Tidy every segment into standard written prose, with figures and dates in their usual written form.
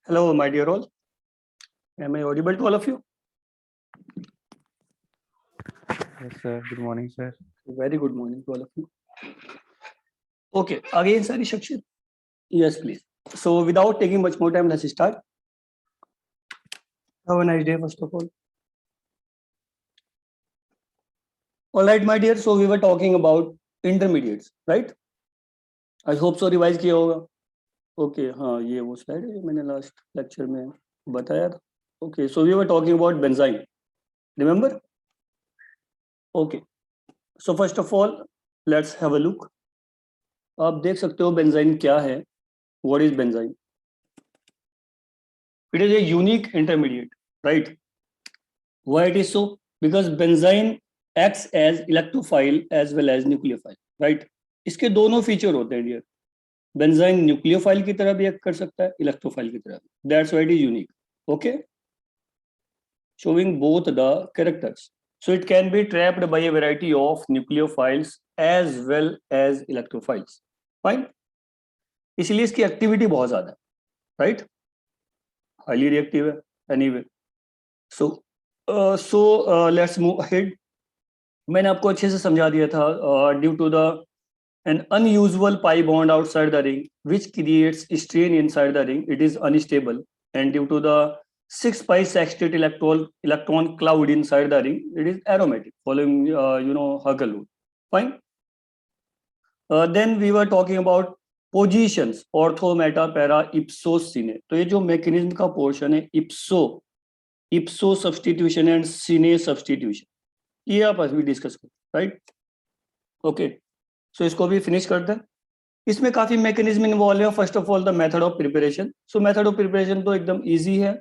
Hello, my dear all. Am I audible to all of you? Yes, sir. Good morning, sir. Very good morning to all of you. Okay, again, Sari Shakshit. Yes, please. So, without taking much more time, let's start. Have a nice day, first of all. All right, my dear. So, we were talking about intermediates, right? I hope so. Revise किया होगा. Okay, हाँ ये वो slide है जो मैंने last lecture में बताया था. Okay, so we were talking about benzene. Remember? Okay. So first of all, let's have a look. आप देख सकते हो benzene क्या है. What is benzene? It is a unique intermediate, right? Why it is so? Because benzene acts as electrophile as well as nucleophile, right? इसके दोनों feature होते हैं डियर. बेंजाइन न्यूक्लियोफाइल की तरह भी एक्ट कर सकता है, इलेक्ट्रोफाइल की तरह. That's why it is unique. Okay, showing both the characters. So it can be trapped by a variety of nucleophiles as well as electrophiles. Fine. इसलिए इसकी एक्टिविटी बहुत ज्यादा है, राइट? हाईली रिएक्टिव है. Anyway, so let's move ahead. मैंने आपको अच्छे से समझा दिया था. Due to the an unusual pi bond outside the ring which creates strain inside the ring, it is unstable, and due to the 6 pi sextate electron cloud inside the ring, it is aromatic following Huggle rule. Fine. Then we were talking about positions, ortho, meta, para, ipso, sine. तो ये जो mechanism का portion है, ipso substitution and sine substitution, ये आप अभी discuss करें, right? Okay, सो इसको भी फिनिश कर दें. इसमें काफी मैकेनिज्म इन्वॉल्व है. First of all the method of preparation. So method of preparation तो एकदम इजी है,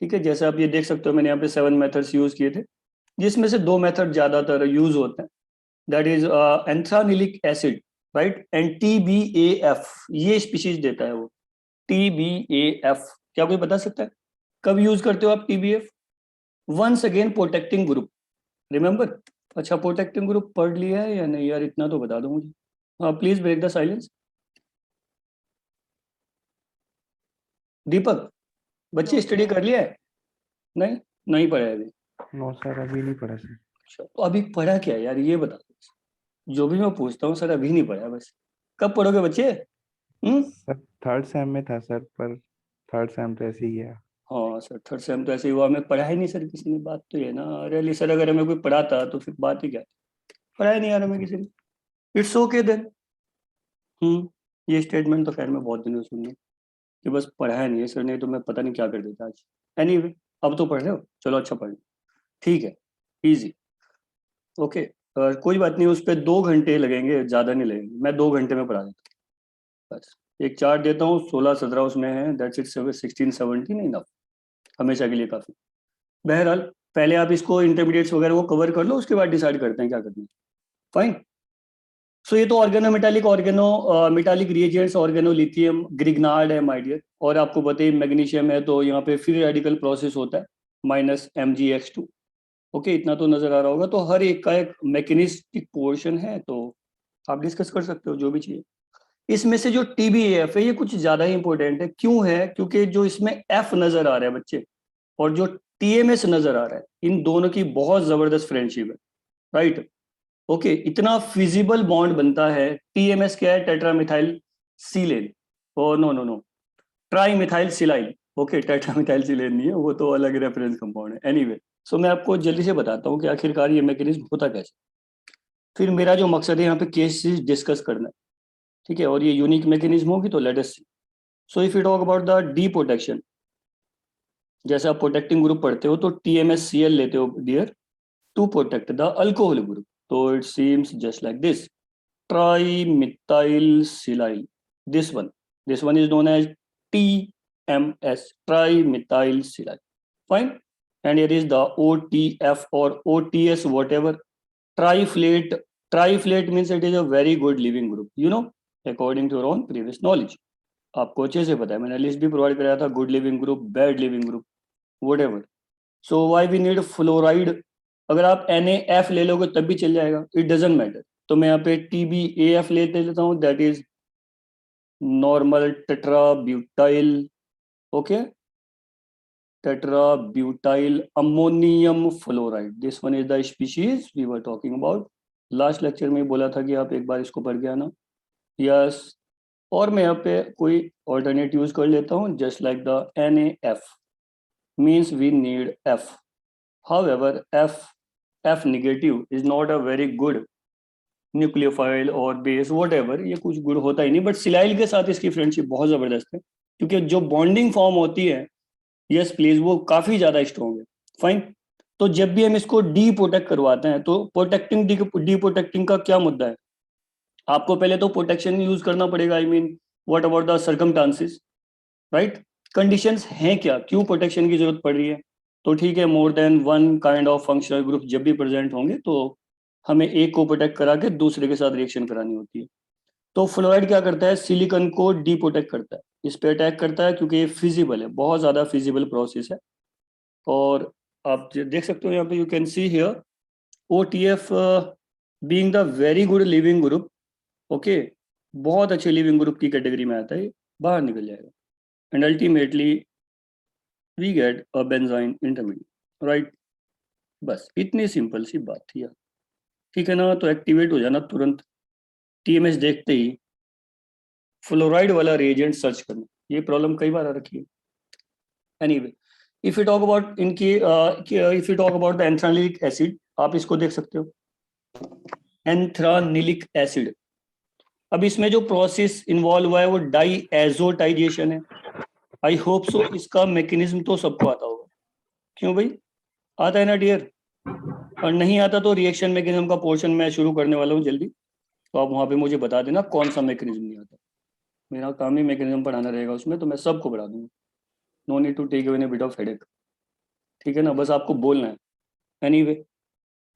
ठीक है. जैसे आप ये देख सकते हो, मैंने यहाँ पे 7 मेथड्स यूज किए थे, जिसमें से 2 मेथड ज्यादातर यूज होते हैं. That is anthranilic acid, right, and TBAF. ये स्पीशीज देता है वो, TBAF. क्या कोई बता सकता है कब यूज करते हो आप TBAF? Once again protecting group, remember. अच्छा, प्रोटेक्टिंग ग्रुप पढ़ लिया है या नहीं यार? इतना तो बता दो मुझे. Please break the silence. Deepak, बच्चे स्टडी कर लिया है? नहीं, नहीं पढ़ा है अभी. नो सर, अभी नहीं पढ़ा सर. अच्छा, तो अभी पढ़ा क्या यार, ये बता दो. जो भी मैं पूछता हूँ सर, अभी नहीं पढ़ा बस. कब पढ़ोगे बच्चे? सर थर्ड सेम में था सर, पर थर्ड सेम तो ऐसे ही है. हाँ सर, थर्ड सेम तो ऐसे ही हुआ. हमें पढ़ा ही नहीं सर किसी ने. बात तो ये ना, रियली सर, अगर हमें कोई पढ़ाता तो फिर बात ही क्या. पढ़ाया नहीं यार हमें किसी ने. It's okay then. ये स्टेटमेंट तो खैर मैं बहुत दिनों से सुनी कि बस पढ़ाया नहीं है सर, नहीं तो मैं पता नहीं क्या कर देता आज. एनीवे, अब तो पढ़ रहे हो, चलो अच्छा पढ़ लो, ठीक है, इजी. ओके, कोई बात नहीं, उस पर 2 घंटे लगेंगे, ज़्यादा नहीं लगेंगे, मैं 2 घंटे में पढ़ा देता हूँ बस। एक चार्ट देता हूँ, 16-17 उसमें है, दैट्स इट, 16-17 नहीं, हमेशा के लिए काफ़ी। बहरहाल, पहले आप इसको इंटरमीडिएट्स वगैरह को कवर कर लो, उसके बाद डिसाइड करते हैं क्या करना है। फाइन। सो ये तो organo metallic, organo metallic reagents, organo lithium Grignard है माय डियर। और आपको पता है मैग्नीशियम है, तो यहाँ पे फ्री रेडिकल प्रोसेस होता है, -Mgx2। ओके, इतना तो नजर आ रहा होगा। तो हर एक का एक मैकेनिस्टिक पोर्शन है, तो आप डिस्कस कर सकते हो जो भी चाहिए। इसमें से जो TBAF है ये कुछ ज्यादा ही इंपॉर्टेंट है। क्यों है? क्योंकि जो इसमें F नजर आ रहा है बच्चे, और जो TMS नजर आ रहा है, इन दोनों की बहुत जबरदस्त फ्रेंडशिप है, राइट। ओके, इतना फिजिबल बॉन्ड बनता है। TMS क्या है? Tetra methyl silane. Oh no no no, tri methyl silyl. Okay, tetra methyl silane नहीं है, वो तो अलग रेफरेंस कंपाउंड है। एनीवे, सो मैं आपको जल्दी से बताता हूँ कि आखिरकार ये मैकेनिज्म होता कैसे। फिर मेरा जो मकसद है यहाँ पे केसेस डिस्कस करना है, ठीक है, और ये यूनिक मैकेनिज्म होगी, तो let us see. So if you talk about the deprotection, जैसे आप प्रोटेक्टिंग ग्रुप पढ़ते हो तो TMSCl लेते हो dear, to protect the alcohol group. तो it seems just like this, trimethylsilyl, this one is known as TMS, trimethylsilyl. Fine. And here is the OTF or OTS, whatever. Triflate means it is a very good living group, according to your own previous knowledge. आपको अच्छे से पता है, मैंने list भी provide कराया था, good leaving group, bad leaving group, whatever. So why we need fluoride? अगर आप NaF ले लोगे तब भी चल जाएगा, इट डजेंट मैटर। तो मैं यहाँ पे TBAF लेता हूँ, that is normal tetrabutyl. Okay, tetrabutyl ammonium fluoride, this one is the species we were talking about. Last lecture में बोला था कि आप एक बार इसको पढ़ के आना। यस, और मैं यहाँ पे कोई ऑल्टरनेट यूज कर लेता हूँ, just like the NaF means we need F. However, F negative is not a very good nucleophile और बेस whatever, ये कुछ गुड होता ही नहीं। बट सिलाइल के साथ इसकी फ्रेंडशिप बहुत जबरदस्त है, क्योंकि जो बॉन्डिंग फॉर्म होती है, यस प्लीज, वो काफी ज्यादा स्ट्रॉन्ग है। फाइन। तो जब भी हम इसको डी प्रोटेक्ट करवाते हैं, तो डी प्रोटेक्टिंग का क्या मुद्दा है? आपको पहले तो प्रोटेक्शन यूज करना पड़ेगा। I mean, what about the circumstances, right? Conditions हैं क्या, क्यों प्रोटेक्शन की जरूरत पड़ रही है? तो ठीक है, more then one kind of functional group जब भी प्रेजेंट होंगे, तो हमें एक को प्रोटेक्ट करा के दूसरे के साथ रिएक्शन करानी होती है। तो फ्लोराइड क्या करता है? सिलिकॉन को डी प्रोटेक्ट करता है, इस पे अटैक करता है, क्योंकि ये फिजिबल है, बहुत ज्यादा फिजिबल प्रोसेस है। और आप देख सकते हो यहाँ पे, you can see here OTF being the very good leaving group. Okay, बहुत अच्छे लिविंग ग्रुप की कैटेगरी में आता है, बाहर निकल जाएगा, and ultimately we get a benzyne intermediate, right. बस इतनी सिंपल सी बात थी यार, ठीक है ना? तो एक्टिवेट हो जाना तुरंत, TMS देखते ही फ्लोराइड वाला रिएजेंट सर्च करना। ये प्रॉब्लम कई बार आ रखी है। Anyway, if you talk about if you talk about the anthranilic acid, आप इसको देख सकते हो, एंथ्रानिलिक एसिड। अब इसमें जो प्रोसेस इन्वॉल्व हुआ है वो डाईएजोटाइजेशन है। आई होप सो इसका मैकेनिज्म तो सबको आता होगा। क्यों भाई, आता है ना डियर? और नहीं आता तो रिएक्शन मैकेनिज्म का पोर्शन मैं शुरू करने वाला हूँ जल्दी, तो आप वहाँ पे मुझे बता देना कौन सा मैकेनिज्म नहीं आता। मेरा काम ही मैकेनिज्म पढ़ाना रहेगा उसमें, तो मैं सबको पढ़ा दूंगा। No need to take away bit of headache, ठीक है ना? बस आपको बोलना है। एनीवे,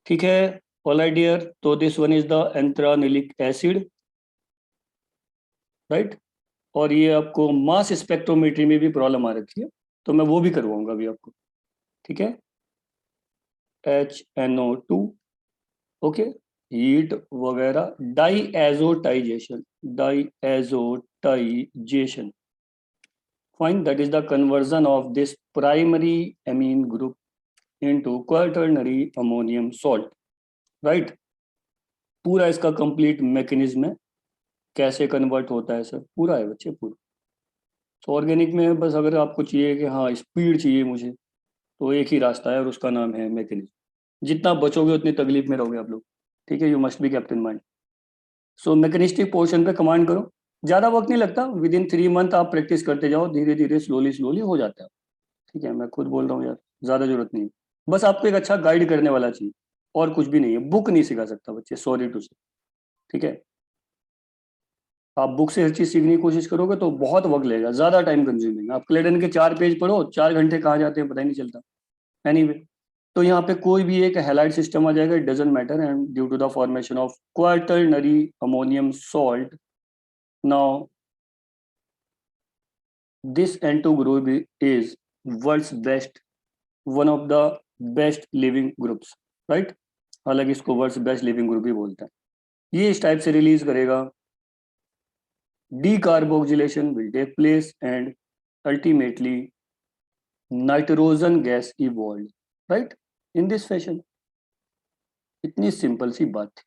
ठीक है, ऑलराइट डियर। तो this one is the anthranilic acid, right. और ये आपको मास स्पेक्ट्रोमेट्री में भी प्रॉब्लम आ रखी है, तो मैं वो भी करवाऊंगा अभी आपको, ठीक है। HNO2, ओके, हीट वगैरह, diazotization, fine, that is the conversion of this primary amine group into quaternary ammonium salt, right. पूरा इसका कंप्लीट मैकेनिज्म है, कैसे कन्वर्ट होता है सर, पूरा है बच्चे, पूरा। तो ऑर्गेनिक में बस अगर आपको चाहिए कि हाँ स्पीड चाहिए मुझे, तो एक ही रास्ता है, और उसका नाम है मैकेनिज्म। जितना बचोगे उतनी तकलीफ में रहोगे आप लोग, ठीक है। You must be kept in mind. So mechanistic portion पे कमांड करो, ज़्यादा वक्त नहीं लगता, विद इन 3 मंथ आप प्रैक्टिस करते जाओ, धीरे धीरे स्लोली स्लोली हो जाता है, ठीक है। मैं खुद बोल रहा हूँ यार, ज़्यादा जरूरत नहीं, बस आपको एक अच्छा गाइड करने वाला चाहिए, और कुछ भी नहीं है। बुक नहीं सिखा सकता बच्चे, सॉरी टू से, ठीक है। आप बुक से हर चीज सीखने की कोशिश करोगे तो बहुत वक्त लगेगा, ज्यादा टाइम कंज्यूमिंग। आप क्लेडन के 4 पेज पढ़ो, 4 घंटे कहाँ जाते हैं पता ही नहीं चलता। एनीवे, तो यहाँ पे कोई भी एक हैलाइड सिस्टम आ जाएगा, it doesn't matter, and due to the formation of quaternary ammonium salt, now this N2 group is world's best, one of the best living groups, right? हालांकि इसको वर्ल्ड्स बेस्ट लिविंग ग्रुप ही बोलते हैं। ये इस type से release करेगा, decarboxylation will take place and ultimately nitrogen gas evolved, right? In this fashion, इतनी simple सी बात थी।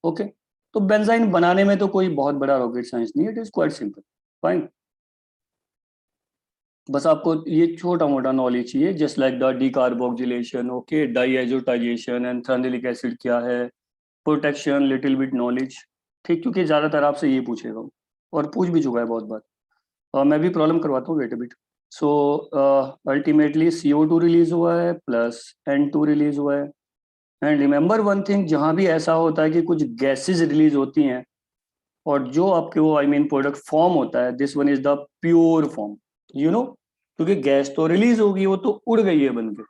ओके, तो बेंजाइन बनाने में तो कोई बहुत बड़ा रॉकेट साइंस नहीं है, it is quite simple, fine. बस आपको ये छोटा मोटा नॉलेज चाहिए, just like the decarboxylation, okay, diazotization, anthranilic acid क्या है, प्रोटेक्शन, लिटिल बिट नॉलेज, ठीक, क्योंकि ज्यादातर आपसे ये पूछेगा और पूछ भी चुका है बहुत बार। मैं भी प्रॉब्लम करवाता हूँ, wait a bit. So ultimately CO2 release हुआ है प्लस N2 रिलीज हुआ है, एंड रिमेंबर वन थिंग, जहां भी ऐसा होता है कि कुछ गैसेज रिलीज होती हैं और जो आपके वो आई मीन प्रोडक्ट फॉर्म होता है, this one is the pure form, you know, क्योंकि गैस तो रिलीज होगी, वो तो उड़ गई है बन के।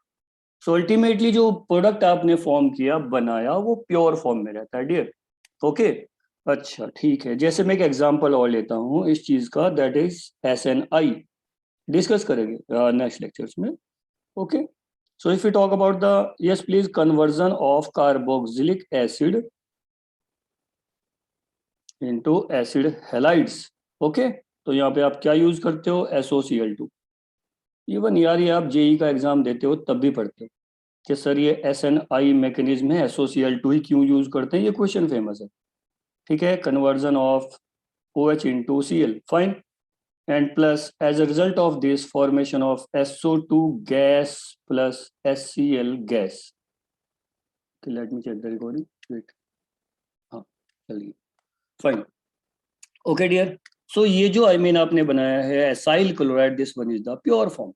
सो अल्टीमेटली जो प्रोडक्ट आपने फॉर्म किया, बनाया, वो प्योर फॉर्म में रहता है डियर। ओके, अच्छा ठीक है, जैसे मैं एक एग्जांपल और लेता हूँ इस चीज का, दैट इज SNI, डिस्कस करेंगे नेक्स्ट लेक्चर्स में। Okay, so if you talk about the, yes please, conversion of carboxylic acid into acid halides. Okay, तो यहाँ पे आप क्या यूज करते हो, SOCl2। इवन यार ये आप जेई का एग्जाम देते हो तब भी पढ़ते हो कि सर ये SNI मैकेनिज्म है, SOCl2 ही क्यों यूज करते हैं, ये क्वेश्चन फेमस है, ठीक है। Conversion of OH into Cl, fine, and plus as a result of this formation of SO2 gas plus HCl gas. Okay, let me check the recording, wait, हाँ चलिए, fine, okay dear. सो ये जो I mean आपने बनाया है acyl chloride, this one is the pure form.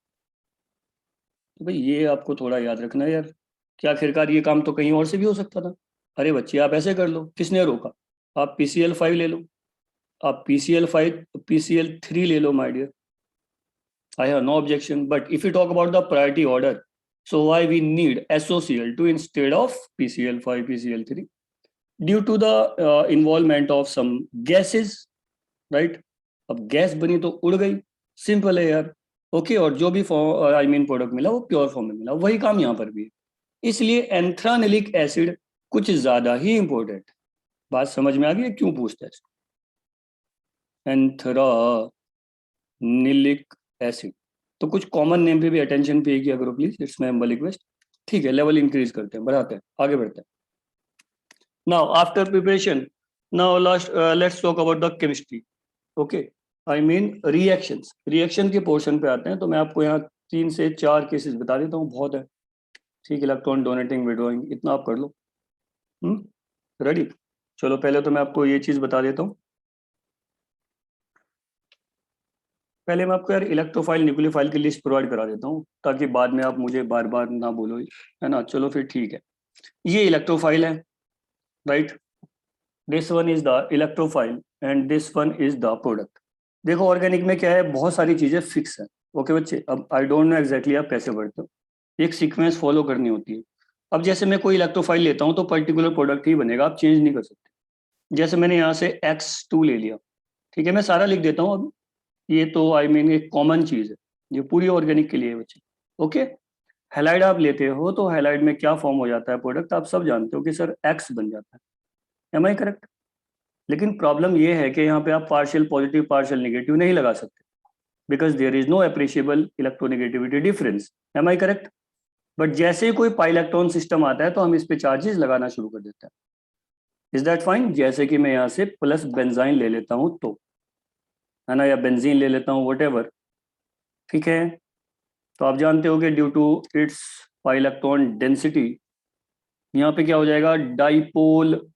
तो भाई ये आपको थोड़ा याद रखना है यार, कि आखिरकार ये काम तो कहीं और से भी हो सकता था। अरे बच्चे आप ऐसे कर लो, किसने रोका, आप PCl5 ले लो, आप PCl5 PCl3 ले लो my dear, I have no objection. But if you talk about the priority order, so why we need SOCl2 instead of PCl5, PCl3? Due to the involvement of some gases, right? अब gas बनी तो उड़ गई, simple है यार। Okay, और जो भी आई मीन प्रोडक्ट मिला वो प्योर फॉर्म में मिला, वही काम यहाँ पर भी है। इसलिए एंथ्रानिलिक एसिड कुछ ज्यादा ही इंपॉर्टेंट। बात समझ में आ गई है क्यों पूछते हैं इसको, एंथ्रानिलिक एसिड। तो कुछ कॉमन नेम पे भी अटेंशन पे किया करो please, it's my humble request. ठीक है, लेवल इंक्रीज करते हैं, बढ़ाते हैं, आगे बढ़ते हैं। Now after preparation, now last let's talk about the chemistry. Okay, I mean reactions, reaction के पोर्शन पे आते हैं। तो मैं आपको यहाँ 3 से 4 केसेस बता देता हूँ, बहुत है, ठीक, इलेक्ट्रॉन डोनेटिंग विड्रॉइंग, इतना आप कर लो। रेडी, चलो पहले तो मैं आपको ये चीज बता देता हूँ। पहले मैं आपको यार इलेक्ट्रोफाइल न्यूक्लियोफाइल की लिस्ट प्रोवाइड करा देता हूँ, ताकि बाद में आप मुझे बार बार ना बोलो, है ना। चलो फिर ठीक है, ये इलेक्ट्रोफाइल है, right, this one is the electrophile and this one is the product. देखो ऑर्गेनिक में क्या है, बहुत सारी चीजें फिक्स है। ओके बच्चे, अब आई डोंट नो एग्जैक्टली आप कैसे बढ़ते हो, एक सीक्वेंस फॉलो करनी होती है। अब जैसे मैं कोई इलेक्ट्रोफाइल लेता हूँ तो पर्टिकुलर प्रोडक्ट ही बनेगा, आप चेंज नहीं कर सकते। जैसे मैंने यहाँ से X2 ले लिया, ठीक है, मैं सारा लिख देता हूँ अब, ये तो आई मीन एक कॉमन चीज है, ये पूरी ऑर्गेनिक के लिए है बच्चे। ओके, हैलाइड आप लेते हो तो हैलाइड में क्या फॉर्म हो जाता है प्रोडक्ट, आप सब जानते हो कि सर X बन जाता है, एम आई करेक्ट। लेकिन प्रॉब्लम ये है कि यहाँ पे आप पार्शियल पॉजिटिव पार्शियल नेगेटिव नहीं लगा सकते, because there is no appreciable electronegativity difference, am I correct. But जैसे ही कोई पाई इलेक्ट्रॉन सिस्टम आता है तो हम इस पे चार्जेस लगाना शुरू कर देते हैं, इज दैट फाइन। जैसे कि मैं यहाँ से प्लस बेंजाइन ले लेता हूँ तो, है ना, या बेंजीन ले लेता हूँ, वट, ठीक है। तो आप जानते हो कि due to its pi electron density, यहाँ पे क्या हो जाएगा, डाइपोल,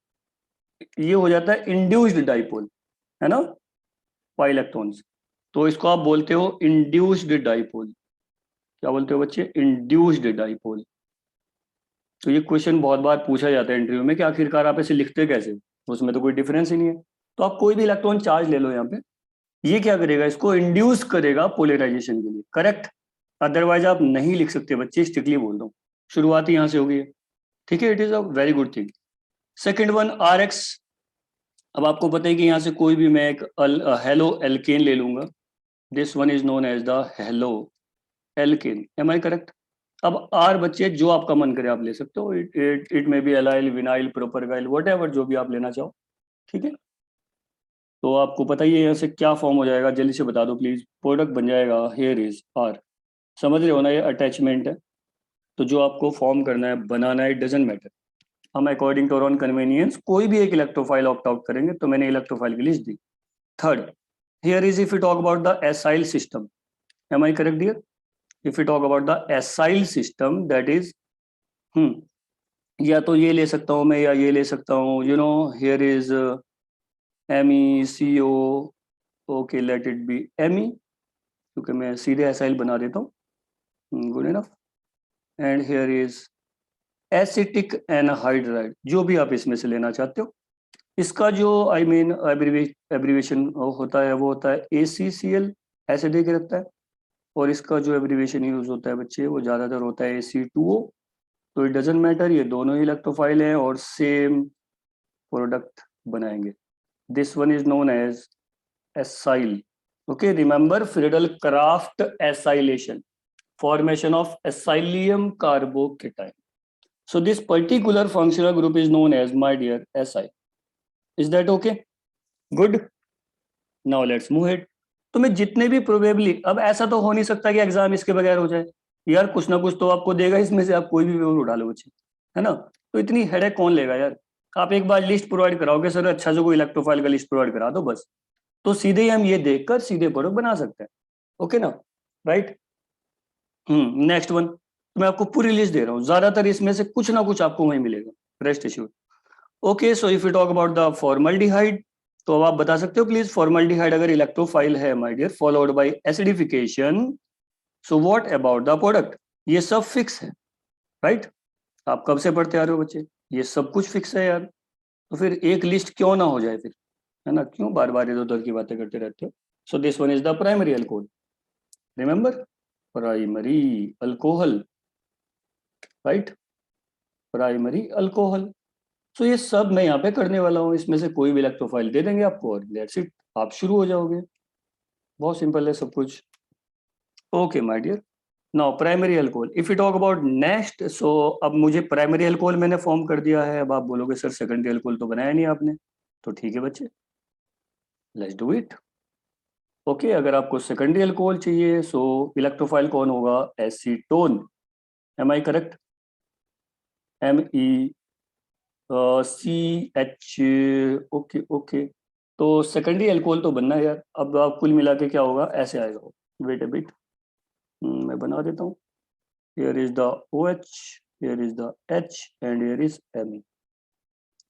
ये हो जाता है इंड्यूस्ड डाइपोल, है ना, पाई इलेक्ट्रॉन्स। तो इसको आप बोलते हो इंड्यूस्ड डाइपोल। क्या बोलते हो बच्चे, इंड्यूस्ड डाइपोल। तो ये क्वेश्चन बहुत बार पूछा जाता है इंटरव्यू में कि आखिरकार आप ऐसे लिखते कैसे, उसमें तो कोई डिफरेंस ही नहीं है। तो आप कोई भी इलेक्ट्रॉन चार्ज ले लो यहाँ पे, ये क्या करेगा, इसको इंड्यूस करेगा पोलराइजेशन के लिए, करेक्ट। अदरवाइज आप नहीं लिख सकते बच्चे, स्ट्रिक्टली बोल रहा हूँ, शुरुआत ही यहाँ से होगी, ठीक है। It is a very good thing. Second one, R X. अब आपको पता है कि यहाँ से कोई भी मैं एक हेलो एल्केन ले लूंगा, this one is known as the halo alkane, am I correct. अब आर बच्चे जो आपका मन करे आप ले सकते हो, it may be allyl, vinyl, propargyl, what जो भी आप लेना चाहो, ठीक है। तो आपको पता ही है यहाँ से क्या फॉर्म हो जाएगा, जल्दी से बता दो प्लीज। प्रोडक्ट बन जाएगा हेयर इज आर, समझ रहे हो ना, ये अटैचमेंट है। तो जो आपको फॉर्म करना है, बनाना है, इट डजेंट मैटर। हम अकॉर्डिंग टू ऑन कन्वीनियंस कोई भी एक इलेक्ट्रोफाइल ऑप्ट आउट करेंगे। तो मैंने इलेक्ट्रोफाइल की लिस्ट दी। Third, here is if you talk about the acyl system, am I correct dear? If you talk about the acyl system, that is या तो ये ले सकता हूँ मैं, या ये ले सकता हूँ, you know, here is MECO, okay let it B ME, क्योंकि मैं सीधे एसाइल बना देता हूँ, good enough. And here is acetic anhydride, जो भी आप इसमें से लेना चाहते हो। इसका जो आई मीन एब्रीवेशन होता है वो होता है ACCL, एसिडिक रखता है। और इसका जो एब्रीवेशन यूज होता है बच्चे, वो ज्यादातर होता है AC2O। तो इट डजेंट मैटर, ये दोनों ही इलेक्ट्रोफाइल हैं और सेम प्रोडक्ट बनाएंगे। This one is known as acyl, okay. Remember Friedel Crafts acylation, formation of acylium carbocation. So this particular functional group is known as, my dear, Si. Is that okay? Good. Now let's move it. तो मैं जितने भी probably, अब ऐसा तो हो नहीं सकता कि एग्जाम इसके बगैर हो जाए यार, कुछ ना कुछ तो आपको देगा, इसमें से आप कोई भी पेपर उठा लो बच्चे, है ना। तो इतनी हेडेक कौन लेगा यार। आप एक बार लिस्ट प्रोवाइड कराओगे, सर अच्छा से कोई इलेक्ट्रोफाइल का लिस्ट प्रोवाइड करा दो बस, तो सीधे ही हम ये देखकर सीधे प्रोडक्ट बना सकते हैं, ओके ना, राइट। नेक्स्ट वन, तो मैं आपको पूरी लिस्ट दे रहा हूँ, ज्यादातर इसमें से कुछ ना कुछ आपको वहीं मिलेगा, rest issued. Okay, so if you talk about the formaldehyde, तो अब आप बता सकते हो प्लीज, फॉर्मल्डिहाइड अगर इलेक्ट्रोफाइल है my dear, followed by acidification, so what about the product. ये सब फिक्स है, राइट। आप कब से पढ़ते आ रहे हो बच्चे, ये सब कुछ फिक्स है यार, तो फिर एक लिस्ट क्यों ना हो जाए फिर, है ना, क्यों बार बार इधर उधर की बातें करते रहते हो। So this one is the primary alcohol, remember, primary alcohol, right, primary alcohol. So ये सब मैं यहाँ पे करने वाला हूँ, इसमें से कोई भी इलेक्ट्रोफाइल दे देंगे आपको और दैट्स इट, आप शुरू हो जाओगे। बहुत सिंपल है सब कुछ, okay my dear. Now primary alcohol, if you talk about next, so अब मुझे प्राइमरी अल्कोहल मैंने फॉर्म कर दिया है। अब आप बोलोगे सर सेकेंडरी अल्कोहल तो बनाया नहीं आपने, तो ठीक है बच्चे, लेट्स डू इट। ओके, अगर आपको सेकेंडरी अल्कोहल चाहिए, सो इलेक्ट्रोफाइल कौन होगा, acetone, am I correct, CH, okay okay. तो सेकेंडरी अल्कोहल तो बनना है यार। अब आप कुल मिला के क्या होगा, ऐसे आएगा, वेट अ बिट, मैं बना देता हूँ। Here is the OH, here is the H and here is Me,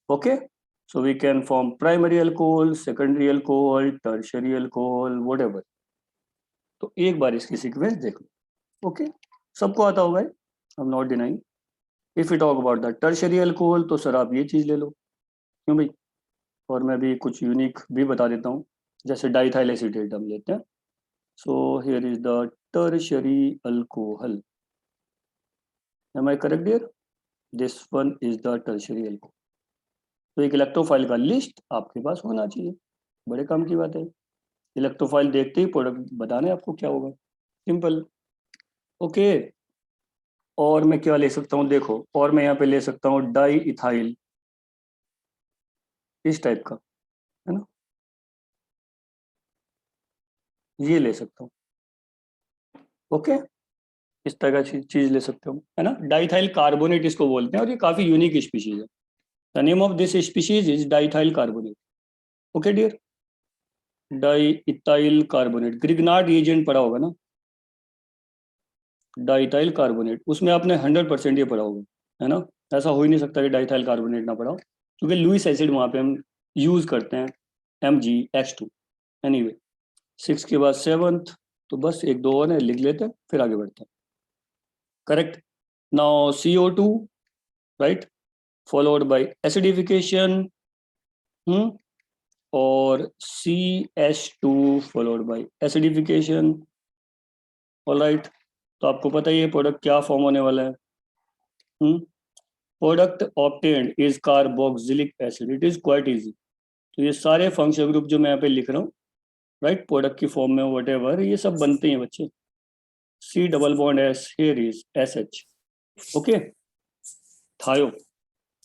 okay. So we can form primary alcohol, secondary alcohol, tertiary alcohol, whatever. तो एक बार इसकी सीक्वेंस देख लो, ओके। सबको आता होगा, I am not denying. If you talk about the tertiary alcohol, तो sir आप ये चीज ले लो, क्यों भाई। और मैं भी कुछ यूनिक भी बता देता हूँ, जैसे डाइथाइल एसीटेट हम लेते हैं। So here is the tertiary alcohol, am I correct dear? This one is the tertiary alcohol. तो एक इलेक्ट्रोफाइल का लिस्ट आपके पास होना चाहिए, बड़े काम की बात है। इलेक्ट्रोफाइल देखते ही प्रोडक्ट बताने आपको क्या होगा, सिंपल, ओके। और मैं क्या ले सकता हूँ, देखो, और मैं यहाँ पे ले सकता हूँ डाई इथाइल, इस टाइप का, है ना, ये ले सकता हूँ, ओके। इस तरह का चीज ले सकते हो, है ना। डाइथाइल कार्बोनेट इसको बोलते हैं, और ये काफी यूनिक स्पीशीज है। The name of this species is diethyl carbonate, okay dear. Diethyl carbonate, Grignard reagent पढ़ा होगा ना, डाइथाइल कार्बोनेट, उसमें आपने 100% ये पढ़ा होगा, है ना। ऐसा हो ही नहीं सकता कि डाइथाइल कार्बोनेट ना पढ़ा हो, क्योंकि लुइस एसिड वहाँ पे हम यूज करते हैं, MgH2। एनीवे, 6 के बाद 7th, तो बस एक दो और है, लिख लेते हैं फिर आगे बढ़ते हैं, correct. Now CO2, right? Followed by acidification, और CH2 followed by acidification, alright. तो आपको पता ही है प्रोडक्ट क्या फॉर्म होने वाला है. Product obtained is carboxylic acid. It is quite easy. तो ये सारे फंक्शनल ग्रुप जो मैं यहाँ पे लिख रहा हूँ, राइट, प्रोडक्ट की फॉर्म में व्हाटएवर, ये सब बनते हैं बच्चे. C double bond S, here is SH, okay, थायो.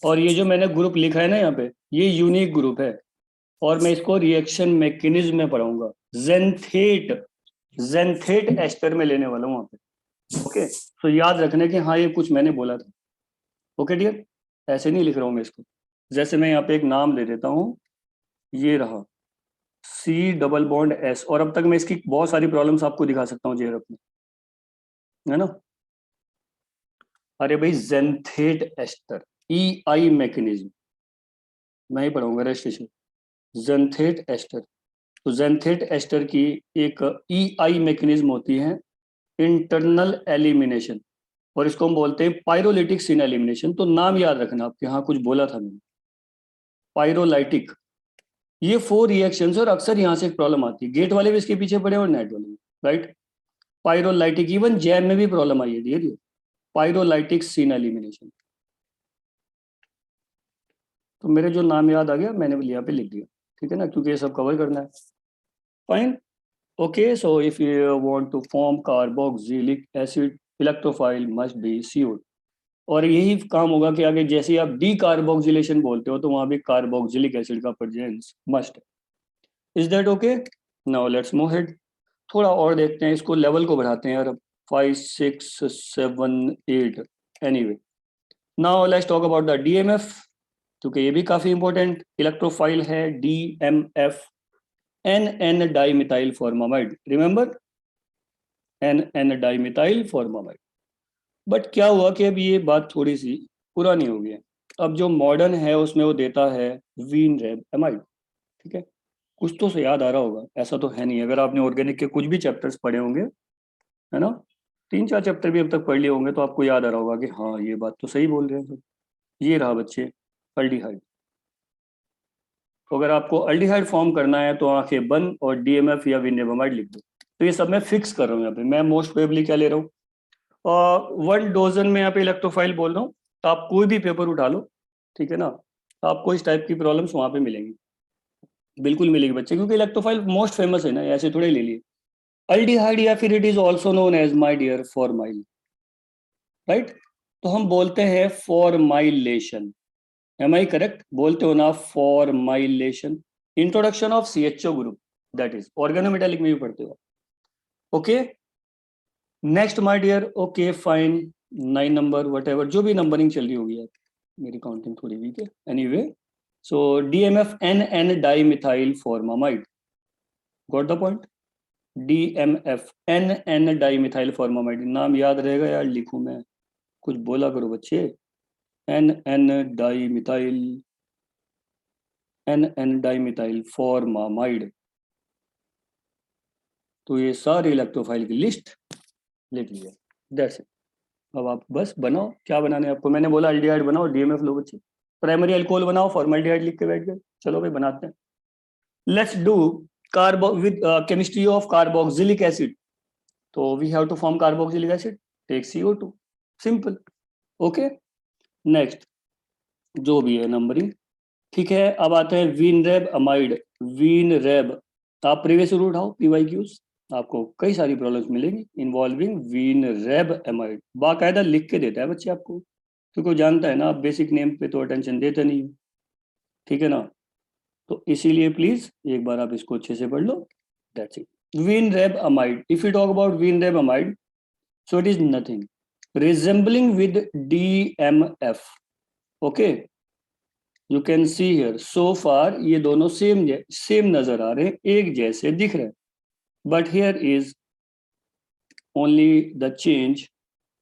और ये जो मैंने ग्रुप लिखा है ना यहाँ पे, ये यूनिक ग्रुप है, और मैं इसको रिएक्शन मैकेनिज्म में पढ़ाऊंगा. जेंथेट एस्टर में लेने वाला हूँ वहाँ पे. ओके, तो याद रखने कि हाँ ये कुछ मैंने बोला था. ओके डियर, ऐसे नहीं लिख रहा हूँ मैं इसको. जैसे मैं यहाँ पे एक नाम ले देता हूँ, ये रहा C डबल बॉन्ड S, और अब तक मैं इसकी बहुत सारी प्रॉब्लम्स आपको दिखा सकता हूँ जेआरएफ में, है ना. अरे भाई, जेंथेट एस्टर, EI मैकेनिज्म मैं ही पढ़ाऊंगा रजिस्ट्रेशन. जेंथेट एस्टर, तो जेंथेट एस्टर की एक EI मैकेनिज्म होती है, इंटरनल एलिमिनेशन, और इसको हम बोलते हैं पायरोलिटिक सिन एलिमिनेशन. तो नाम याद रखना आपके, हाँ कुछ बोला था मैंने, पायरोलाइटिक. ये 4 रिएक्शंस, और अक्सर यहाँ से एक प्रॉब्लम आती है, गेट वाले भी इसके पीछे पड़े और नेट वाले भी, राइट. पायरोलाइटिक, इवन जैम में भी प्रॉब्लम आई है डियर, पायरोलाइटिक सिन एलिमिनेशन. तो मेरे जो नाम याद आ गया मैंने यहाँ पे लिख दिया, ठीक है ना, क्योंकि ये सब कवर करना है. Fine. Okay, so if you want to form carboxylic acid, electrophile must be CO. और यही काम होगा कि आगे जैसे आप डी कार्बोक्सिलेशन बोलते हो, तो वहां भी कार्बोक्सिलिक एसिड का presence must. Is that okay? Now let's move head. थोड़ा और देखते हैं, इसको लेवल को बढ़ाते हैं यार. 5 6 7 8. Anyway, now let's talk about the DMF, क्योंकि ये भी काफी इंपॉर्टेंट इलेक्ट्रोफाइल है. DMF, NN dimethyl formamide. Remember, NN dimethyl formamide. But क्या हुआ कि अब ये बात थोड़ी सी पुरानी हो गई है. अब जो मॉडर्न है उसमें वो देता है वीनरेब एमाइड. ठीक है, कुछ तो से याद आ रहा होगा, ऐसा तो है नहीं. अगर आपने ऑर्गेनिक के कुछ भी चैप्टर्स पढ़े होंगे, है ना, 3-4 चैप्टर भी अब तक पढ़ लिए होंगे, तो आपको याद आ रहा होगा कि हाँ ये बात तो सही बोल रहे हैं सब. ये रहा बच्चे अल्डिहाइड. तो अगर आपको अल्डिहाइड फॉर्म करना है तो आंखें बंद और DMF या विनेबमाइड लिख दो. तो ये सब मैं फिक्स कर रहा हूँ यहाँ पे. मैं मोस्ट प्रोबेबली क्या ले रहा हूँ, 1 डोजन में यहाँ पे इलेक्ट्रोफाइल बोल रहा हूँ. तो आप कोई भी पेपर उठा लो, ठीक है ना, तो आपको इस टाइप की प्रॉब्लम्स वहाँ पे मिलेंगी, बिल्कुल मिलेगी बच्चे, क्योंकि इलेक्ट्रोफाइल मोस्ट फेमस है ना, ऐसे थोड़े ले लिए. अल्डिहाइड या फिर it is also known as my dear formyl, right. तो हम बोलते हैं फॉर्माइलेशन. M I correct? बोलते हो ना formylation. Introduction of CHO group, that is organometallic में भी पढ़ते हो. Okay, next my dear. Okay fine, 9 number whatever, जो भी नंबरिंग चल रही होगी यार, मेरी काउंटिंग थोड़ी वीक है. Anyway, so DMF NN dimethyl formamide. Got the point? DMF NN dimethyl formamide. नाम याद रहेगा यार, लिखूं मैं, कुछ बोला करो बच्चे. NN dimethyl, NN dimethyl formamide. तो ये सारे इलेक्ट्रोफाइल की लिस्ट लिख लिया. That's it. अब आप बस बनाओ, क्या बनाने है आपको. मैंने बोला अल्डिहाइड बनाओ, DMF लो बच्चे. प्राइमरी अल्कोहल बनाओ, फॉर्मल्डिहाइड लिख के बैठ गए. चलो भाई बनाते हैं. Let's do carbo with chemistry of carboxylic acid. तो we have to form carboxylic acid, take CO2. Simple. Okay, next जो भी है नंबरिंग, ठीक है. अब आते हैं विनरेब अमाइड. विनरेब, आप प्रीवियस रूट उठाओ, PYQs, आपको कई सारी प्रॉब्लम्स मिलेगी इन्वॉल्विंग विनरेब अमाइड. बाकायदा लिख के देता है बच्चे आपको, क्योंकि वो जानता है ना आप बेसिक नेम पे तो अटेंशन देते नहीं हो, ठीक है ना. तो इसीलिए प्लीज एक बार आप इसको अच्छे से पढ़ लो. That's it. Weinreb amide, if you talk about Weinreb amide, so it is nothing resembling with DMF. Okay, you can see here. So far ये दोनों सेम नजर आ रहे हैं, एक जैसे दिख रहे हैं. But here is only the change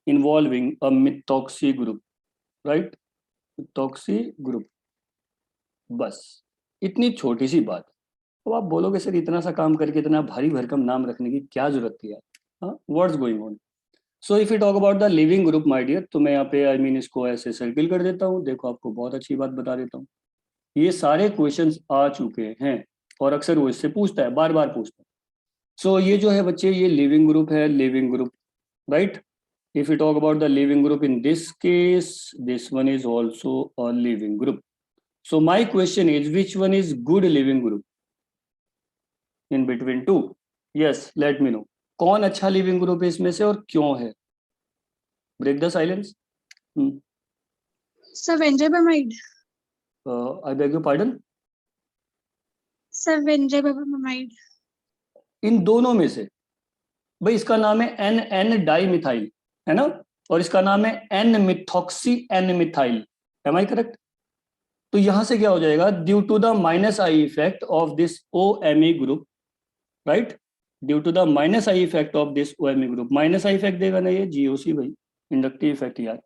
involving a methoxy group, right. Methoxy group, बस इतनी छोटी सी बात. तो आप बोलोगे सर इतना सा काम करके इतना भारी भरकम नाम रखने की क्या जरूरत थी यार, हाँ, what's going on. So if you talk about the leaving group my dear, तो मैं यहाँ पे आई मीन इसको ऐसे सर्किल कर देता हूँ। देखो आपको बहुत अच्छी बात बता देता हूँ, ये सारे क्वेश्चंस आ चुके हैं और अक्सर वो इससे पूछता है, बार बार पूछता है। सो ये जो है बच्चे, ये लिविंग ग्रुप है, leaving group, right. If we talk about the living group in this case, this one is also a living group. So my question is, which one is good living group in between two? Yes, let me know. कौन अच्छा leaving group है इसमें से और क्यों है? Break the silence. Sir, Venjabamide. I beg your pardon. Sir, Venjabamide. इन दोनों में से भाई, इसका नाम है एन एन डाई मिथाइल, है ना, और इसका नाम है N methoxy N methyl. Am I correct? तो यहां से क्या हो जाएगा, due to the minus I effect of this O M E group, right, due to the minus I effect of this O M E group. Minus I effect देगा ना ये GOC भाई, इंडक्टिव इफेक्ट यार,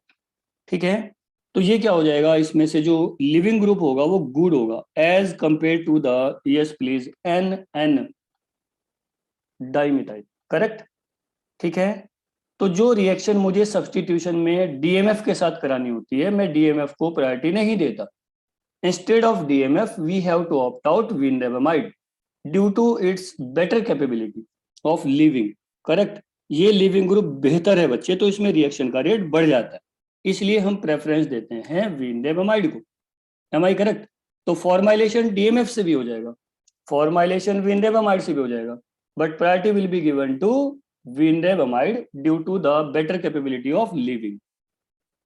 ठीक है। तो ये क्या हो जाएगा, इसमें से जो लिविंग ग्रुप होगा वो गुड होगा as compare to the, yes please, N N dimethyl, correct, ठीक है। तो जो रिएक्शन मुझे सब्सटीट्यूशन में डीएमएफ के साथ करानी होती है, मैं डीएमएफ को प्रायोरिटी नहीं देता। Instead of DMF we have to opt out Weinreb amide due to its better capability of leaving, correct. ये लिविंग ग्रुप बेहतर है बच्चे, तो इसमें रिएक्शन का रेट बढ़ जाता है, इसलिए हम प्रेफरेंस देते हैं विंडेमाइड को। Am I correct? तो फॉर्माइलेशन डीएमएफ से भी हो जाएगा, फॉर्माइलेशन विंडेमाइड से भी हो जाएगा, but priority will be given to Weinreb amide due to the better capability of leaving.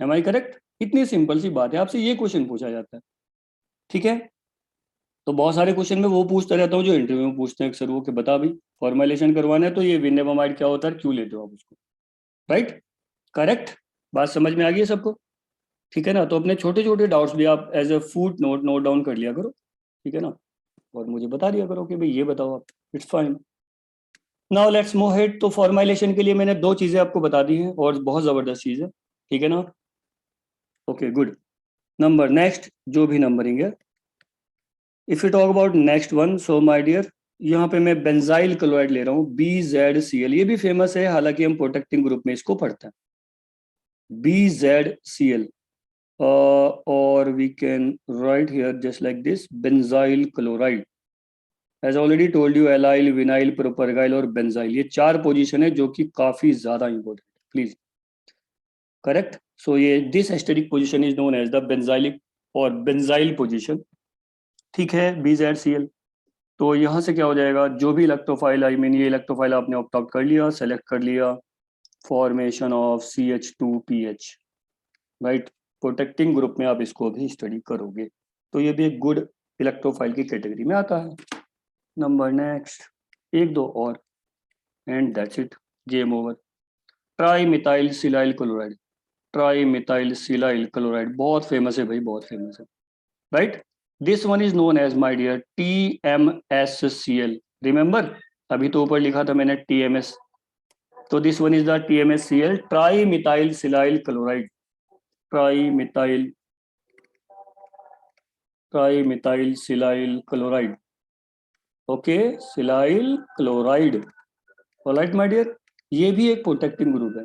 Am I correct? इतनी सिंपल सी बात है, आपसे ये क्वेश्चन पूछा जाता है, ठीक है। तो बहुत सारे क्वेश्चन में वो पूछता रहता हूँ जो इंटरव्यू में पूछते हैं अक्सर, वो कि बता भाई फॉर्मुलेशन करवाना है तो ये विंडेमाइड क्या होता है, क्यों लेते हो आप उसको, राइट, करेक्ट। बात समझ में आ गई है सबको, ठीक है ना। तो अपने छोटे छोटे डाउट्स भी आप as a footnote down कर लिया करो, ठीक है ना, और मुझे बता दिया करो कि भाई ये बताओ आप, it's fine. Now let's move head. तो फॉर्मुलेशन के लिए मैंने दो चीजें आपको बता दी हैं और बहुत जबरदस्त चीज है, ठीक है ना। Okay good. नंबर नेक्स्ट जो भी नंबरिंग है, if you talk about next one, so my dear, यहाँ पे मैं बेंजाइल क्लोराइड ले रहा हूँ BZCl। ये भी फेमस है, हालांकि हम प्रोटेक्टिंग ग्रुप में इसको पढ़ते हैं, BZCl, और we can write here just like this, benzyl chloride. As already told you, allyl, vinyl, propargyl और बेंजाइल, ये चार पोजीशन है जो कि काफी ज्यादा इंपॉर्टेंट है, प्लीज, करेक्ट। सो ये this asterisk position is known as the benzylic और बेंजाइल पोजीशन, ठीक है, BZCl। तो यहाँ से क्या हो जाएगा, जो भी इलेक्ट्रोफाइल, आई मीन ये इलेक्ट्रोफाइल आपने ऑप्ट आउट कर लिया, सेलेक्ट कर लिया, formation of CH2PH, right. Protecting group में आप इसको भी स्टडी करोगे, तो ये भी एक गुड इलेक्ट्रोफाइल की कैटेगरी में आता है। नंबर नेक्स्ट, एक दो और and that's it, game over. Tri methyl silyl chloride, tri methyl silyl chloride बहुत फेमस है भाई, बहुत फेमस है, right. This one is known as my dear TMSCl, remember, अभी तो ऊपर लिखा था मैंने TMS, तो this one is the TMSCl, tri methyl silyl chloride, tri methyl silyl chloride, okay, silyl chloride, alright my dear. ये भी एक प्रोटेक्टिंग ग्रुप है,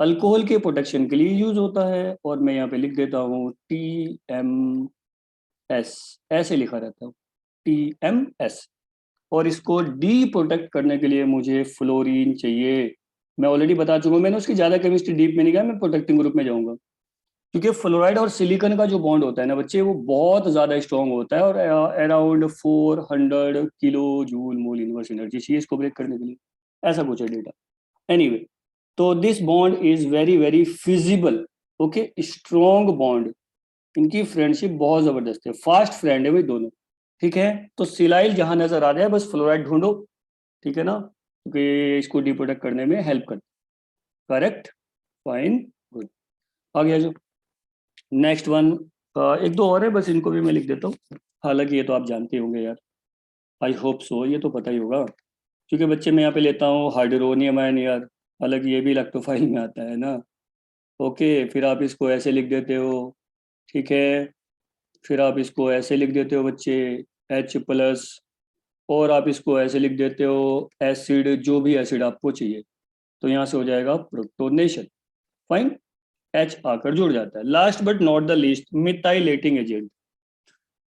अल्कोहल के प्रोटेक्शन के लिए यूज होता है, और मैं यहाँ पे लिख देता हूँ TMS, ऐसे लिखा रहता है TMS। और इसको डी प्रोटेक्ट करने के लिए मुझे फ्लोरीन चाहिए। मैं ऑलरेडी बता चुका हूँ, मैंने उसकी ज्यादा केमिस्ट्री डीप में नहीं गया, मैं प्रोटेक्टिंग ग्रुप में जाऊंगा, क्योंकि फ्लोराइड और सिलिकॉन का जो बॉन्ड होता है ना बच्चे, वो बहुत ज्यादा स्ट्रॉन्ग होता है, और around 400 kilo joule mole inverse energy चाहिए इसको ब्रेक करने के लिए, ऐसा कुछ है डेटा। एनीवे, तो this bond is very very feasible, okay, strong bond, इनकी फ्रेंडशिप बहुत जबरदस्त है, फास्ट फ्रेंड है भाई दोनों, ठीक है। तो सिलाइल जहां नजर आ जाए बस फ्लोराइड ढूंढो, ठीक है ना, क्योंकि इसको डिप्रोटेक्ट करने में हेल्प कर, करेक्ट, फाइन, गुड। आ गया जो नेक्स्ट वन, एक दो और है बस, इनको भी मैं लिख देता हूँ, हालांकि ये तो आप जानते होंगे यार, आई होप सो, ये तो पता ही होगा, क्योंकि बच्चे मैं यहाँ पे लेता हूँ हाइड्रोनियम आयन यार, हालांकि ये भी इलेक्ट्रोफाइल में आता है ना, ओके। फिर आप इसको ऐसे लिख देते हो, ठीक है, फिर आप इसको ऐसे लिख देते हो बच्चे H+, और आप इसको ऐसे लिख देते हो एसिड, जो भी एसिड आपको चाहिए, तो यहाँ से हो जाएगा प्रोटोनेशन। फाइन, H आकर जुड़ जाता है। Last but not the least, methylating agent.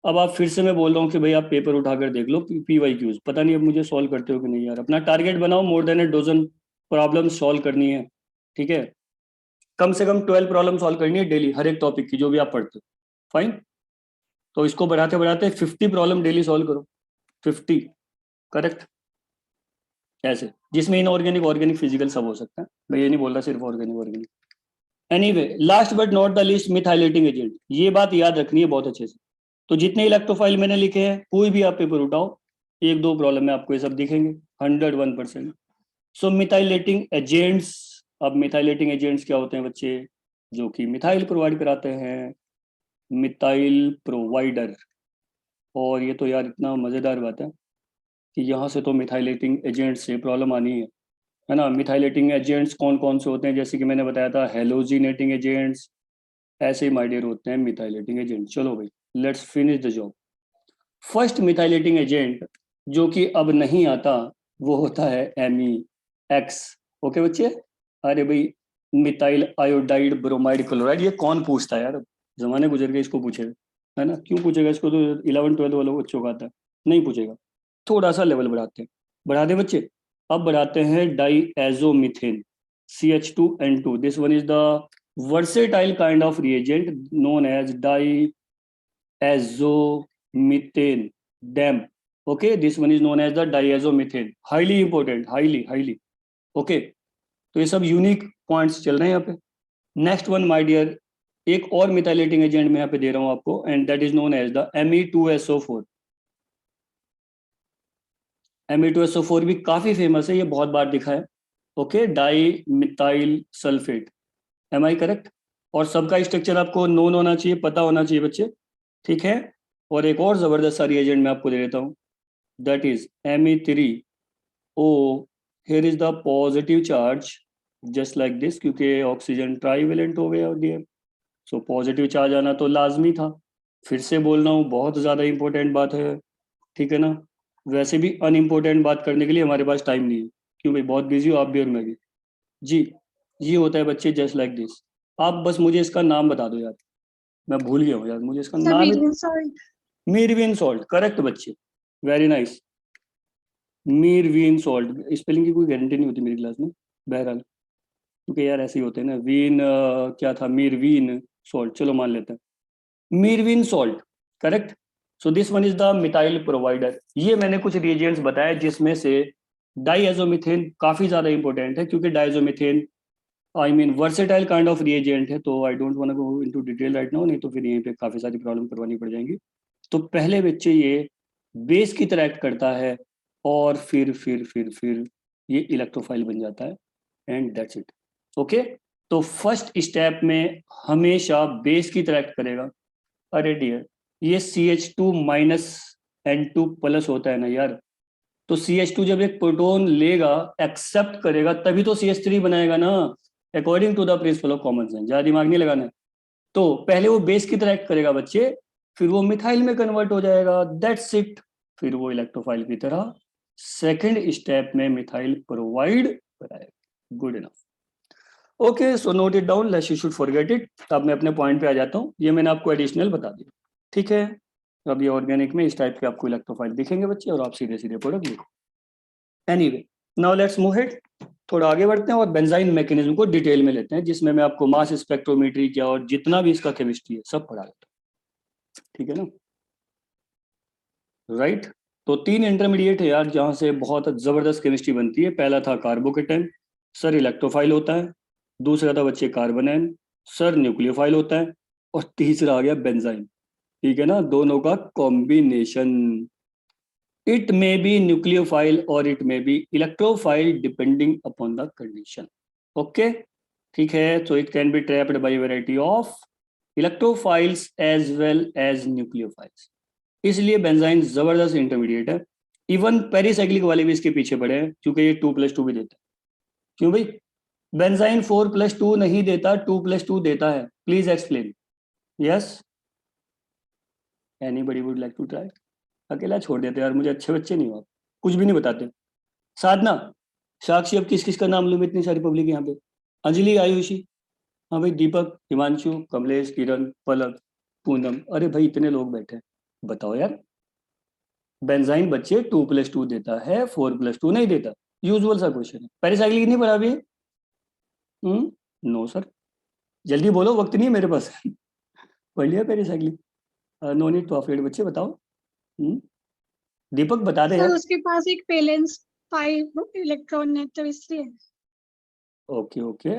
अब आप फिर से मैं बोल रहा हूँ कि भाई आप पेपर उठाकर देख लो PYQs, पता नहीं अब मुझे सॉल्व करते हो कि नहीं यार। अपना टारगेट बनाओ, more than a dozen problem solve करनी है, ठीक है। कम से कम 12 प्रॉब्लम सॉल्व करनी है डेली, हर एक टॉपिक की जो भी आप पढ़ते हो। फाइन, तो इसको बढ़ाते बढ़ाते 50 प्रॉब्लम डेली सॉल्व करो। 50, करेक्ट। ऐसे जिसमें इनऑर्गेनिक ऑर्गेनिक फिजिकल सब हो सकता है, मैं ये नहीं बोल रहा सिर्फ organic organic. Anyway, last but not the least, methylating agent. ये बात याद रखनी है बहुत अच्छे से। तो जितने इलेक्ट्रोफाइल मैंने लिखे हैं, कोई भी आप पेपर उठाओ, एक दो प्रॉब्लम में आपको ये सब दिखेंगे, 101%। सो मिथाइलेटिंग एजेंट्स। अब मिथाइलेटिंग एजेंट्स क्या होते हैं बच्चे? जो कि मिथाइल प्रोवाइड कराते हैं, मिथाइल प्रोवाइडर। और ये तो यार इतना मजेदार बात है कि यहाँ से तो मिथाइलेटिंग एजेंट से प्रॉब्लम आनी है ना। मिथाइलेटिंग एजेंट्स कौन कौन से होते हैं? जैसे कि मैंने बताया था, हेलोजिनेटिंग एजेंट्स, ऐसे ही माय डियर होते हैं मिथाइलेटिंग एजेंट। चलो भाई, let's finish the job. First methylating agent जो कि अब नहीं आता, वो होता है MEX। ओके बच्चे, अरे भाई, मिथाइल आयोडाइड ब्रोमाइड क्लोराइड, ये कौन पूछता है यार? जमाने गुजर गए इसको पूछेगा, है ना। क्यों पूछेगा इसको? तो 11-12 वालों बच्चों का आता है, नहीं पूछेगा। थोड़ा सा लेवल बढ़ाते हैं, बढ़ा दे बच्चे। अब बढ़ाते हैं डाईएजोमिथेन, CH2N2। This one is the versatile kind of reagent known as diazomethane dam. Okay, this one is known as the diazomethane, highly important, highly okay। तो ये सब यूनिक पॉइंट्स चल रहे हैं यहाँ पे। नेक्स्ट वन माय डियर, एक और मिथाइलेटिंग एजेंट मैं यहाँ पे दे रहा हूँ आपको, and that is known as the Me2SO4। Me2SO4 भी काफी फेमस है, ये बहुत बार दिखा है। Okay, dimethyl sulphate, am I correct? और सबका स्ट्रक्चर आपको नोन होना चाहिए, पता होना चाहिए बच्चे, ठीक है। और एक और जबरदस्त सा रिएजेंट मैं आपको दे देता हूँ, that is Me3O। Here is the positive charge, just like this, क्योंकि ऑक्सीजन ट्राईवेलेंट हो गया डियर। सो पॉजिटिव चार्ज आना तो लाजमी था। फिर से बोल रहा हूँ, बहुत ज़्यादा इंपॉर्टेंट बात है, ठीक है ना। वैसे भी अनइम्पोर्टेंट बात करने के लिए हमारे पास टाइम नहीं है, क्यों भाई, बहुत बिजी हो आप भी और मैं भी। जी, ये होता है बच्चे जस्ट लाइक दिस। आप बस मुझे इसका नाम बता दो यार, मैं भूल गया हूँ यार, मुझे इसका Sir, नाम ही। medium salt. मीरवीन सॉल्ट, करेक्ट बच्चे, वेरी नाइस। मीरवीन सॉल्ट, स्पेलिंग की कोई गारंटी नहीं होती मेरी क्लास में, बहरहाल, क्योंकि यार ऐसे ही होते हैं ना। वीन क्या था, मीरवीन सॉल्ट, चलो मान लेते हैं Meerwein salt, correct. So this one is the methyl provider. ये मैंने कुछ रिएजेंट्स बताए जिसमें से डाईएजोमिथेन काफी ज्यादा इंपॉर्टेंट है, क्योंकि diazomethane I mean versatile kind of reagent है। तो I don't want to go into detail right now, नहीं तो फिर यहीं पे काफी सारी प्रॉब्लम करवानी पड़ जाएंगी। तो पहले बच्चे ये बेस की तरह एक्ट करता है, और फिर ये इलेक्ट्रोफाइल बन जाता है, एंड दैट्स इट। ओके, तो फर्स्ट स्टेप में हमेशा बेस की तरह एक्ट करेगा। अरे डियर, ये CH2- N2+ होता है ना यार। तो CH2 जब एक प्रोटॉन लेगा, एक्सेप्ट करेगा, तभी तो CH3 बनाएगा ना, according to the principle of common sense. ज्यादा दिमाग नहीं लगाना है। तो पहले वो बेस की तरह एक्ट करेगा बच्चे, फिर वो मिथाइल में कन्वर्ट हो जाएगा, दैट्स इट। फिर वो इलेक्ट्रोफाइल की तरह सेकंड स्टेप में मिथाइल प्रोवाइड कराएगा। Good enough. Okay, so note it down, लेस्ट you should forget it. अब मैं अपने पॉइंट पे आ जाता हूँ, ये मैंने आपको एडिशनल बता दिया, ठीक है। अब ये ऑर्गेनिक में इस टाइप के आपको इलेक्ट्रोफाइल दिखेंगे बच्चे, और आप सीधे सीधे प्रोडक्ट लिखो। Anyway, now let's move it, थोड़ा आगे बढ़ते हैं और बेंजाइन मैकेनिज्म को डिटेल में लेते हैं, जिसमें मैं आपको मास स्पेक्ट्रोमेट्री क्या और जितना भी इसका केमिस्ट्री है सब पढ़ा देता हूँ, ठीक है ना। राइट, तो 3 इंटरमीडिएट है यार जहाँ से बहुत जबरदस्त केमिस्ट्री बनती है। पहला था कार्बोकेटन, सर इलेक्ट्रोफाइल होता है। दूसरा था बच्चे कार्बोनेन, सर न्यूक्लियोफाइल होता है। और तीसरा आ गया बेंजाइन, ठीक है ना, दोनों का combination. It may be nucleophile और it may be electrophile depending upon the condition. Okay, ठीक है। So it can be trapped by variety of electrophiles as well as nucleophiles. इसलिए बेंजाइन जबरदस्त इंटरमीडिएट है। इवन पेरिसाइक्लिक वाले भी इसके पीछे पड़े हैं, क्योंकि ये 2+2 भी देता है। क्यों भाई, बेंजाइन 4+2 नहीं देता, 2+2 देता है। Please explain. Yes, anybody would like to try? अकेला छोड़ देते यार मुझे, अच्छे बच्चे नहीं हो आप, कुछ भी नहीं बताते। साधना, साक्षी, अब किस किस का नाम लूं मैं, इतनी सारी पब्लिक यहाँ पे। अंजलि, आयुषी, हाँ भाई, दीपक, हिमांशु, कमलेश, किरण, पलक, पूनम, अरे भाई इतने लोग बैठे हैं, बताओ यार। बेंजाइन बच्चे 2+2 देता है, 4+2 नहीं देता, यूजुअल सा क्वेश्चन है। पेरिसाइक्लिक नहीं पढ़ा अभी? नो सर, जल्दी बोलो, वक्त नहीं है मेरे पास। पढ़ लिया pericyclic? No need to afraid, बच्चे बताओ। हम्म? दीपक बता दे सर यार। उसके पास एक वैलेंस 5 इलेक्ट्रॉन है तो इसलिए। ओके ओके,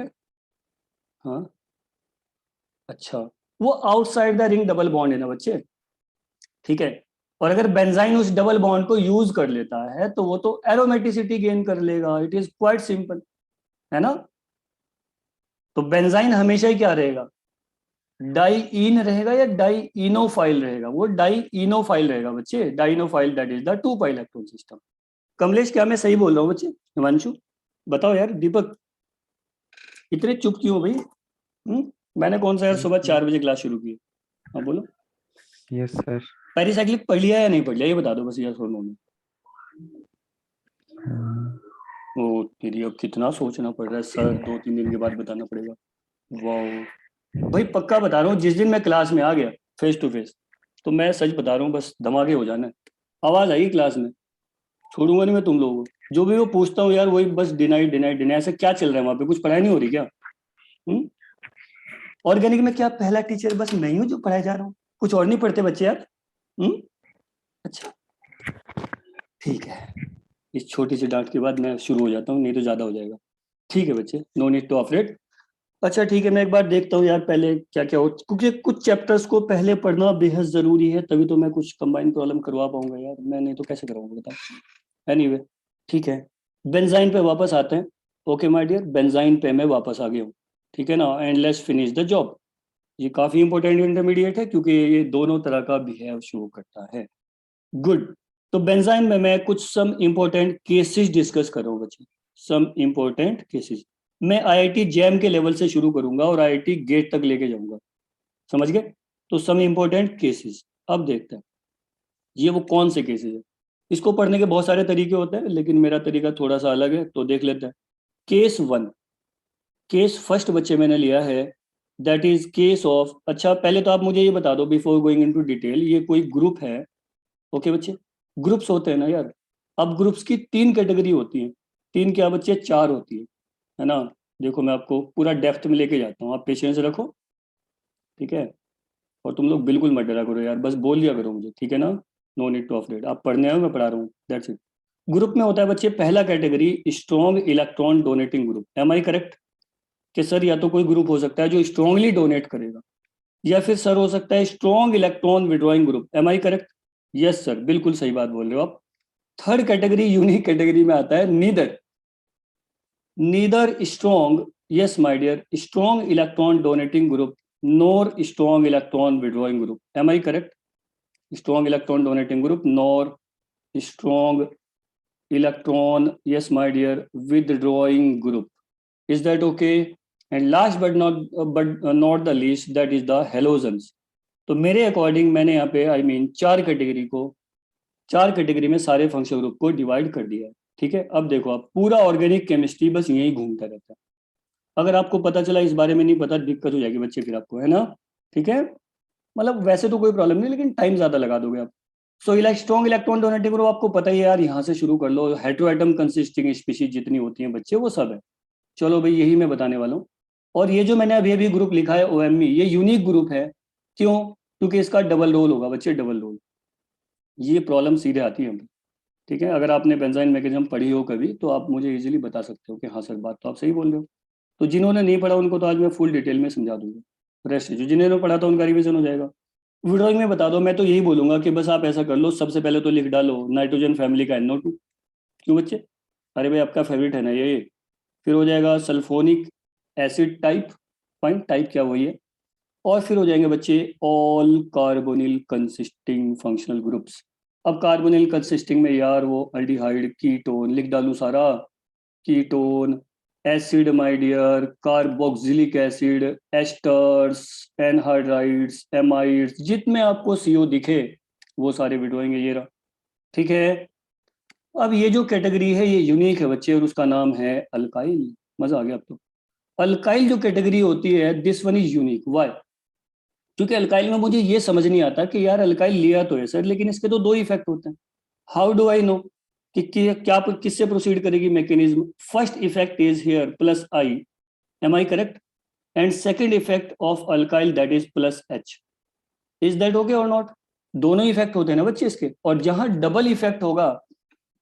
हाँ, अच्छा, वो outside the ring double bond है ना बच्चे, ठीक है। और अगर बेंजाइन उस डबल बॉन्ड को यूज कर लेता है तो वो तो एरोमेटिसिटी गेन कर लेगा, इट इज क्वाइट सिंपल, है ना। तो बेंजाइन हमेशा ही क्या रहेगा, डाईइन रहेगा या डाईइनोफाइल रहेगा? वो डाईइनोफाइल रहेगा बच्चे, dienophile, that is the 2 pi electron system. Kamlesh, क्या मैं सही बोल रहा हूँ बच्चे? हिमांशु, बताओ यार। दीपक, इतने चुप क्यों हो भाई? मैंने कौन सा यार सुबह 4 बजे क्लास शुरू की? हाँ बोलो। Yes sir. पेरिसाइक्लिक पढ़ लिया या नहीं पढ़ लिया, ये बता दो बस यार, सुनो में। ओ तेरी, अब कितना सोचना पड़ रहा है सर, 2-3 दिन के बाद बताना पड़ेगा। वाह भाई, पक्का बता रहा हूँ, जिस दिन मैं क्लास में आ गया फेस टू फेस, तो मैं सच बता रहा हूँ, बस धमाके हो जाना है। आवाज आई क्लास में, छोड़ूंगा नहीं मैं तुम लोगों को। जो भी वो पूछता हूँ यार, वही बस डिनाई डिनाई डिनाई। ऐसे क्या चल रहा है वहां पे, कुछ पढ़ाई नहीं हो रही क्या? ऑर्गेनिक में क्या पहला टीचर बस मैं ही हूँ जो पढ़ाया जा रहा हूँ? कुछ और नहीं पढ़ते बच्चे यार? अच्छा, ठीक है, इस छोटी सी डांट के बाद मैं शुरू हो जाता हूँ, नहीं तो ज्यादा हो जाएगा। ठीक है बच्चे, नो नीड टू अफ्रेड। अच्छा ठीक है, मैं एक बार देखता हूँ यार पहले क्या क्या हो, क्योंकि कुछ चैप्टर्स को पहले पढ़ना बेहद जरूरी है, तभी तो मैं कुछ कंबाइन प्रॉब्लम करवा पाऊंगा यार, मैं नहीं तो कैसे कराऊंगा बताओ। एनीवे, ठीक है, बेंजाइन पे वापस आते हैं। ओके माय डियर, बेंजाइन पे मैं वापस आ गया हूँ, ठीक है ना, and let's finish the job. ये काफी इंपॉर्टेंट इंटरमीडिएट है, क्योंकि ये दोनों तरह का बिहेव शो करता है। गुड। तो बेंजाइन में मैं कुछ सम इंपॉर्टेंट केसेस डिस्कस कर रहा हूँ बच्चे, सम इंपॉर्टेंट केसेस। मैं आईआईटी जैम के लेवल से शुरू करूंगा और आईआईटी गेट तक लेके जाऊंगा, समझ गए? तो सम इंपॉर्टेंट केसेस, अब देखते हैं ये वो कौन से केसेस है। इसको पढ़ने के बहुत सारे तरीके होते हैं, लेकिन मेरा तरीका थोड़ा सा अलग है, तो देख लेते हैं। केस 1, केस फर्स्ट बच्चे मैंने लिया है, दैट इज केस ऑफ। अच्छा पहले तो आप मुझे ये बता दो बिफोर गोइंग इनटू डिटेल, ये कोई ग्रुप है? ओके बच्चे, ग्रुप्स होते हैं ना यार। अब ग्रुप्स की 3 कैटेगरी होती हैं, 3 क्या बच्चे, 4 होती है ना। देखो मैं आपको पूरा डेप्थ में लेके जाता हूँ, आप पेशेंस रखो, ठीक है। और तुम लोग बिल्कुल मत डरा करो यार, बस बोल दिया करो मुझे, ठीक है ना। नो नीड टू अफ्रेड, आप पढ़ने आए हो, मैं पढ़ा रहा हूँ, दैट्स इट। ग्रुप में होता है बच्चे, पहला category strong electron donating group. Am I correct? कि सर या तो कोई ग्रुप हो सकता है जो स्ट्रांगली डोनेट करेगा, या फिर सर हो सकता है strong electron withdrawing group. Am I correct? Yes sir, बिल्कुल सही बात बोल रहे हो आप। थर्ड कैटेगरी यूनिक कैटेगरी में आता है, neither, neither strong, yes my dear, strong electron donating group nor strong electron withdrawing group. Am I correct? Strong electron donating group nor strong electron, yes my dear, withdrawing group. Is that okay? And last but not the least, that is the halogens. तो मेरे according मैंने यहाँ पे I mean 4 category को, 4 category में सारे functional group को divide कर दिया है, ठीक है। अब देखो आप, पूरा ऑर्गेनिक केमिस्ट्री बस यही घूमता रहता है। अगर आपको पता चला, इस बारे में नहीं पता, दिक्कत हो जाएगी बच्चे फिर आपको, है ना, ठीक है। मतलब वैसे तो कोई प्रॉब्लम नहीं, लेकिन टाइम ज्यादा लगा दोगे आप। So strong electron donating group आपको पता ही है यार, यहाँ से शुरू कर लो, हेटेरोएटम कंसिस्टिंग स्पीशीज जितनी होती हैं बच्चे, वो सब है। चलो भाई, यही मैं बताने वाला हूँ। और ये जो मैंने अभी अभी ग्रुप लिखा है ओएमई, ये यूनिक ग्रुप है। क्यों? क्योंकि इसका डबल रोल होगा बच्चे, डबल रोल। ये प्रॉब्लम सीधे आती है हमें, ठीक है। अगर आपने बेंजाइन मैकेनिज्म पढ़ी हो कभी, तो आप मुझे इजीली बता सकते हो कि हाँ सर, बात तो आप सही बोल रहे हो। तो जिन्होंने नहीं पढ़ा उनको तो आज मैं फुल डिटेल में समझा दूंगा, रेस्ट जो जिन्होंने पढ़ा था उनका रिवीजन हो जाएगा। वीडियो में बता दो, मैं तो यही बोलूंगा कि बस आप ऐसा कर लो, सबसे पहले तो लिख डालो नाइट्रोजन फैमिली का NO2। क्यों बच्चे? अरे भाई आपका फेवरेट है ना ये। फिर हो जाएगा sulphonic acid type, fine, type क्या वही है। और फिर हो जाएंगे बच्चे all carbonyl consisting functional groups. अब कार्बोनिल कंसिस्टिंग में यार वो अल्डिहाइड, कीटोन लिख डालूं सारा, ketone, acid my dear, carboxylic acid, esters, anhydrides, amides, जितने आपको CO दिखे वो सारे विडोएंगे, ये रहा, ठीक है। अब ये जो कैटेगरी है ये यूनिक है बच्चे, और उसका नाम है अल्काइल। मजा आ गया अब तो। अल्काइल जो कैटेगरी होती है, this one is unique. Why? क्योंकि अल्काइल में मुझे ये समझ नहीं आता कि यार अल्काइल लिया तो है सर, लेकिन इसके तो दो इफेक्ट होते हैं। हाउ डू आई नो कि क्या किससे प्रोसीड करेगी mechanism? First effect is here plus I, am I correct? And second effect of alkyl that is plus H. Is that okay और नॉट? दोनों इफेक्ट होते हैं ना बच्चे इसके, और जहां डबल इफेक्ट होगा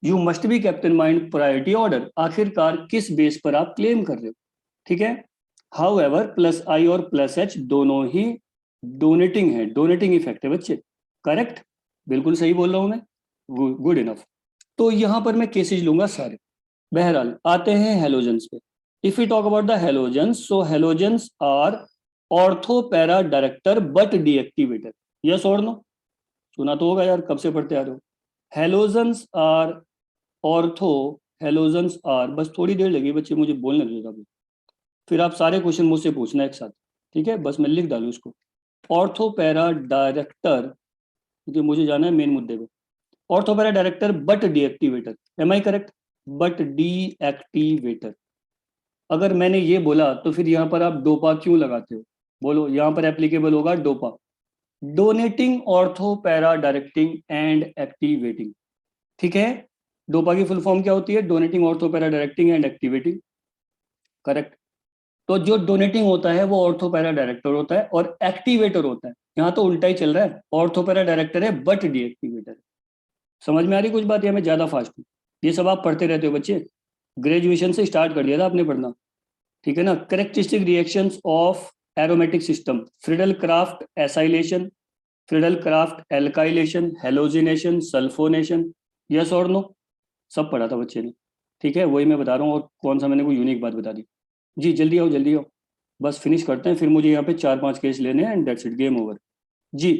you must be kept in mind priority order. आखिरकार किस बेस पर आप क्लेम कर रहे हो, ठीक है? हाउ एवर प्लस आई और प्लस एच दोनों ही डोनेटिंग है, डोनेटिंग इफेक्ट है बच्चे, करेक्ट? बिल्कुल सही बोल रहा हूं मैं, गुड इनफ। तो यहां पर मैं केसेज लूंगा सारे। बहरहाल आते हैं हेलोजेंस पे। If you talk about the halogens, so halogens are ortho para director but deactivator. Yes और नो? सुना तो होगा यार, कब से पढ़ते आ रहे हो। Halogens are ortho, halogens are, बस थोड़ी देर लगी बच्चे मुझे बोलने दो अभी, फिर आप सारे क्वेश्चन मुझसे पूछना एक साथ, ठीक है? बस मैं लिख डालू इसको। ऑर्थो पैरा डायरेक्टर, क्योंकि मुझे जाना है मेन मुद्दे पे। Ortho para director but deactivator, am I correct? But deactivator. अगर मैंने ये बोला तो फिर यहाँ पर आप डोपा क्यों लगाते हो? बोलो, यहाँ पर एप्लीकेबल होगा dopa, donating ortho para directing and activating, ठीक है? डोपा की फुल फॉर्म क्या होती है? Donating ortho para directing and activating, correct? तो जो डोनेटिंग होता है वो ऑर्थो पैरा डायरेक्टर होता है और एक्टिवेटर होता है। यहाँ तो उल्टा ही चल रहा है, ऑर्थो पैरा डायरेक्टर है बट डीएक्टिवेटर है। समझ में आ रही कुछ बात, या मैं ज्यादा फास्ट हूँ? ये सब आप पढ़ते रहते हो बच्चे, ग्रेजुएशन से स्टार्ट कर दिया था आपने पढ़ना, ठीक है ना? Characteristic reactions of aromatic system, Friedel Crafts acylation, Friedel Crafts alkylation, halogenation, sulphonation, yes और नो? सब पढ़ा था बच्चे ने, ठीक है? वही मैं बता रहा हूँ, और कौन सा मैंने कोई यूनिक बात बता दी? जी जल्दी आओ जल्दी आओ, बस फिनिश करते हैं, फिर मुझे यहाँ पे 4-5 केस लेने हैं and that's it, game over. जी,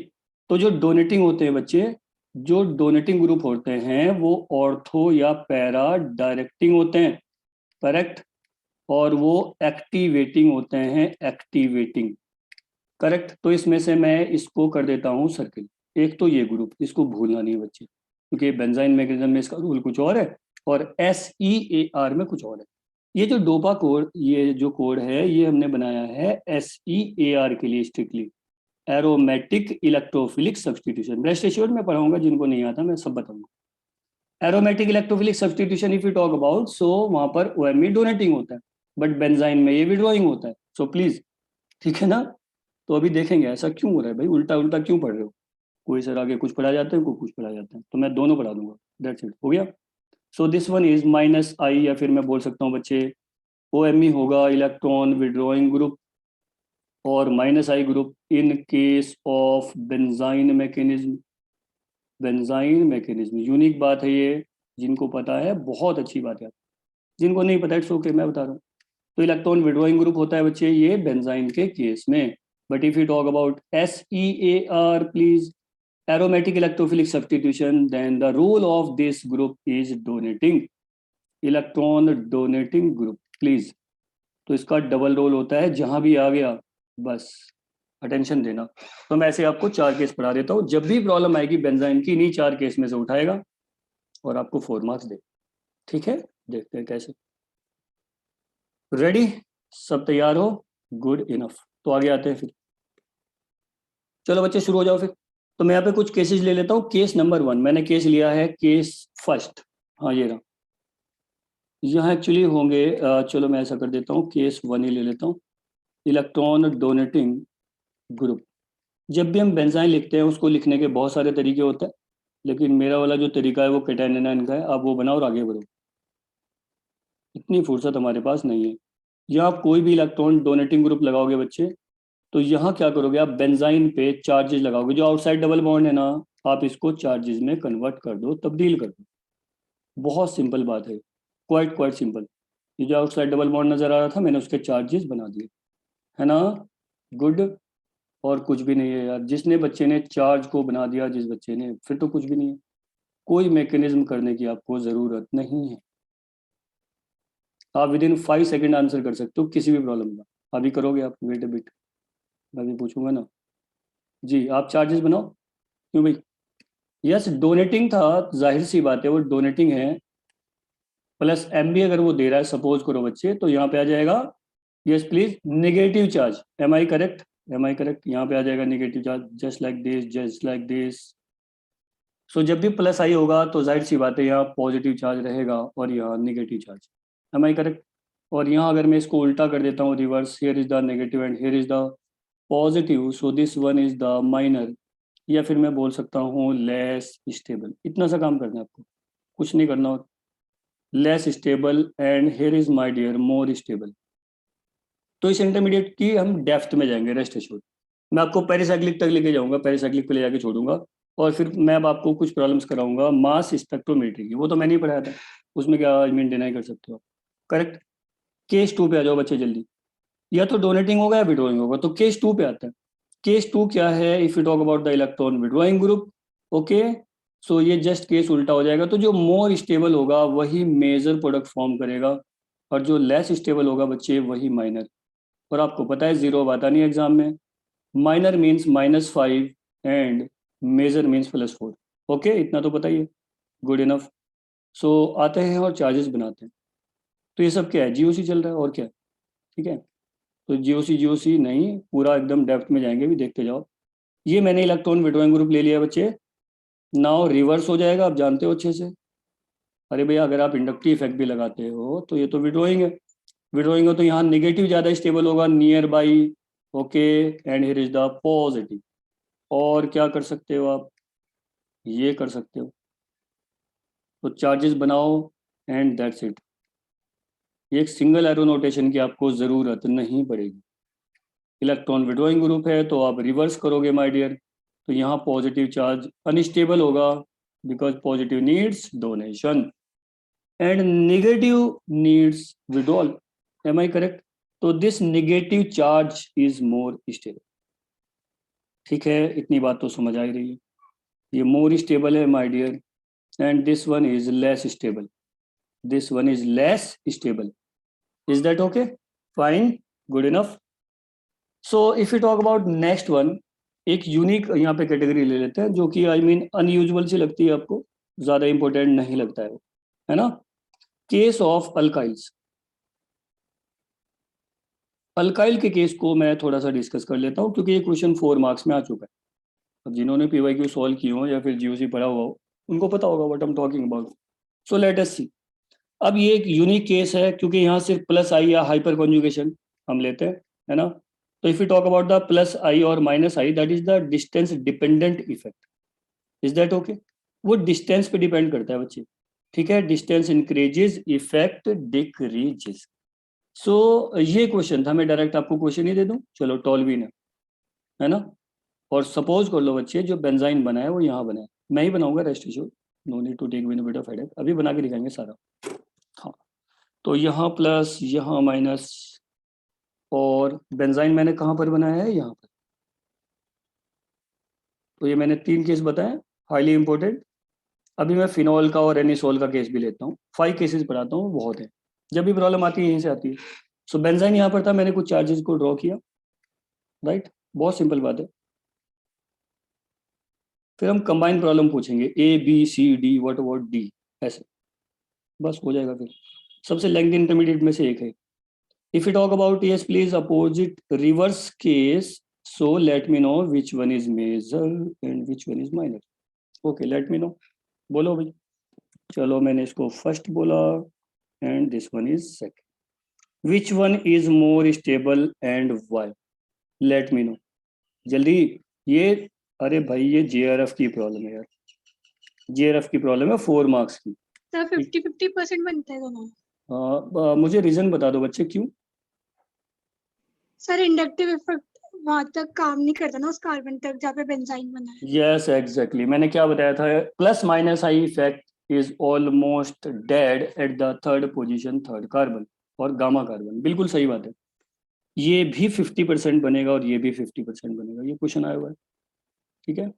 तो जो डोनेटिंग होते हैं बच्चे, जो डोनेटिंग ग्रुप होते हैं वो ऑर्थो या पैरा डायरेक्टिंग होते हैं, करेक्ट? और वो एक्टिवेटिंग होते हैं, एक्टिवेटिंग, करेक्ट? तो इसमें से मैं इसको कर देता हूँ सर्किल। एक तो ये ग्रुप, इसको भूलना नहीं है बच्चे, क्योंकि बेंजाइन मैकेनिज्म में इसका रूल कुछ और है और SEAR में कुछ और है। ये जो डोपा कोड, ये जो कोड है ये हमने बनाया है SEAR के लिए strictly, aromatic electrophilic substitution. Rest assured में पढ़ाऊंगा, जिनको नहीं आता मैं सब बताऊंगा। Aromatic electrophilic substitution if you talk about, so वहां पर OMe डोनेटिंग होता है, बट बेंजाइन में ये विड्रॉइंग होता है। सो प्लीज, ठीक है ना? तो अभी देखेंगे ऐसा क्यों हो रहा है भाई, उल्टा उल्टा क्यों पढ़ रहे हो? कोई सर आगे कुछ पढ़ा जाता है, कोई कुछ पढ़ा जाता है, तो मैं दोनों पढ़ा दूंगा, दैट्स इट, हो गया। So this one is minus I, या फिर मैं बोल सकता हूँ बच्चे OMe होगा इलेक्ट्रॉन विड्रॉइंग ग्रुप, और minus I group in case of benzyne mechanism. Benzyne mechanism unique बात है ये, जिनको पता है बहुत अच्छी बात है, जिनको नहीं पता इट्स ओके, मैं बता रहा हूँ। तो इलेक्ट्रॉन विड्रॉइंग ग्रुप होता है बच्चे ये बेंजाइन के केस में। But if you talk about SEAR please, aromatic electrophilic substitution, then the role of this group is donating, electron donating group, please। तो इसका डबल रोल होता है, जहां भी आ गया बस अटेंशन देना। तो मैं ऐसे आपको 4 केस पढ़ा देता हूँ, जब भी प्रॉब्लम आएगी बेंजाइन की, इन्हीं 4 केस में से उठाएगा और आपको 4 मार्क्स दे, ठीक है? देखते हैं कैसे। रेडी? सब तैयार हो? Good enough. तो आगे आते हैं फिर, चलो बच्चे शुरू हो जाओ फिर। तो मैं यहाँ पे कुछ केसेस ले लेता हूँ। केस नंबर 1 मैंने केस लिया है, केस फर्स्ट, हाँ ये रहा। यहाँ एक्चुअली होंगे चलो मैं ऐसा कर देता हूँ, केस 1 ही ले लेता हूँ, इलेक्ट्रॉन डोनेटिंग ग्रुप। जब भी हम बेंजाइन लिखते हैं उसको लिखने के बहुत सारे तरीके होते हैं, लेकिन मेरा वाला जो तरीका है वो केटाइनिन का है, आप वो बनाओ और आगे बढ़ो, इतनी फुर्सत हमारे पास नहीं है। या आप कोई भी इलेक्ट्रॉन डोनेटिंग ग्रुप लगाओगे बच्चे, तो यहाँ क्या करोगे आप, बेंजाइन पे चार्जेस लगाओगे, जो आउटसाइड डबल बॉन्ड है ना, आप इसको चार्जेस में कन्वर्ट कर दो, तब्दील कर दो। बहुत सिंपल बात है, क्वाइट क्वाइट सिंपल। ये जो आउटसाइड डबल बॉन्ड नजर आ रहा था, मैंने उसके चार्जेस बना दिए, है ना? गुड। और कुछ भी नहीं है यार, जिसने बच्चे ने चार्ज को बना दिया, जिस बच्चे ने, फिर तो कुछ भी नहीं है, कोई मैकेनिज्म करने की आपको जरूरत नहीं है। आप विद इन 5 सेकेंड आंसर कर सकते हो किसी भी प्रॉब्लम का। अभी करोगे आप? वेट अ बिट, मैं भी पूछूंगा ना। जी आप चार्जेस बनाओ, क्यों भाई? यस डोनेटिंग था, जाहिर सी बात है वो डोनेटिंग है, प्लस एम भी अगर वो दे रहा है सपोज करो बच्चे, तो यहाँ पे आ जाएगा yes please negative charge. Am I correct? Am I correct? यहाँ पे आ जाएगा negative charge, just like this, just like this. So जब भी प्लस आई होगा तो जाहिर सी बात है यहाँ पॉजिटिव चार्ज रहेगा और यहाँ negative charge. Am I correct? और यहाँ अगर मैं इसको उल्टा कर देता हूँ reverse, here is the negative and here is the positive, so this one is the minor, या फिर मैं बोल सकता हूँ लेस स्टेबल। इतना सा काम करना है आपको, कुछ नहीं करना और less stable and here is my dear more stable. तो इस इंटरमीडिएट की हम डेप्थ में जाएंगे, रेस्ट एश्योर्ड। मैं आपको पेरिसाइक्लिक तक लेके जाऊंगा, पेरिसाइक्लिक पे ले जाके छोड़ूंगा, और फिर मैं अब आपको कुछ प्रॉब्लम्स कराऊंगा मास स्पेक्ट्रोमेट्री की। वो तो मैंने ही पढ़ाया था, उसमें क्या आई मीन डिनाई कर सकते हो। करेक्ट? केस 2 पे आ जाओ बच्चे जल्दी, या तो डोनेटिंग होगा या विड्रॉइंग होगा। तो केस 2 पे आता है। केस 2 क्या है? If you talk about the electron withdrawing group, okay, so ये जस्ट केस उल्टा हो जाएगा। तो जो मोर स्टेबल होगा वही मेजर प्रोडक्ट फॉर्म करेगा, और जो लेस स्टेबल होगा बच्चे वही माइनर। और आपको पता है जीरो आता नहीं एग्जाम में, minor means -5 and major means +4। Okay, इतना तो पता ही है, गुड इनफ। सो आते हैं और चार्जेस बनाते हैं। तो ये सब क्या है? जीओसी चल रहा है और क्या है, ठीक है। तो जीओसी नहीं, पूरा एकदम डेप्थ में जाएंगे, भी देखते जाओ। ये मैंने इलेक्ट्रॉन विड्रॉइंग ग्रुप ले लिया बच्चे, नाउ रिवर्स हो जाएगा, आप जानते हो अच्छे से। अरे भैया अगर आप इंडक्टिव इफेक्ट भी लगाते हो तो ये तो विड्रॉइंग है, विड्रॉइंग हो तो यहाँ निगेटिव ज़्यादा स्टेबल होगा, near by, okay, and here is the positive. और क्या कर सकते हो आप? ये कर सकते हो। तो चार्जेस बनाओ एंड दैट्स इट। एक सिंगल एरो नोटेशन की आपको ज़रूरत नहीं पड़ेगी। इलेक्ट्रॉन विड्रॉइंग ग्रुप है तो आप रिवर्स करोगे माय डियर, तो यहाँ पॉजिटिव चार्ज अनस्टेबल होगा because positive needs donation and negative needs withdrawal. Am I correct? तो this negative charge is more stable. ठीक है, इतनी बात तो समझ आ ही रही है। ये मोर स्टेबल है my dear, and this one is less stable, this one is less stable. Is that okay? Fine, good enough. So if you talk about next one, एक यूनिक यहाँ पे कैटेगरी ले लेते हैं जो कि आई मीन अनयूजुअल सी लगती है आपको, ज्यादा इंपॉर्टेंट नहीं लगता है ना। Case of alkyls. अल्काइल के केस को मैं थोड़ा सा डिस्कस कर लेता हूँ क्योंकि ये क्वेश्चन 4 मार्क्स में आ चुका है। अब जिन्होंने पीवाईक्यू सॉल्व किए हो या फिर जीओसी पढ़ा हुआ हो उनको पता होगा what I am talking about. So let us see. अब ये एक यूनिक केस है क्योंकि यहाँ सिर्फ प्लस आई या हाइपर कॉन्जुगेशन हम लेते हैं, है ना। तो if you talk about the plus I और minus I, that is the distance dependent effect. Is that okay? वो डिस्टेंस पे डिपेंड करता है बच्चे, ठीक है। Distance increases, effect decreases. So ये क्वेश्चन था, मैं डायरेक्ट आपको क्वेश्चन ही दे दूं, चलो टॉल्वीन है ना। और सपोज कर लो बच्चे जो बेंजाइन बना है वो यहाँ बना है, मैं ही बनाऊंगा, rest issue, no need to take bit of headache, अभी बना के दिखाएंगे सारा। हाँ, तो यहाँ प्लस यहाँ माइनस, और बेंजाइन मैंने कहाँ पर बनाया है? यहाँ पर। तो ये मैंने 3 केस बताए, हाईली इंपॉर्टेंट। अभी मैं फिनॉल का और एनिसोल का केस भी लेता हूँ, 5 केसेस पढ़ाता हूँ, बहुत है। जब भी प्रॉब्लम आती है यहीं से आती है। सो बेंजाइन यहाँ पर था, मैंने कुछ चार्जेस को ड्रॉ किया, राइट, बहुत सिंपल बात है। फिर हम कंबाइन प्रॉब्लम पूछेंगे, A B C D what about D, ऐसे बस हो जाएगा। फिर सबसे लेंथी इंटरमीडिएट में से एक है। If you talk about yes please opposite reverse case, so let me know which one is major and which one is minor. Okay, let me know, बोलो भाई। चलो मैंने इसको फर्स्ट बोला and this one is second. Which one is more stable and why? Let me know जल्दी। ये अरे भाई ये जेआरएफ की प्रॉब्लम है यार, जेआरएफ की प्रॉब्लम है 4 मार्क्स की। सर 50-50% बनता है दोनों। मुझे रीजन बता दो बच्चे, क्यों? सर इंडक्टिव इफेक्ट वहां तक काम नहीं करता ना, उस कार्बन तक जहाँ पे बेंजाइन बना है। यस एग्जैक्टली, मैंने क्या बताया था, plus minus I effect is almost dead at the third position, third carbon और गामा कार्बन। बिल्कुल सही बात है, ये भी 50% बनेगा और ये भी 50% बनेगा, ये क्वेश्चन आया हुआ है, ठीक है।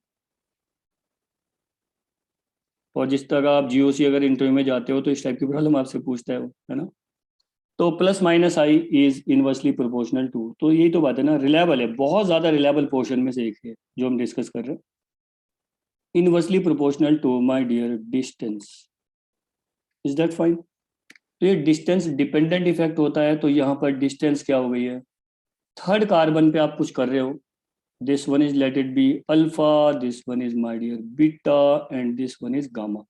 और जिस तरह आप जीओसी अगर इंटरव्यू में जाते हो तो इस टाइप की प्रॉब्लम आपसे पूछता है ना। तो plus minus I is inversely proportional to, तो यही तो बात है ना, रिलायबल है, बहुत ज्यादा रिलायबल पोर्शन में से एक है जो हम डिस्कस कर रहे हैं। Inversely proportional to my dear distance, is that fine? तो ये डिस्टेंस डिपेंडेंट इफेक्ट होता है, तो यहाँ पर डिस्टेंस क्या हो गई है, थर्ड कार्बन पे आप कुछ कर रहे हो, this one is let it be alpha, this one is my dear beta and this one is gamma.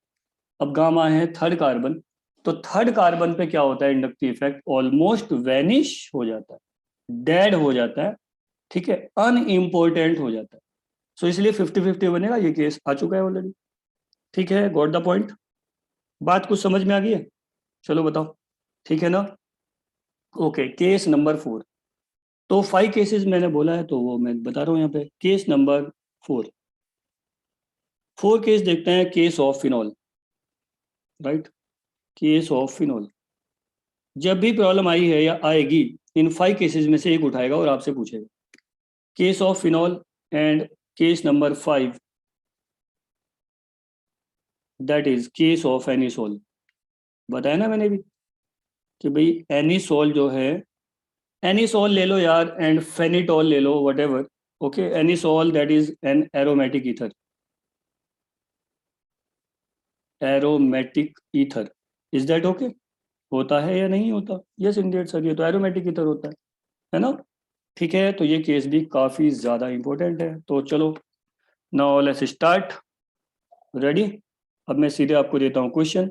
अब गामा है थर्ड कार्बन, तो थर्ड कार्बन पे क्या होता है, इंडक्टिव इफेक्ट ऑलमोस्ट वैनिश हो जाता है, डेड हो जाता है, ठीक है, अनइम्पोर्टेंट हो जाता है। सो इसलिए 50-50 बनेगा, ये केस आ चुका है ऑलरेडी, ठीक है, गॉट द पॉइंट। बात कुछ समझ में आ गई है, चलो बताओ, ठीक है ना। Okay, case number 4। तो 5 केसेस मैंने बोला है, तो वो मैं बता रहा हूँ यहाँ पे, केस नंबर 4 केस देखते हैं, case of phenol, right, case of phenol. जब भी प्रॉब्लम आई है या आएगी, इन 5 केसेस में से एक उठाएगा और आपसे पूछेगा, case of phenol and case number 5, that is case of anisole. बताया ना मैंने भी कि भाई एनिसोल जो है, एनिसोल ले लो यार एंड फेनिटोल ले लो, whatever, okay, anisole that is an aromatic ether, aromatic ether, is that okay, होता है या नहीं होता, यस इंडियड सर, ये तो एरोमेटिक ईथर होता है ना, ठीक है। तो ये केस भी काफी ज्यादा इंपॉर्टेंट है, तो चलो नाउ लेट्स स्टार्ट, रेडी। अब मैं सीधे आपको देता हूँ क्वेश्चन,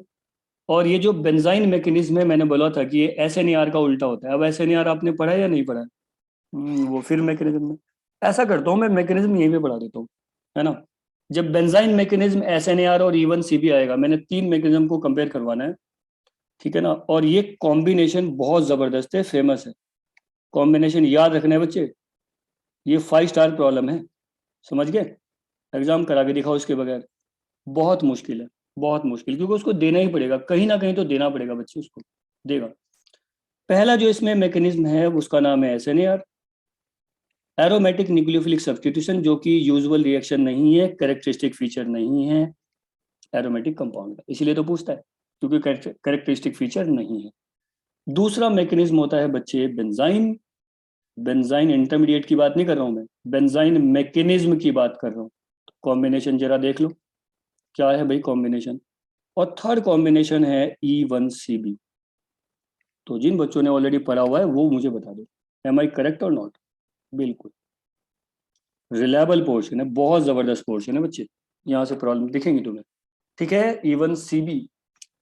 और ये जो बेंजाइन मैकेनिज्म है, मैंने बोला था कि ये एसएनईआर का उल्टा होता है। अब एसएनईआर आपने पढ़ा है या नहीं पढ़ा है? वो फिर मैकेनिज्म में ऐसा करता हूँ, मैं मैकेनिज्म यहीं पे पढ़ा देता हूँ, है ना। जब बेंजाइन मैकेनिज्म एसएनएआर और इवन सीबी आएगा, मैंने 3 मैकेनिज्म को कंपेयर करवाना है, ठीक है ना। और ये कॉम्बिनेशन बहुत जबरदस्त है, फेमस है कॉम्बिनेशन, याद रखना है बच्चे, ये 5 स्टार प्रॉब्लम है, समझ गए, एग्जाम करा के दिखाओ इसके बगैर, बहुत मुश्किल है, बहुत मुश्किल, क्योंकि उसको देना ही पड़ेगा, कहीं ना कहीं तो देना पड़ेगा बच्चे, उसको देगा। पहला जो इसमें मैकेनिज्म है उसका नाम है एसएनएआर, एरोमेटिक न्यूक्लियोफिलिक सब्स्टिट्यूशन, जो कि यूजुअल रिएक्शन नहीं है, कैरेक्टरिस्टिक फीचर नहीं है एरोमेटिक कंपाउंड का, इसीलिए तो पूछता है, क्योंकि कैरेक्टरिस्टिक फीचर नहीं है। दूसरा मैकेनिज्म होता है बच्चे बेंजाइन, बेंजाइन इंटरमीडिएट की बात नहीं कर रहा हूं मैं, बेंजाइन मैकेनिज्म की बात कर रहा हूं। कॉम्बिनेशन जरा देख लो क्या है भाई कॉम्बिनेशन। और थर्ड कॉम्बिनेशन है E1CB। तो जिन बच्चों ने ऑलरेडी पढ़ा हुआ है वो मुझे बता दो, एम आई करेक्ट और नॉट। बिल्कुल रिलायबल पोर्शन है, बहुत जबरदस्त पोर्शन है बच्चे, यहाँ से प्रॉब्लम दिखेंगी तुम्हें, ठीक है। E1CB,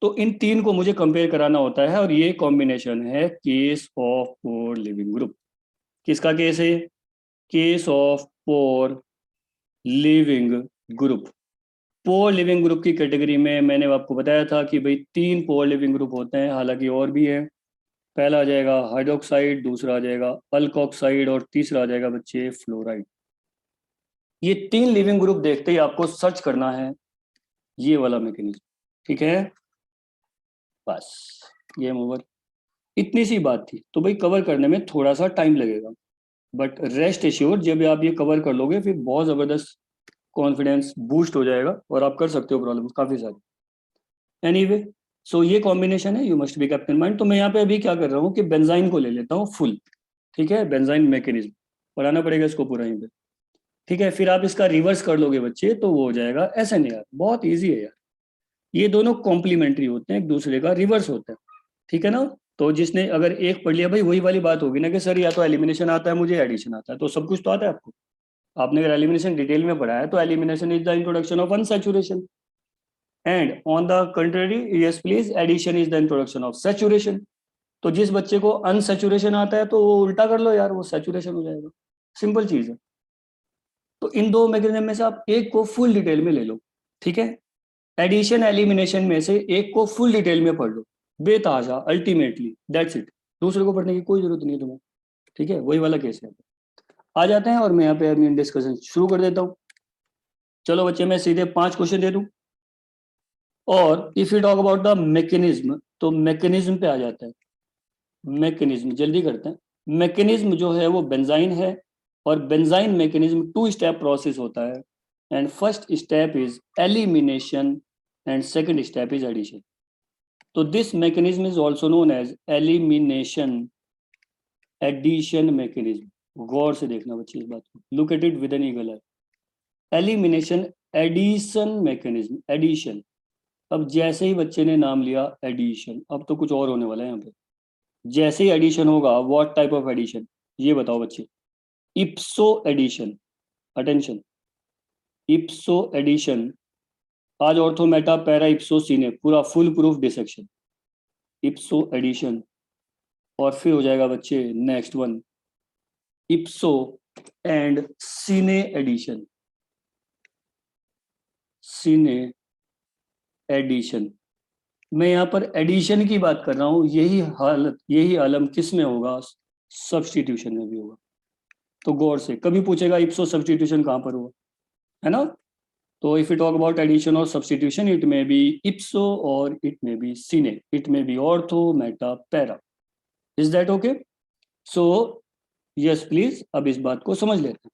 तो इन 3 को मुझे कंपेयर कराना होता है, और ये कॉम्बिनेशन है case of poor leaving group. किसका केस है? Case of poor leaving group. Poor leaving group की कैटेगरी में मैंने आपको बताया था कि भाई 3 पोर लिविंग ग्रुप होते हैं, हालांकि और भी है। पहला आ जाएगा हाइड्रोक्साइड, दूसरा आ जाएगा अल्कोक्साइड, और तीसरा आ जाएगा बच्चे फ्लोराइड। ये 3 लिविंग ग्रुप देखते ही आपको सर्च करना है ये वाला मैकेनिज्म, ठीक है, बस गेम ओवर। इतनी सी बात थी, तो भाई कवर करने में थोड़ा सा टाइम लगेगा, बट रेस्ट एश्योर, जब आप ये कवर कर लोगे फिर बहुत जबरदस्त कॉन्फिडेंस बूस्ट हो जाएगा, और आप कर सकते हो प्रॉब्लम काफी सारी। एनीवे, सो ये कॉम्बिनेशन है, you must be kept in mind. तो मैं यहाँ पे अभी क्या कर रहा हूँ कि बेंजाइन को ले लेता हूँ फुल, ठीक है, बेंजाइन मैकेनिज्म पढ़ाना पड़ेगा इसको पूरा यहीं पे, ठीक है। फिर आप इसका रिवर्स कर लोगे बच्चे, तो वो हो जाएगा एसएनएआर। बहुत ईजी है यार, ये दोनों कॉम्प्लीमेंट्री होते हैं, एक दूसरे का रिवर्स होता है, ठीक है ना। तो जिसने अगर एक पढ़ लिया, भाई वही वाली बात होगी ना कि सर या तो एलिमिनेशन आता है मुझे, एडिशन आता है, तो सब कुछ तो आता है आपको। आपने अगर एलिमिनेशन डिटेल में पढ़ा है, तो elimination is the introduction of unsaturation, and on the contrary yes please, addition is the introduction of saturation. तो जिस बच्चे को अनसैचुरेशन आता है, तो वो उल्टा कर लो यार, वो सैचुरेशन हो जाएगा, सिंपल चीज है। तो इन 2 मैकेनिज्म में से आप एक को फुल डिटेल में ले लो, ठीक है। एडिशन एलिमिनेशन में से एक को फुल डिटेल में पढ़ लो, बेताजा, अल्टीमेटली दैट्स इट, दूसरे को पढ़ने की कोई जरूरत नहीं है तुम्हें, ठीक है, वही वाला केस है। आ जाते हैं, और मैं यहाँ पे अपनी डिस्कशन शुरू कर देता हूँ। चलो बच्चे, मैं सीधे 5 क्वेश्चन दे दूं, और if you talk about the mechanism, तो मैकेनिज्म पे आ जाता है। मैकेनिज्म जल्दी करते हैं। मैकेनिज्म जो है वो बेंजाइन है, और बेंजाइन मैकेनिज्म 2 स्टेप प्रोसेस होता है, and first step is elimination and second step is addition. तो this mechanism is also known as elimination addition mechanism. गौर से देखना बच्चे इस बात को, look at it with an eagle eye. Elimination addition mechanism, addition. अब जैसे ही बच्चे ने नाम लिया एडिशन, अब तो कुछ और होने वाला है यहाँ पे। जैसे ही एडिशन होगा, व्हाट टाइप ऑफ एडिशन, ये बताओ बच्चे। Ipso addition, attention, ipso addition, आज ortho meta para ipso cine, पूरा full proof dissection, ipso addition. और फिर हो जाएगा बच्चे next one, ipso and cine addition, cine addition. मैं यहाँ पर एडिशन की बात कर रहा हूँ, यही हालत, यही आलम किस में होगा, सब्स्टिट्यूशन में भी होगा। तो गौर से, कभी पूछेगा इप्सो सब्स्टिट्यूशन कहाँ पर हुआ, है ना। तो if you talk about addition और substitution, it may be ipso और it may be cine, it may be ortho meta para. Is that okay? So yes please, अब इस बात को समझ लेते हैं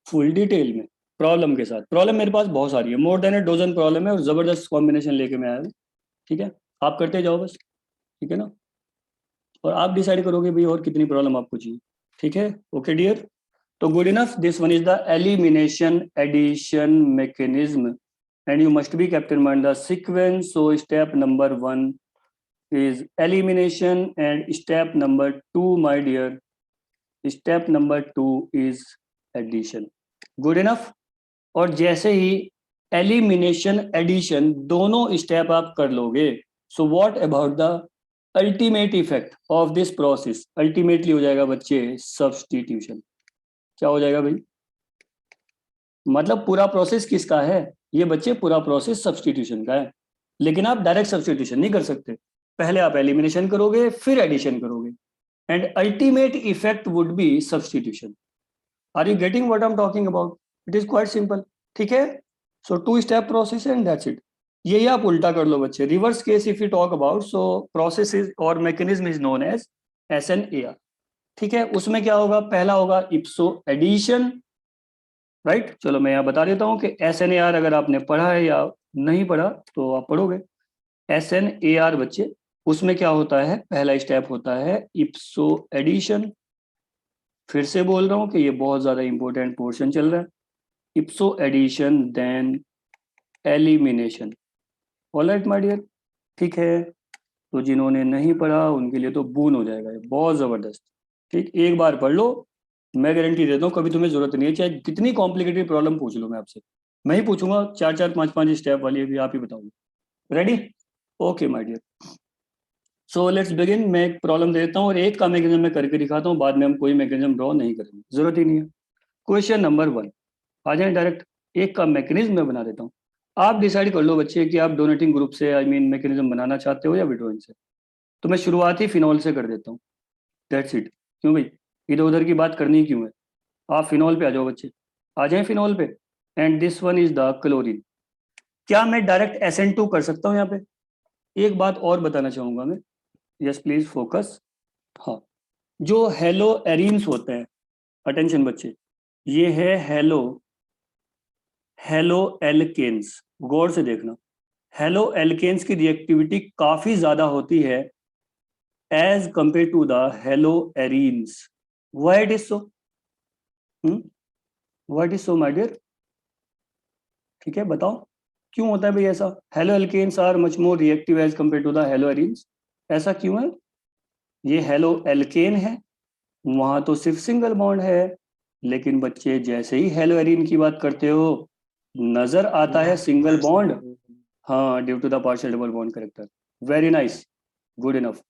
फुल डिटेल में, प्रॉब्लम के साथ। प्रॉब्लम मेरे पास बहुत सारी है, मोर देन ए डोजन प्रॉब्लम है, और जबरदस्त कॉम्बिनेशन लेके मैं आया हूँ। ठीक है, आप करते जाओ बस, ठीक है ना। और आप डिसाइड करोगे भाई और कितनी प्रॉब्लम आपको चाहिए। ठीक है, ओके डियर। तो good enough, this one is the elimination addition mechanism, and you must be kept in mind the sequence. So step number 1 is elimination, and step number 2, my dear, step number 2 is addition. Good enough. और जैसे ही elimination addition दोनों step आप कर लोगे, सो what about the ultimate effect of this process, ultimately हो जाएगा बच्चे substitution. क्या हो जाएगा भाई, मतलब पूरा प्रोसेस किसका है ये बच्चे, पूरा प्रोसेस सब्स्टिट्यूशन का है। लेकिन आप डायरेक्ट सब्स्टिट्यूशन नहीं कर सकते, पहले आप एलिमिनेशन करोगे फिर एडिशन करोगे, and ultimate effect would be substitution. Are you getting what I am talking about? It is quite simple. ठीक है, so 2 step process and that's it. यही आप उल्टा कर लो बच्चे, reverse case if you talk about, so process is और mechanism is known as SNAR। ठीक है, उसमें क्या होगा, पहला होगा इप्सो एडिशन, राइट। चलो मैं यहाँ बता देता हूँ कि SNAR अगर आपने पढ़ा है या नहीं पढ़ा तो आप पढ़ोगे। SNAR बच्चे, उसमें क्या होता है, पहला स्टेप होता है इप्सो एडिशन। फिर से बोल रहा हूँ कि ये बहुत ज्यादा इंपॉर्टेंट पोर्शन चल रहा है। Ipso addition then elimination. Alright my dear, ठीक है। तो जिन्होंने नहीं पढ़ा उनके लिए तो बून हो जाएगा ये, बहुत जबरदस्त। ठीक, एक बार पढ़ लो, मैं गारंटी देता हूँ कभी तुम्हें जरूरत नहीं है, चाहे कितनी कॉम्प्लिकेटेड प्रॉब्लम पूछ लो मैं आपसे, मैं ही पूछूंगा 4-4 5-5 स्टेप वाली, अभी आप ही बताओगे। Ready? Okay my dear, so let's begin. मैं एक प्रॉब्लम दे देता हूँ और एक का मैकेनिज्म मैं करके दिखाता हूँ, बाद में हम कोई मैकेनिज्म ड्रॉ नहीं करेंगे, जरूरत ही नहीं है। क्वेश्चन नंबर 1, आ जाए डायरेक्ट, एक का मैकेनिज्म मैं बना देता हूँ। आप डिसाइड कर लो बच्चे कि आप डोनेटिंग ग्रुप से आई मीन मैकेनिज्म बनाना चाहते हो या विड्रॉइंग से। तो मैं शुरुआत ही फिनॉल से कर देता हूँ, दैट्स इट। क्यों भाई, इधर उधर की बात करनी क्यों है, आप फिनॉल पे आ जाओ बच्चे, आ जाए फिनॉल पे। And this one is the chlorine. क्या मैं डायरेक्ट SN2 कर सकता हूँ यहाँ पे? एक बात और बताना चाहूंगा मैं, यस प्लीज फोकस। हाँ, जो हेलो एरीन्स होते हैं, अटेंशन बच्चे, ये है हेलो हेलो एल्केन्स, गौर से देखना। हेलो एल्केन्स की रिएक्टिविटी काफी ज्यादा होती है as compare to the halo arenes. Why it is so? Why it is so my dear? ठीक है, बताओ क्यों होता है भाई ऐसा? Halo alkanes are much more reactive as compare to the halo arenes, ऐसा क्यों है? ये हेलो एल्केन है, वहां तो सिर्फ सिंगल बॉन्ड है, लेकिन बच्चे जैसे ही हेलो एरीन की बात करते हो नजर आता है सिंगल बॉन्ड। हाँ, due to the partial double bond character. Very nice, good enough.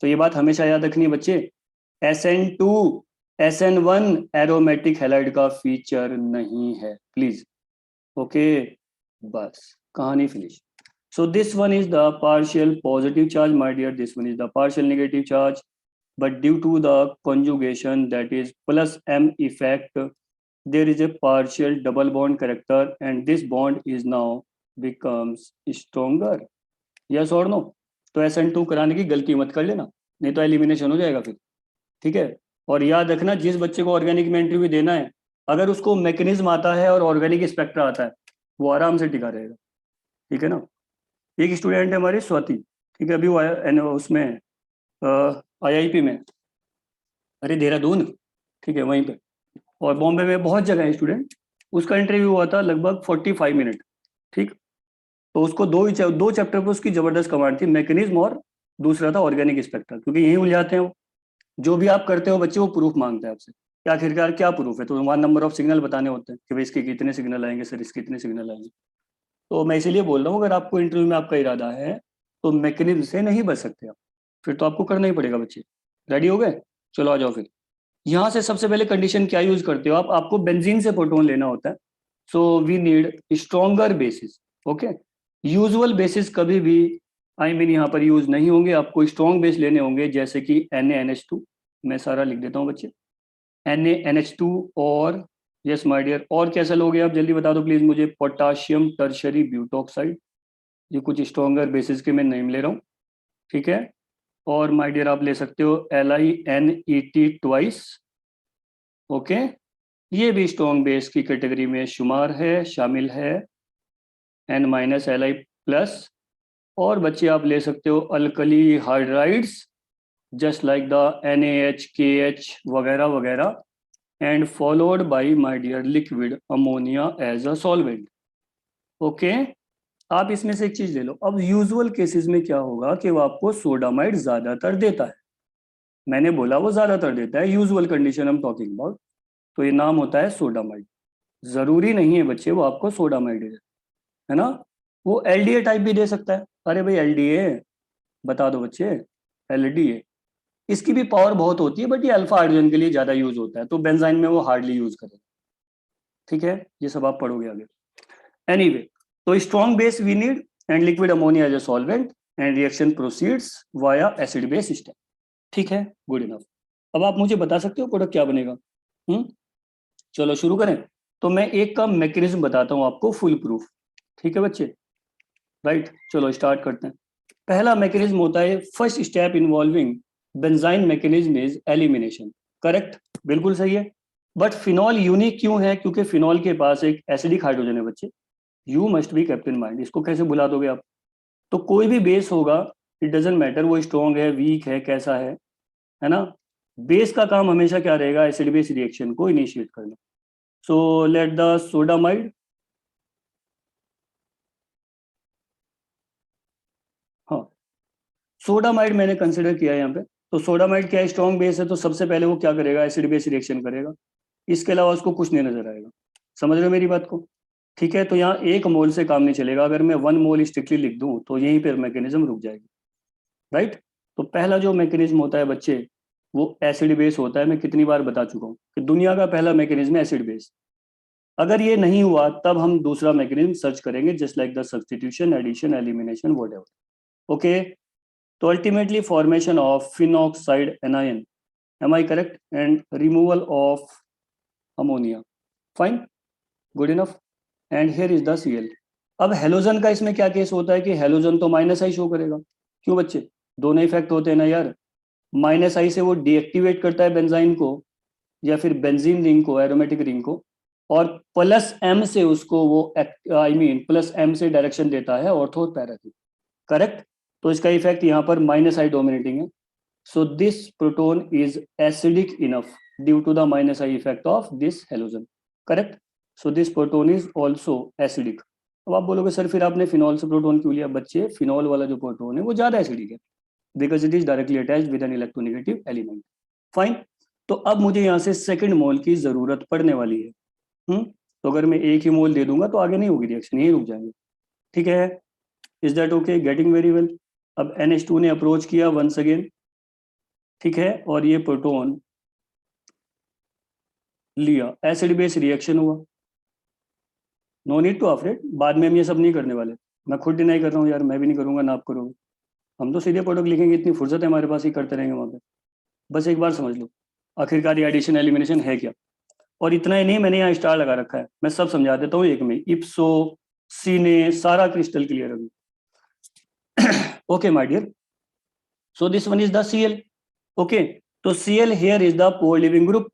तो ये बात हमेशा याद रखनी है बच्चे, SN2 SN1 एरोमेटिक हैलाइड का फीचर नहीं है, प्लीज। ओके, बस कहानी finish. So this one is the partial positive charge, my dear. This one is the partial negative charge. But due to the conjugation, that is plus M effect, there is a partial double bond character, and this bond is now becomes stronger. Yes or no? तो SN2 कराने की गलती मत कर लेना, नहीं तो elimination हो जाएगा फिर। ठीक है, और याद रखना जिस बच्चे को ऑर्गेनिक में इंटरव्यू देना है, अगर उसको मैकेनिज्म आता है और ऑर्गेनिक स्पेक्ट्रा आता है, वो आराम से टिका रहेगा। ठीक है ना। एक स्टूडेंट है हमारी स्वाति, ठीक है, अभी वो उसमें IIP में, अरे देहरादून, ठीक है वहीं पे, और बॉम्बे में बहुत जगह है स्टूडेंट। उसका इंटरव्यू हुआ था लगभग 45 मिनट। ठीक, तो उसको दो चैप्टर पर उसकी जबरदस्त कमांड थी, मैकेनिज्म और दूसरा था ऑर्गेनिक स्पेक्ट्रा, क्योंकि यही उलझाते हैं वो। जो भी आप करते हो बच्चे वो प्रूफ मांगता है आपसे, क्या आखिरकार क्या प्रूफ है, तो वहाँ नंबर ऑफ सिग्नल बताने होते हैं कि भाई इसके कितने सिग्नल आएंगे सर, इसके कितने सिग्नल आएंगे। तो मैं इसीलिए बोल रहा हूँ, अगर आपको इंटरव्यू में आपका इरादा है तो मैकेनिज्म से नहीं बच सकते आप, फिर तो आपको करना ही पड़ेगा बच्चे। रेडी हो गए? चलो आ जाओ फिर। यहाँ से सबसे पहले कंडीशन क्या यूज करते हो आप, आपको बेंजीन से प्रोटोन लेना होता है। So we need stronger bases. Okay, usual bases कभी भी यहाँ पर यूज नहीं होंगे, आपको स्ट्रॉन्ग बेस लेने होंगे, जैसे कि NaNH2। मैं सारा लिख देता हूँ बच्चे, NaNH2 और यस माय डियर, और कैसा लोगे आप जल्दी बता दो प्लीज मुझे, पोटाशियम टर्शरी ब्यूटोक्साइड। ये कुछ स्ट्रॉन्गर बेसिस के मैं नेम ले रहा हूँ, ठीक है। और माय डियर आप ले सकते हो LiNET ट्वाइस। ओके, ये भी स्ट्रॉन्ग बेस की कैटेगरी में शुमार है, शामिल है, N-Li+। और बच्चे आप ले सकते हो alkali hydrides, just like the NaH, KH वगैरह वगैरह, and followed by my dear liquid ammonia as a solvent. Okay, आप इसमें से एक चीज ले लो। अब यूजुअल केसेस में क्या होगा कि वो आपको सोडामाइड ज्यादातर देता है, मैंने बोला वो ज्यादातर देता है, यूजुअल कंडीशन हम टॉकिंग अबाउट, तो ये नाम होता है सोडामाइड। जरूरी नहीं है बच्चे वो आपको सोडामाइड दे, है ना, वो LDA टाइप भी दे सकता है। अरे भाई LDA बता दो बच्चे, LDA, इसकी भी पावर बहुत होती है, बट ये अल्फा हाइड्रोजन के लिए ज्यादा यूज होता है, तो बेंजाइन में वो हार्डली यूज करेगा, ठीक है, ये सब आप पढ़ोगे आगे। एनीवे, तो strong base we need and liquid ammonia as a solvent, and reaction proceeds via acid base system, ठीक है, गुड इनफ। अब आप मुझे बता सकते हो प्रोडक्ट क्या बनेगा? चलो शुरू करें। तो मैं एक का मैकेनिज्म बताता हूं आपको, फुल प्रूफ, ठीक है बच्चे, राइट। चलो स्टार्ट करते हैं। पहला मैकेनिज्म होता है, first step involving benzene mechanism is elimination. Correct, बिल्कुल सही है। बट फिनॉल यूनिक क्यों है? क्योंकि फिनॉल के पास एक एसिडिक हाइड्रोजन है बच्चे, you must be kept in mind, इसको कैसे भुला दोगे आप? तो कोई भी बेस होगा, इट डजेंट मैटर वो स्ट्रॉन्ग है, वीक है, कैसा है ना, बेस का काम हमेशा क्या रहेगा? एसिड बेस रिएक्शन को इनिशिएट करना। सो लेट द सोडामाइड, हाँ, सोडामाइड मैंने कंसिडर किया है यहाँ पे। तो सोडामाइड क्या स्ट्रॉन्ग बेस है, तो सबसे पहले वो क्या करेगा? एसिड बेस रिएक्शन करेगा, इसके अलावा उसको कुछ नहीं नजर आएगा। समझ रहे हो मेरी बात को? ठीक है, तो यहाँ 1 मोल से काम नहीं चलेगा, अगर मैं 1 मोल स्ट्रिक्टली लिख दूं तो यहीं पर मैकेनिज्म रुक जाएगी, राइट। तो पहला जो मैकेनिज्म होता है बच्चे, वो एसिड बेस होता है। मैं कितनी बार बता चुका हूँ कि दुनिया का पहला मैकेनिज्म है एसिड बेस। अगर ये नहीं हुआ तब हम दूसरा मैकेनिज्म सर्च करेंगे, just like the substitution, addition, elimination, whatever. Okay, तो ultimately formation of phenoxide anion, am I correct, and removal of ammonia, fine, good enough, and here is the Cl। अब हेलोजन का इसमें क्या case होता है कि halogen तो -I show करेगा। क्यों बच्चे? दोनों इफेक्ट होते हैं ना यार, -I से वो डीएक्टिवेट करता है बेंजाइन को या फिर बेंजीन रिंग को, एरोमेटिक रिंग को, और +M से उसको वो +M से डायरेक्शन देता है ऑर्थो पैरा, करेक्ट। तो इसका इफेक्ट यहाँ पर -I डोमिनेटिंग है। So this proton is acidic enough due to the -I effect of this halogen, correct. So this proton is also acidic. अब आप बोलोगे सर फिर आपने फिनॉल से प्रोटोन क्यों लिया? बच्चे, फिनॉल वाला जो प्रोटोन है वो ज्यादा एसिडिक है, because it is directly attached with an electronegative element, fine. तो अब मुझे यहाँ से सेकंड मोल की जरूरत पड़ने वाली है। तो अगर मैं एक ही मोल दे दूंगा तो आगे नहीं होगी रिएक्शन, यही रुक जाएंगे, ठीक है। Is that okay? Getting very well. अब NH2 ने अप्रोच किया वंस अगेन, ठीक है, और ये प्रोटोन लिया, एसिड बेस रिएक्शन हुआ। नो नीड टू अफ्रेड, बाद में हम ये सब नहीं करने वाले, मैं खुद डिनाई कर रहा हूँ यार, मैं भी नहीं करूंगा ना आप करोगे, हम तो सीधे प्रोडक्ट लिखेंगे, इतनी फुर्सत है हमारे पास, ही करते रहेंगे वहां पे। बस एक बार समझ लो आखिरकार ये एडिशन एलिमिनेशन है क्या। और इतना ही नहीं, मैंने यहाँ स्टार लगा रखा है, मैं सब समझा देता हूँ एक में, इप्सो सीने सारा क्रिस्टल क्लियर अभी। Okay my dear, so this one is the Cl। Okay, तो Cl here is the poor leaving group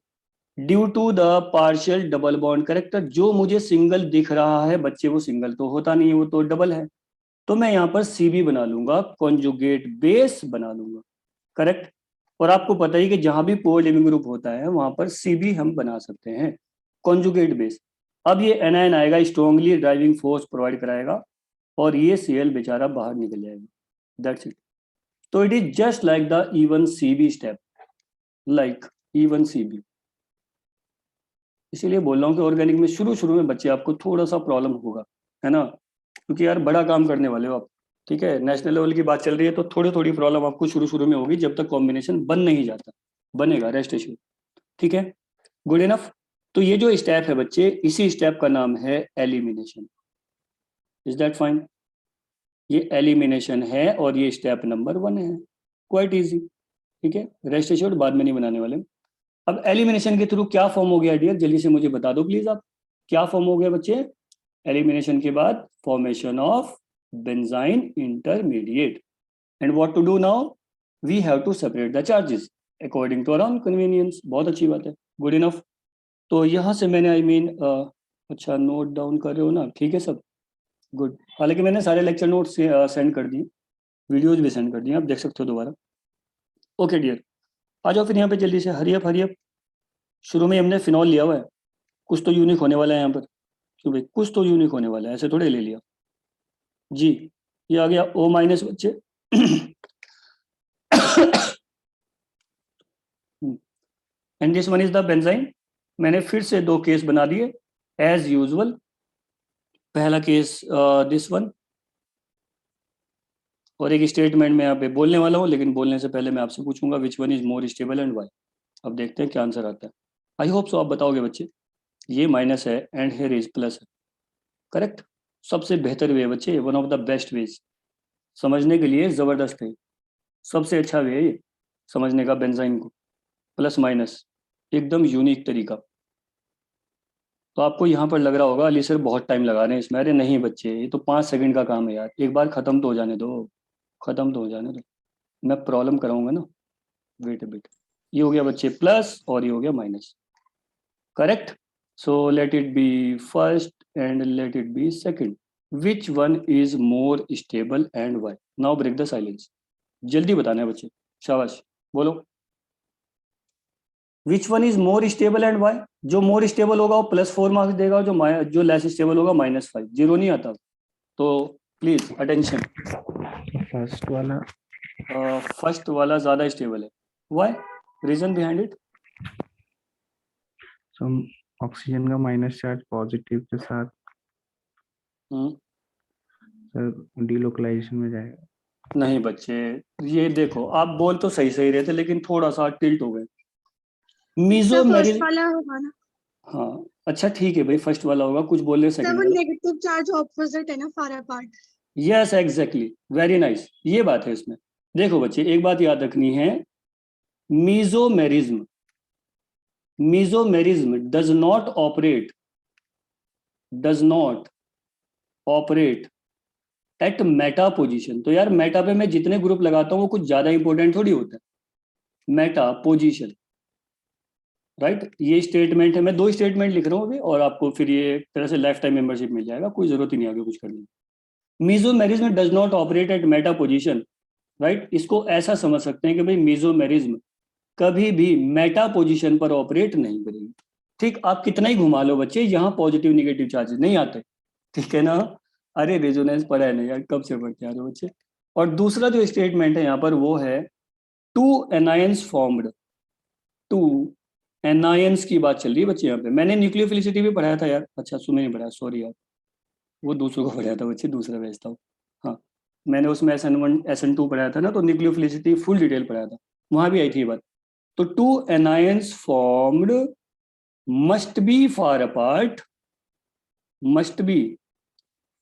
due to the partial double bond character. जो मुझे सिंगल दिख रहा है बच्चे, वो सिंगल तो होता नहीं है, वो तो डबल है, तो मैं यहाँ पर Cb बना लूंगा, कॉन्जुगेट बेस बना लूंगा, करेक्ट। और आपको पता ही कि जहां भी पोर लिविंग ग्रुप होता है वहां पर Cb हम बना सकते हैं, कॉन्जुगेट बेस। अब ये एनायन आएगा, स्ट्रॉन्गली ड्राइविंग फोर्स प्रोवाइड कराएगा, और ये Cl बेचारा बाहर निकल जाएगा, दैट्स इट। तो it is just like the E1 CB step, like E1 CB। इसीलिए बोल रहा हूँ कि ऑर्गेनिक में शुरू में बच्चे आपको थोड़ा सा प्रॉब्लम होगा, है ना, क्योंकि यार बड़ा काम करने वाले हो आप, ठीक है, नेशनल लेवल की बात चल रही है, तो थोड़ी प्रॉब्लम आपको शुरू में होगी जब तक कॉम्बिनेशन बन नहीं जाता, बनेगा, रेस्ट एश्योर, ठीक है, गुड इनफ। तो ये जो स्टेप है बच्चे, इसी स्टेप का नाम है एलिमिनेशन, इज दैट फाइन? ये एलिमिनेशन है और ये स्टेप नंबर 1 है, क्वाइट इजी, ठीक है, रेस्ट एश्योर्ड, बाद में नहीं बनाने वाले। अब एलिमिनेशन के थ्रू क्या फॉर्म हो गया डियर, जल्दी से मुझे बता दो प्लीज आप, क्या फॉर्म हो गया बच्चे एलिमिनेशन के बाद? Formation of benzyne intermediate, and what to do now, we have to separate the charges according to our own convenience. बहुत अच्छी बात है, गुड इनफ। तो यहाँ से मैंने अच्छा नोट डाउन कर रहे हो ना, ठीक है सब, गुड। हालांकि मैंने सारे लेक्चर नोट सेंड कर दिए, वीडियोज भी सेंड कर दिए, आप देख सकते हो दोबारा। ओके डियर, आ जाओ फिर यहाँ पे जल्दी से, हरियप हरियप। शुरू में हमने फिनॉल लिया हुआ है, कुछ तो यूनिक होने वाला है यहाँ पर, क्यों भाई, कुछ तो यूनिक होने वाला है, ऐसे थोड़े ले लिया जी। ये आ गया O माइनस बच्चे। And this one is the benzene. मैंने फिर से 2 केस बना दिए एज यूजुअल। पहला केस दिस वन, और एक स्टेटमेंट में यहाँ पे बोलने वाला हूँ, लेकिन बोलने से पहले मैं आपसे पूछूंगा which one is more stable and why. अब देखते हैं क्या आंसर आता है। आई होप सो आप बताओगे बच्चे। ये माइनस है एंड हेयर इज प्लस है, करेक्ट। सबसे बेहतर वे बच्चे, one of the best veg, समझने के लिए जबरदस्त है, सबसे अच्छा वे है ये समझने का बेंजाइन को, प्लस माइनस, एकदम यूनिक तरीका। तो आपको यहाँ पर लग रहा होगा अली सर बहुत टाइम लगा रहे हैं इसमें, अरे नहीं बच्चे, ये तो 5 सेकंड का काम है यार, एक बार खत्म तो हो जाने दो, खत्म तो हो जाने दो, मैं प्रॉब्लम कराऊंगा ना, वेट बिट। ये हो गया बच्चे प्लस और ये हो गया minus, correct. So let it be first and let it be second, which one is more stable and why. Now break the silence, जल्दी बताना है बच्चे, शाबाश बोलो। Which one is more stable and why. जो मोर स्टेबल होगा वो +4 marks देगा, जो लेस स्टेबल होगा -5, जीरो नहीं आता। तो प्लीज अटेंशन, फर्स्ट वाला। फर्स्ट वाला ज्यादा स्टेबल है, why, reason behind it. So oxygen का माइनस चार्ज पॉजिटिव के साथ सर डिलोकलाइजेशन में जाएगा। नहीं बच्चे, ये देखो आप बोल तो सही रहे थे, लेकिन थोड़ा सा टिल्ट हो गए। मीजो फर्स्ट मेरी, वाला होगा ना हाँ अच्छा ठीक है भाई, फर्स्ट वाला होगा, कुछ बोल रहे सर, सेकंड वो वाला। नेगेटिव चार्ज ऑपोजिट है ना, far apart. Yes exactly, very nice, ये बात है इसमें। देखो बच्चे एक बात याद रखनी है, mesomerism, mesomerism does not operate at meta position. तो यार मेटा पे मैं जितने ग्रुप लगाता हूँ वो कुछ ज्यादा इंपॉर्टेंट थोड़ी होता है, मेटा पोजीशन, राइट। ये स्टेटमेंट है, मैं 2 स्टेटमेंट लिख रहा हूँ अभी, और आपको फिर ये एक तरह से लाइफ टाइम मेंबरशिप मिल जाएगा, कोई जरूरत ही नहीं आगे कुछ करने की। Mesomerism does not operate at meta position, right. इसको ऐसा समझ सकते हैं कि भाई मीजोमेरिज्म कभी भी मेटा पोजीशन पर ऑपरेट नहीं करेगी, ठीक। आप कितना ही घुमा लो बच्चे, यहाँ पॉजिटिव निगेटिव चार्जेस नहीं आते, ठीक है ना। अरे रेजोनेंस पढ़ा है नहीं यार, कब से पढ़ते आ रहे हो बच्चे। और दूसरा जो स्टेटमेंट है यहाँ पर वो है two anions formed, two anions की बात चल रही है बच्चे यहाँ पे। मैंने न्यूक्लियोफिलिसिटी भी पढ़ाया था यार, अच्छा सुने नहीं पढ़ाया, सॉरी यार, वो दूसरों को पढ़ाया था बच्चे, दूसरा भेजता हूँ। हाँ मैंने उसमें SN1 SN2 पढ़ाया था ना, तो न्यूक्लियोफिलिसिटी फुल डिटेल पढ़ाया था, वहां भी आई थी ये बात। तो two anions formed must be far apart, must be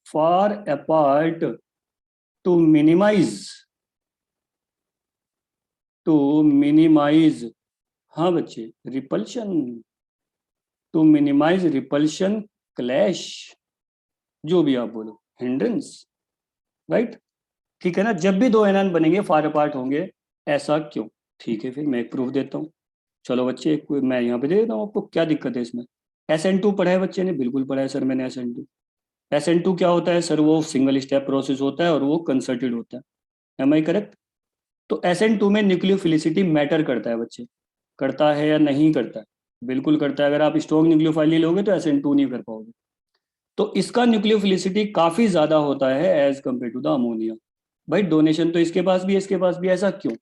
far apart to minimize, हाँ बच्चे, repulsion, to minimise repulsion, clash, जो भी आप बोलो, हिंड्रेंस, राइट, ठीक है ना। जब भी 2 एनायन बनेंगे फार अपार्ट होंगे, ऐसा क्यों, ठीक है, फिर मैं एक प्रूफ देता हूँ। चलो बच्चे मैं यहाँ पे दे देता हूँ आपको, क्या दिक्कत है इसमें। SN2 पढ़ा है बच्चे ने, बिल्कुल पढ़ा है सर मैंने SN2। SN2 क्या होता है सर, वो सिंगल स्टेप प्रोसेस होता है और वो कंसर्टेड होता है, एम आई करेक्ट। तो SN2 में न्यूक्लियोफिलिसिटी मैटर करता है बच्चे, करता है या नहीं करता है, बिल्कुल करता है। अगर आप स्ट्रॉन्ग न्यूक्लियोफाइल नहीं लोगे तो SN2 नहीं कर पाओगे। तो इसका न्यूक्लियोफिलिसिटी काफी ज्यादा होता है as compare to the ammonia. भाई डोनेशन तो इसके पास भी है, इसके पास भी है, ऐसा क्यों?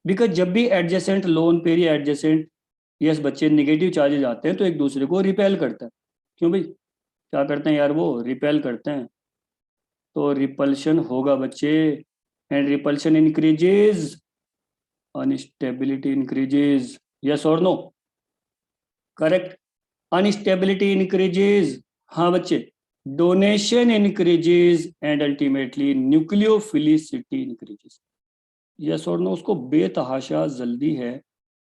बिकॉज जब भी एडजेसेंट लोन पेयर या एडजेसेंट यस बच्चे नेगेटिव चार्जेज आते हैं तो एक दूसरे को रिपेल करता है। क्यों भाई, क्या करते हैं यार, वो रिपेल करते हैं, तो रिपल्शन होगा बच्चे, and repulsion increases, instability increases, yes और नो? करेक्ट, अनस्टेबिलिटी इंक्रीजेज, हाँ बच्चे, donation increases and ultimately nucleophilicity increases, yes और नो? उसको बेतहाशा जल्दी है,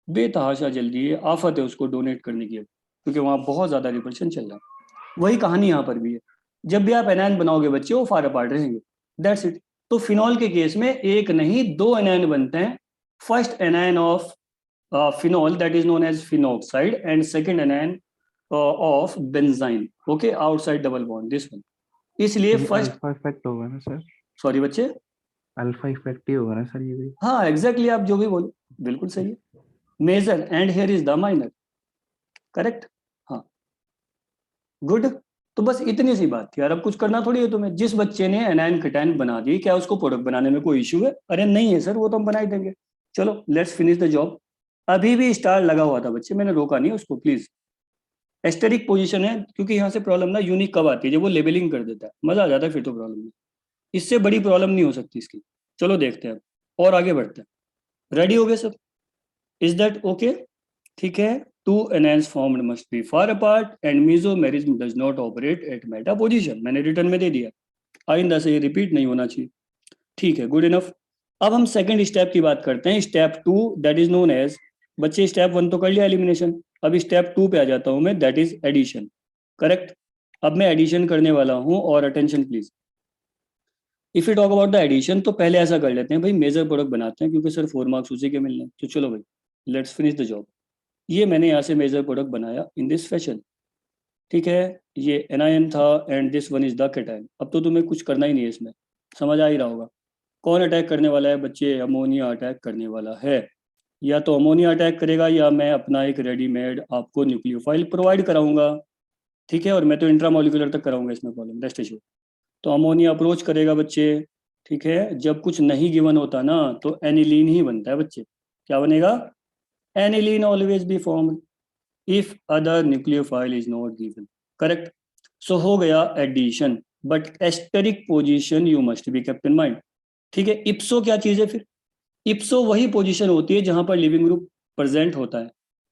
बेतहाशा जल्दी है, आफत है उसको डोनेट करने की, क्योंकि वहां बहुत ज्यादा रिपल्शन चल रहा है। वही कहानी यहाँ पर भी है, जब भी आप एनायन बनाओगे बच्चे वो फार अपार्ट रहेंगे, दैट्स इट। तो फिनॉल के केस में एक नहीं दो एनायन बनते हैं, first anion of phenol that is known as phenoxide and second anion of benzyne, okay, outside double bond, this one। इसलिए ये फर्स्ट, अल्फा इफेक्ट होगा ना सर? सॉरी बच्चे, अल्फा इफेक्ट ही होगा ना सर ये भी? हाँ एग्जैक्टली आप जो भी बोलो बिल्कुल सही है, major and here is the minor, correct, हाँ गुड। तो बस इतनी सी बात थी यार, अब कुछ करना थोड़ी है तुम्हें। जिस बच्चे ने एनायन कटायन बना दी, क्या उसको प्रोडक्ट बनाने में कोई इश्यू है? अरे नहीं है सर, वो तो हम बना ही देंगे। चलो लेट्स फिनिश द जॉब। अभी भी स्टार लगा हुआ था बच्चे, मैंने रोका नहीं उसको, प्लीज। एस्टेरिक पोजीशन है, क्योंकि यहाँ से प्रॉब्लम ना यूनिक कब आती है, जब वो लेबलिंग कर देता है, मजा आ जाता है फिर तो प्रॉब्लम में। इससे बड़ी प्रॉब्लम नहीं हो सकती इसकी। चलो देखते हैं और आगे बढ़ते हैं। रेडी हो गए सब? Is that okay? ठीक है। Two anions formed must be far apart and mesomerism does not operate at meta position, मैंने रिटर्न में दे दिया, आइंदा से ये रिपीट नहीं होना चाहिए। ठीक है, गुड इनफ। अब हम सेकंड स्टेप की बात करते हैं, step 2 that is known as, बच्चे स्टेप 1 तो कर लिया एलिमिनेशन, अब स्टेप 2 पे आ जाता हूं मैं, दैट इज एडिशन, करेक्ट। अब मैं एडिशन करने वाला हूं, और attention please. If you talk about the addition, तो पहले ऐसा कर लेते हैं भाई, मेजर प्रोडक्ट बनाते हैं, क्योंकि सर 4 मार्क्स उसी के मिलने हैं। तो चलो भाई, लेट्स फिनिश द जॉब। ये मैंने यहाँ से मेजर प्रोडक्ट बनाया इन दिस फैशन, ठीक है। ये एनायन था and this one is the cation. अब तो तुम्हें कुछ करना ही नहीं है इसमें, समझ आ ही रहा होगा। कौन अटैक करने वाला है बच्चे? अमोनिया अटैक करने वाला है। या तो अमोनिया अटैक करेगा, या मैं अपना एक रेडीमेड आपको न्यूक्लियोफाइल प्रोवाइड कराऊंगा, ठीक है। और मैं तो इंट्रामोलिकुलर तक कराऊंगा, इसमें प्रॉब्लम रेस्ट इशू। तो अमोनिया अप्रोच करेगा बच्चे, ठीक है। जब कुछ नहीं गिवन होता ना, तो एनिलीन ही बनता है बच्चे। क्या बनेगा? Aniline always be formed if other nucleophile is not given, correct. So हो गया addition, but asterisk position you must be kept in mind, ठीक है। इप्सो क्या चीज है फिर? इप्सो वही पोजीशन होती है जहां पर लिविंग ग्रुप प्रेजेंट होता है।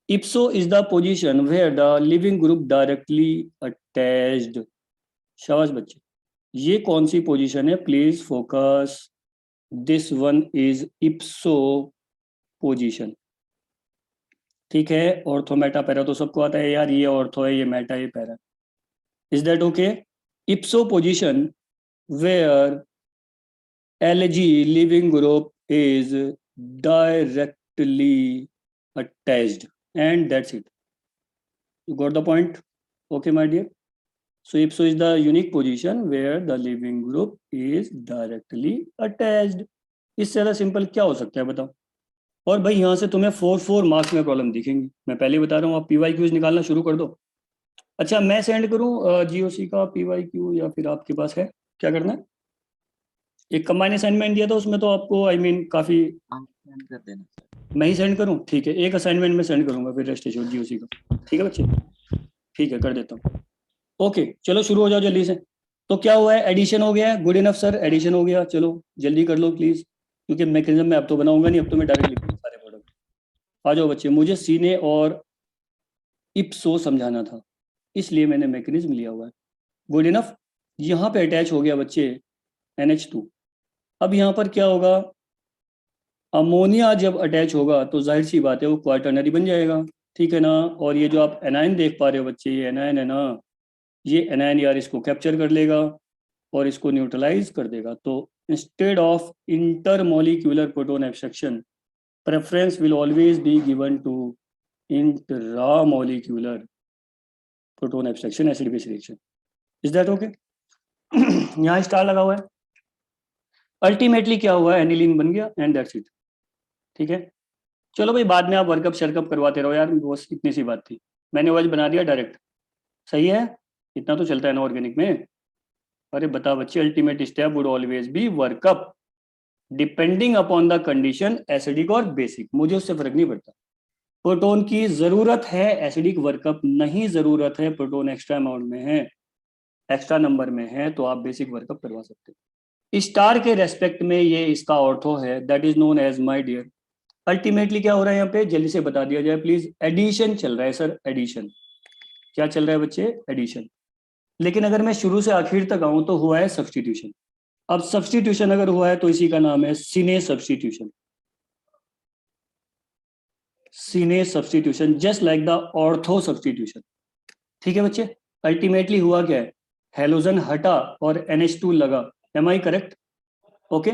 Ipso is the position where the leaving group directly attached. शाबाश बच्चे, ये कौन सी पोजीशन है? Please focus, this one is ipso position, ठीक है। ऑर्थो मेटा पैरा तो सबको आता है यार, ये ऑर्थो है, ये मेटा, ये para, is that okay? Ipso position where LG living group is directly attached, and that's it. You got the point? Okay, my dear. So ipso is the unique position where the living group is directly attached. इससे ज़्यादा simple क्या हो सकता है बताओ? और भाई यहाँ से तुम्हें 4 मार्क्स में प्रॉब्लम दिखेंगी, मैं पहले ही बता रहा हूँ। आप PYQs निकालना शुरू कर दो। अच्छा, मैं सेंड करूँ GOC का PYQ, या फिर आपके पास है? क्या करना है? एक कंबाइन असाइनमेंट दिया था, उसमें तो आपको आई मीन काफ़ी, आप सेंड कर देना सर। मैं ही सेंड करूं? ठीक है, एक असाइनमेंट में सेंड करूंगा फिर रेस्ट एश्योर GOC का, ठीक है बच्चे? ठीक है, कर देता हूँ। ओके चलो शुरू हो जाओ जल्दी से। तो क्या हुआ है? एडिशन हो गया है, गुड इनफ सर, एडिशन हो गया। चलो जल्दी कर लो प्लीज, क्योंकि मैकेनिज्म में अब तो बनाऊंगा नहीं, अब तो मैं डायरेक्ट लिखूंगा सारे प्रोडक्ट। आ जाओ बच्चे, मुझे सीने और इप्सो समझाना था, इसलिए मैंने मैकेनिज्म लिया हुआ है। Good enough. यहाँ पे अटैच हो गया बच्चे NH2। अब यहाँ पर क्या होगा? अमोनिया जब अटैच होगा तो जाहिर सी बात है वो क्वार्टरनरी बन जाएगा, ठीक है ना। और ये जो आप एनायन देख पा रहे हो बच्चे, ये एनायन है ना, ये एनायन यार इसको कैप्चर कर लेगा और इसको न्यूट्रलाइज कर देगा। तो instead of intermolecular proton extraction, preference will always be given to intramolecular proton extraction acid base reaction. Is that okay? यहाँ स्टार लगा हुआ है। अल्टीमेटली क्या हुआ? एनिलीन बन गया एंड दैट्स इट, ठीक है। चलो भाई, बाद में आप वर्कअप शर्कअप करवाते रहो यार, बस इतनी सी बात थी, मैंने वज बना दिया डायरेक्ट, सही है। इतना तो चलता है ना ऑर्गेनिक में। अरे बता बच्चे, ultimate step would always be workup depending upon the condition acidic और बेसिक, मुझे उससे फर्क नहीं पड़ता। प्रोटोन की जरूरत है, एसिडिक वर्कअप नहीं जरूरत है, प्रोटोन एक्स्ट्रा अमाउंट में है, एक्स्ट्रा नंबर में है, तो आप बेसिक वर्कअप करवा सकते हो। स्टार के रेस्पेक्ट में ये इसका ऑर्थो है, that is known as my dear. Ultimately क्या हो रहा है यहाँ पे, जल्दी से बता दिया जाए प्लीज। एडिशन चल रहा है सर, एडिशन। क्या चल रहा है बच्चे, एडिशन। लेकिन अगर मैं शुरू से आखिर तक आऊं तो हुआ है सब्सटीट्यूशन। अब सब्सटीट्यूशन अगर हुआ है तो इसी का नाम है सीने सब्सटीट्यूशन। सीने substitution just like the ortho substitution. ठीक है बच्चे, अल्टीमेटली हुआ क्या है, हेलोजन हटा और NH2 लगा। Am I correct? Okay,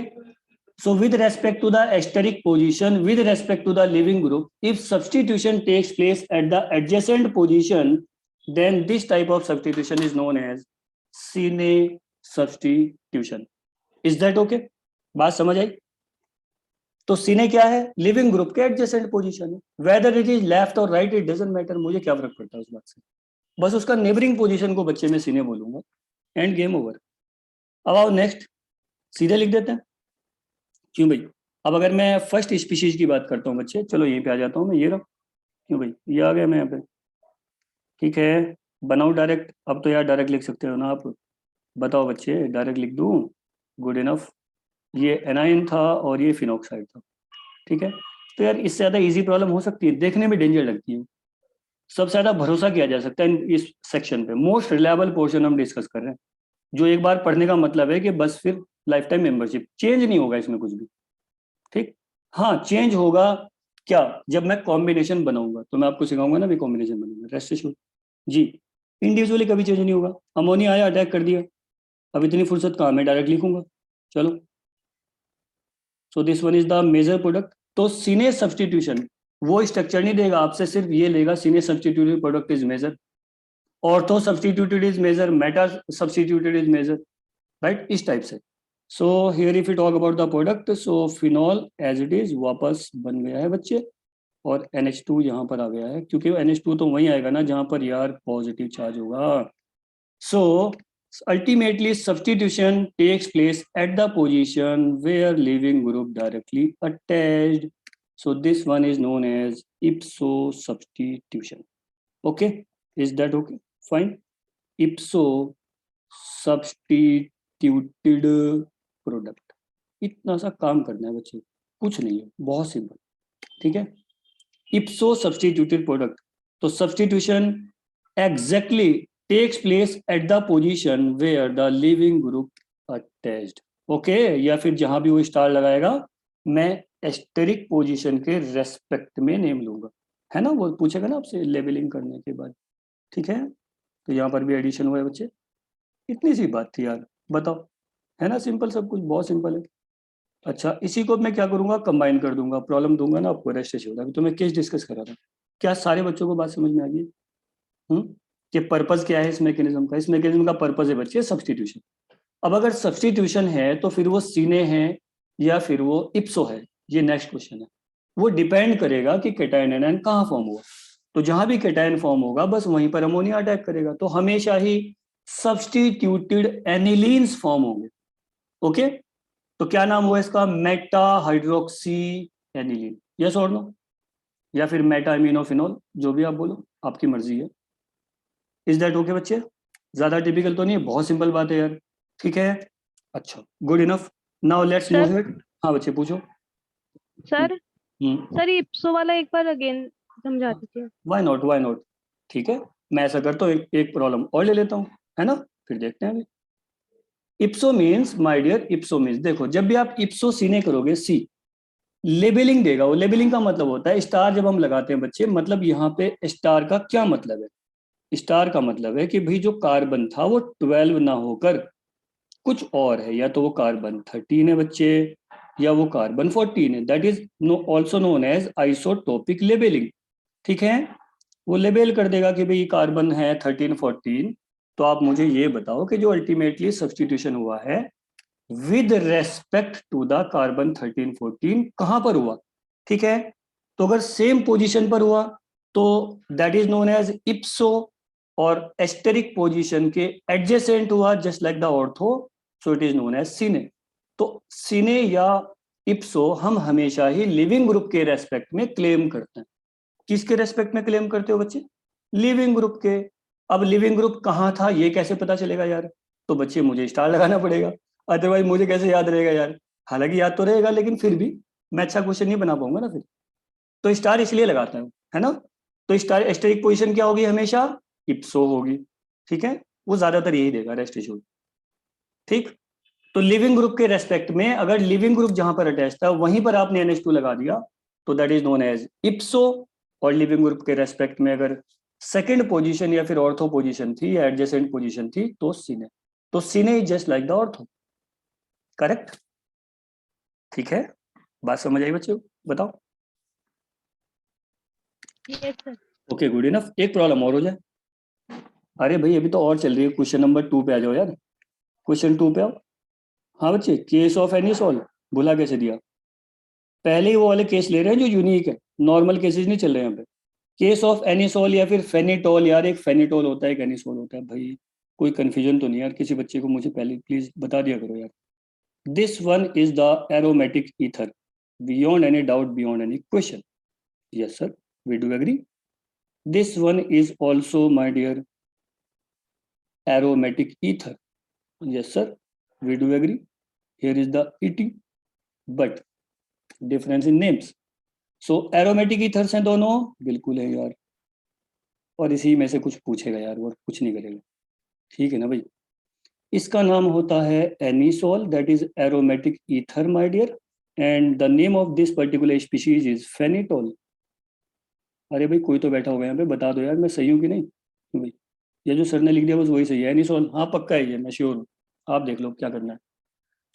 so with respect to the esteric position with respect to the living group, if substitution takes place at the adjacent position, then this type of substitution is known as Sine substitution. Is that okay? बात समझ आई? तो सीने क्या है, living group के adjacent position है, whether it is left और right it doesn't matter, मुझे क्या फर्क पड़ता है उस बात से, बस उसका नेबरिंग पोजीशन को बच्चे में सीने बोलूंगा, एंड गेम ओवर। अब आओ नेक्स्ट, सीधे लिख देते हैं। क्यों भाई, अब अगर मैं फर्स्ट स्पीशीज की बात करता हूँ बच्चे, चलो यहीं पे आ जाता हूँ मैं, ये रहा। क्यों भाई, ये आ गया मैं यहाँ पे, ठीक है, बनाओ डायरेक्ट। अब तो यार डायरेक्ट लिख सकते हो ना आप, बताओ बच्चे, डायरेक्ट लिख दूँ? Good enough. ये एनाइन था और ये फिनॉक्साइड था, ठीक है। तो यार इससे ज़्यादा इजी प्रॉब्लम हो सकती है, देखने में डेंजर लगती है। सबसे ज़्यादा भरोसा किया जा सकता है इस सेक्शन पे, मोस्ट रिलायबल पोर्शन हम डिस्कस कर रहे हैं, जो एक बार पढ़ने का मतलब है कि बस फिर लाइफ टाइम मेंबरशिप, चेंज नहीं होगा इसमें कुछ भी, ठीक। हाँ चेंज होगा क्या, जब मैं कॉम्बिनेशन बनाऊंगा, तो मैं आपको सिखाऊंगा ना भी कॉम्बिनेशन बनाऊंगा, रेस्ट एश्योर्ड जी। इंडिविजुअली कभी चेंज नहीं होगा। अमोनिया आया, अटैक कर दिया, अब इतनी फुर्सत कहाँ, मैं डायरेक्ट लिखूंगा, चलो। So this one is the major product. तो सीने सब्सटीट्यूशन वो स्ट्रक्चर नहीं देगा आपसे, सिर्फ ये लेगा cine substituted product is major, ortho substituted is major, meta substituted is major, right, इस टाइप से। So here if you talk about the product, so phenol as it is वापस बन गया है बच्चे, और NH2 यहाँ पर आ गया है, क्योंकि NH2 तो वहीं आएगा ना जहाँ पर यार पॉजिटिव चार्ज होगा। सो ultimately substitution takes place at the position where leaving group directly attached, so this one is known as ipso substitution. Okay, is that okay? Fine. Ipso substituted product, इतना सा काम करना है बच्चे, कुछ नहीं है, बहुत सिंपल, ठीक है। इप्सो सब्सटीट्यूटेड प्रोडक्ट, तो substitution exactly takes place at the position where the living group attached. Okay, या फिर जहां भी वो स्टार लगाएगा मैं एस्टेरिक पोजीशन के रेस्पेक्ट में नेम लूंगा, है ना, वो पूछेगा ना आपसे लेबलिंग करने के बाद, ठीक है। तो यहाँ पर भी एडिशन हुआ है बच्चे, इतनी सी बात थी यार, बताओ, है ना, सिंपल, सब कुछ बहुत सिंपल है। अच्छा, इसी को मैं क्या करूंगा, कंबाइन कर दूंगा, प्रॉब्लम दूंगा ना आपको, रेस्ट एश्योर्ड। अभी तो मैं केस डिस्कस कर रहा था, क्या सारे बच्चों को बात समझ में आ गई? कि पर्पस क्या है इस मैकेनिज्म का, इस मैकेनिज्म का पर्पस है बच्चे सब्सटीट्यूशन। अब अगर सब्सटीट्यूशन है तो फिर वो सीने है या फिर वो इप्सो है, ये नेक्स्ट क्वेश्चन है। वो डिपेंड करेगा कि कैटायन एनायन कहाँ फॉर्म हुआ, तो जहां भी कैटायन फॉर्म होगा बस वहीं पर अमोनिया अटैक करेगा, तो हमेशा ही सब्सटीट्यूटेड एनिलीन्स फॉर्म होंगे। ओके, तो क्या नाम हुआ इसका, मेटा हाइड्रोक्सी एनिलीन, यस और नो, या फिर मेटा एमिनोफिनॉल, जो भी आप बोलो, आपकी मर्जी है। इज दैट ओके बच्चे? ज्यादा टिपिकल तो नहीं है, बहुत सिंपल बात है यार, ठीक है। अच्छा, good enough, now let's move head. हाँ बच्चे पूछो। सर सर इप्सो वाला एक बार अगेन समझा दीजिए। व्हाई नॉट, ठीक है, मैं ऐसा करता हूँ, एक प्रॉब्लम और ले लेता हूँ, है ना, फिर देखते हैं अभी। Ipso means my dear, ipso means, देखो जब भी आप इप्सो सीने करोगे, सी लेबलिंग देगा वो, लेबलिंग का मतलब होता है स्टार जब हम लगाते हैं बच्चे, मतलब यहाँ पे स्टार का क्या मतलब है, स्टार का मतलब है कि भाई जो कार्बन था वो 12 ना होकर कुछ और है, या तो वो कार्बन 13 है बच्चे, या वो कार्बन 14 है, that is also known as isotopic labelling, ठीक है। वो लेबल कर देगा कि भाई कार्बन है 13 14, तो आप मुझे ये बताओ कि जो अल्टीमेटली सब्सटीट्यूशन हुआ है with respect to the carbon 13 14 कहां पर हुआ, ठीक है। तो अगर सेम पोजीशन पर हुआ तो that is known as ipso, और एस्टेरिक पोजीशन के एडजेसेंट हुआ just like the ortho, so it is known as cine. तो सिने या इप्सो हम हमेशा ही लिविंग ग्रुप के रेस्पेक्ट में क्लेम करते हैं। किसके रेस्पेक्ट में क्लेम करते हो बच्चे? लिविंग ग्रुप के। अब लिविंग ग्रुप कहाँ था ये कैसे पता चलेगा यार? तो बच्चे मुझे स्टार लगाना पड़ेगा, अदरवाइज मुझे कैसे याद रहेगा यार? हालांकि याद तो रहेगा लेकिन फिर भी मैं अच्छा क्वेश्चन नहीं बना पाऊंगा ना फिर। तो स्टार इसलिए लगाता हूँ, है ना? तो स्टार एस्टेरिक पोजीशन क्या होगी? हमेशा इप्सो होगी, ठीक है? वो ज्यादातर यही देगा, रेस्ट इशू, ठीक। तो लिविंग ग्रुप के रेस्पेक्ट में अगर लिविंग ग्रुप जहां पर अटैच था वहीं पर आपने NH2 लगा दिया तो that is known as ipso. और लिविंग ग्रुप के रेस्पेक्ट में अगर सेकंड पोजीशन या फिर ऑर्थो पोजीशन थी या एडजेसेंट पोजीशन थी तो सिने। तो cine is just like the ortho, correct? ठीक है, बात समझ आई बच्चों? बताओ। Yes sir. Okay, good enough. एक प्रॉब्लम और हो जाए। अरे भाई अभी तो और चल रही है, क्वेश्चन नंबर 2 पे आ जाओ यार, क्वेश्चन 2 पे आओ। हाँ बच्चे, केस ऑफ एनी सॉल्व भुला कैसे दिया? पहले ही वो वाले केस ले रहे हैं जो यूनिक है, नॉर्मल केसेस नहीं चल रहे हैं यहाँ पे। केस ऑफ एनिसोल या फिर फेनिटोल, यार एक फेनिटोल होता है एक एनिसोल होता है भाई, कोई कंफ्यूजन तो नहीं यार? किसी बच्चे को मुझे पहले प्लीज बता दिया करो यार। This one is the aromatic ether, beyond any doubt, beyond any question. Yes sir, we do agree. This one is also my dear aromatic ether. Yes sir, we do agree. Here is the ET, but difference in names. So aromatic ethers हैं दोनों, बिल्कुल है यार, और इसी में से कुछ पूछेगा यार और कुछ नहीं करेगा, ठीक है ना भाई? इसका नाम होता है anisole, that is aromatic ether my dear, and the name of this particular species is phenetole. अरे भाई कोई तो बैठा होगा यहाँ पे, बता दो यार मैं सही हूँ कि नहीं भाई? ये जो सर ने लिख दिया बस वही सही है, एनिसोल। हाँ पक्का है ये, मैं श्योर हूँ, आप देख लो क्या करना है।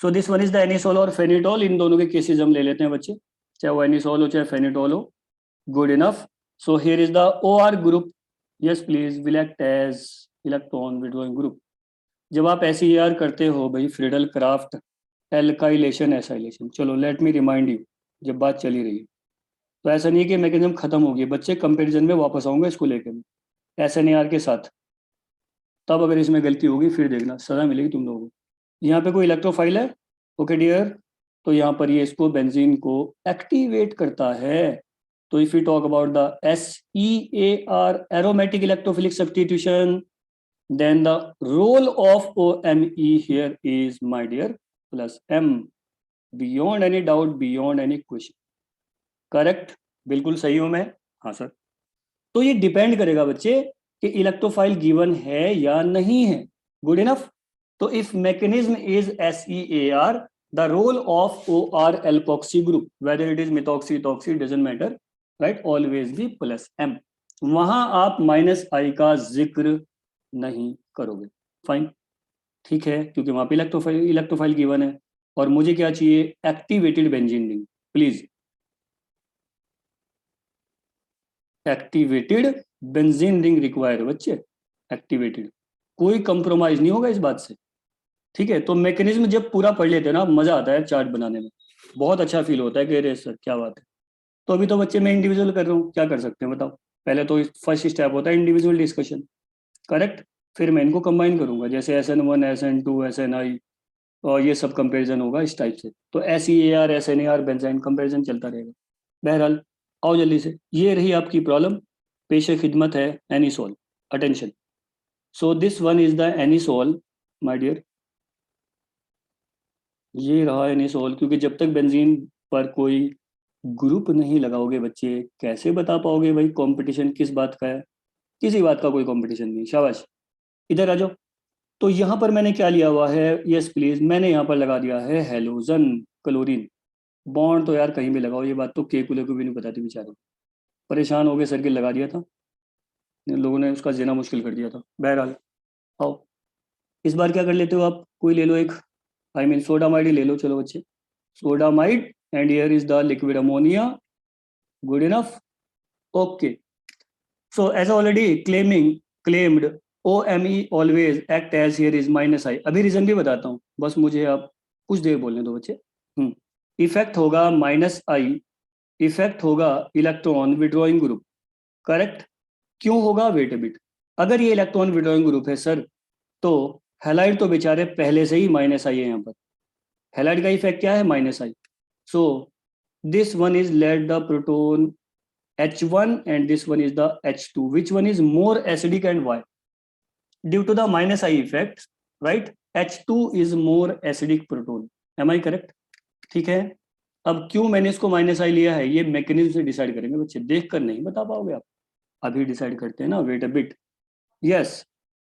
So this one is the anisole और फेनिटोल, इन दोनों के केसेस हम ले लेते हैं बच्चे, चाहे वो एनिसोल हो चाहे फेनिटोल हो। Good enough. So here is the OR group, yes please, will act as electron withdrawing group. जब आप SER करते हो भाई, फ्रीडल क्राफ्ट एल्काइलेशन एसाइलेशन, चलो लेट मी रिमाइंड यू, जब बात चली रही है तो ऐसा नहीं है कि मैकेनिज्म खत्म हो गई बच्चे, कंपेरिजन में वापस आऊंगा इसको लेकर SNAR के साथ। तब अगर इसमें गलती होगी फिर देखना सजा मिलेगी तुम लोगों को। यहाँ पे कोई इलेक्ट्रोफाइल है, ओके डियर, तो यहाँ पर ये इसको बेंजीन को एक्टिवेट करता है। तो if you talk about the SEAR aromatic electrophilic substitution, then the role of OMe here is my dear plus M, beyond any doubt, beyond any question, correct? बिल्कुल सही हूं मैं? हाँ सर। तो ये डिपेंड करेगा बच्चे कि इलेक्ट्रोफाइल गिवन है या नहीं है। Good enough. तो if mechanism is SEAR, the role of OR alkoxy group, whether it is methoxy, ethoxy, doesn't matter, right, always be plus M। वहां आप -I का जिक्र नहीं करोगे, फाइन, ठीक है, क्योंकि वहां पे इलेक्ट्रोफाइल गिवन है और मुझे क्या चाहिए? Activated benzene ring, please activated benzene ring required बच्चे, एक्टिवेटेड, कोई कंप्रोमाइज नहीं होगा इस बात से, ठीक है? तो मैकेनिज्म जब पूरा पढ़ लेते हैं ना, मजा आता है चार्ट बनाने में, बहुत अच्छा फील होता है कि अरे सर क्या बात है। तो अभी तो बच्चे मैं इंडिविजुअल कर रहा हूँ, क्या कर सकते हैं बताओ? पहले तो फर्स्ट स्टेप होता है इंडिविजुअल डिस्कशन, करेक्ट? फिर मैं इनको कंबाइन करूंगा, जैसे SN1 SN2 SNI और ये सब कंपैरिजन होगा इस टाइप से। तो SEAR SNAR बेंजाइन कंपैरिजन चलता रहेगा। बहरहाल आओ जल्दी से, ये रही आपकी प्रॉब्लम, पेशे खिदमत है anisole, attention. So this one is the anisole my dear, ये रहा एनिसोल, क्योंकि जब तक बेंजीन पर कोई ग्रुप नहीं लगाओगे बच्चे कैसे बता पाओगे भाई कंपटीशन किस बात का है? किसी बात का कोई कंपटीशन नहीं, शाबाश, इधर आ जाओ। तो यहाँ पर मैंने क्या लिया हुआ है? यस प्लीज, मैंने यहाँ पर लगा दिया है हेलोजन क्लोरीन बॉन्ड। तो यार कहीं भी लगाओ, ये बात तो केकुले को भी नहीं बताती बेचारे, परेशान हो गए, सर्किल लगा दिया था इन लोगों ने, उसका जीना मुश्किल कर दिया था। बहरहाल आओ, इस बार क्या कर लेते हो आप? कोई ले लो एक, आई मीन सोडामाइड ही ले लो, चलो बच्चे, sodamide, and here is the liquid ammonia. Good enough, okay. So as already claimed OMe always act as here is -I। अभी रीजन भी बताता हूँ, बस मुझे आप कुछ देर बोलने दो बच्चे। इफेक्ट होगा -I, इफेक्ट होगा इलेक्ट्रॉन विड्रॉइंग ग्रुप, करेक्ट? क्यों होगा? वेट अ बिट, अगर ये इलेक्ट्रॉन विड्रॉइंग ग्रुप है सर, तो हैलाइड तो बेचारे पहले से ही माइनस आई है यहाँ पर। हैलाइड का इफेक्ट क्या है? Minus I. So this one is let the proton H1 and this one is the H2. Which one is more acidic and why? Due to the minus I effect, right? H2 is more acidic proton. Am I correct? ठीक है। अब क्यों मैंने इसको minus आई लिया है, ये mechanism से डिसाइड करेंगे बच्चे, देख कर नहीं बता पाओगे आप, अभी डिसाइड करते हैं ना, wait a bit. Yes,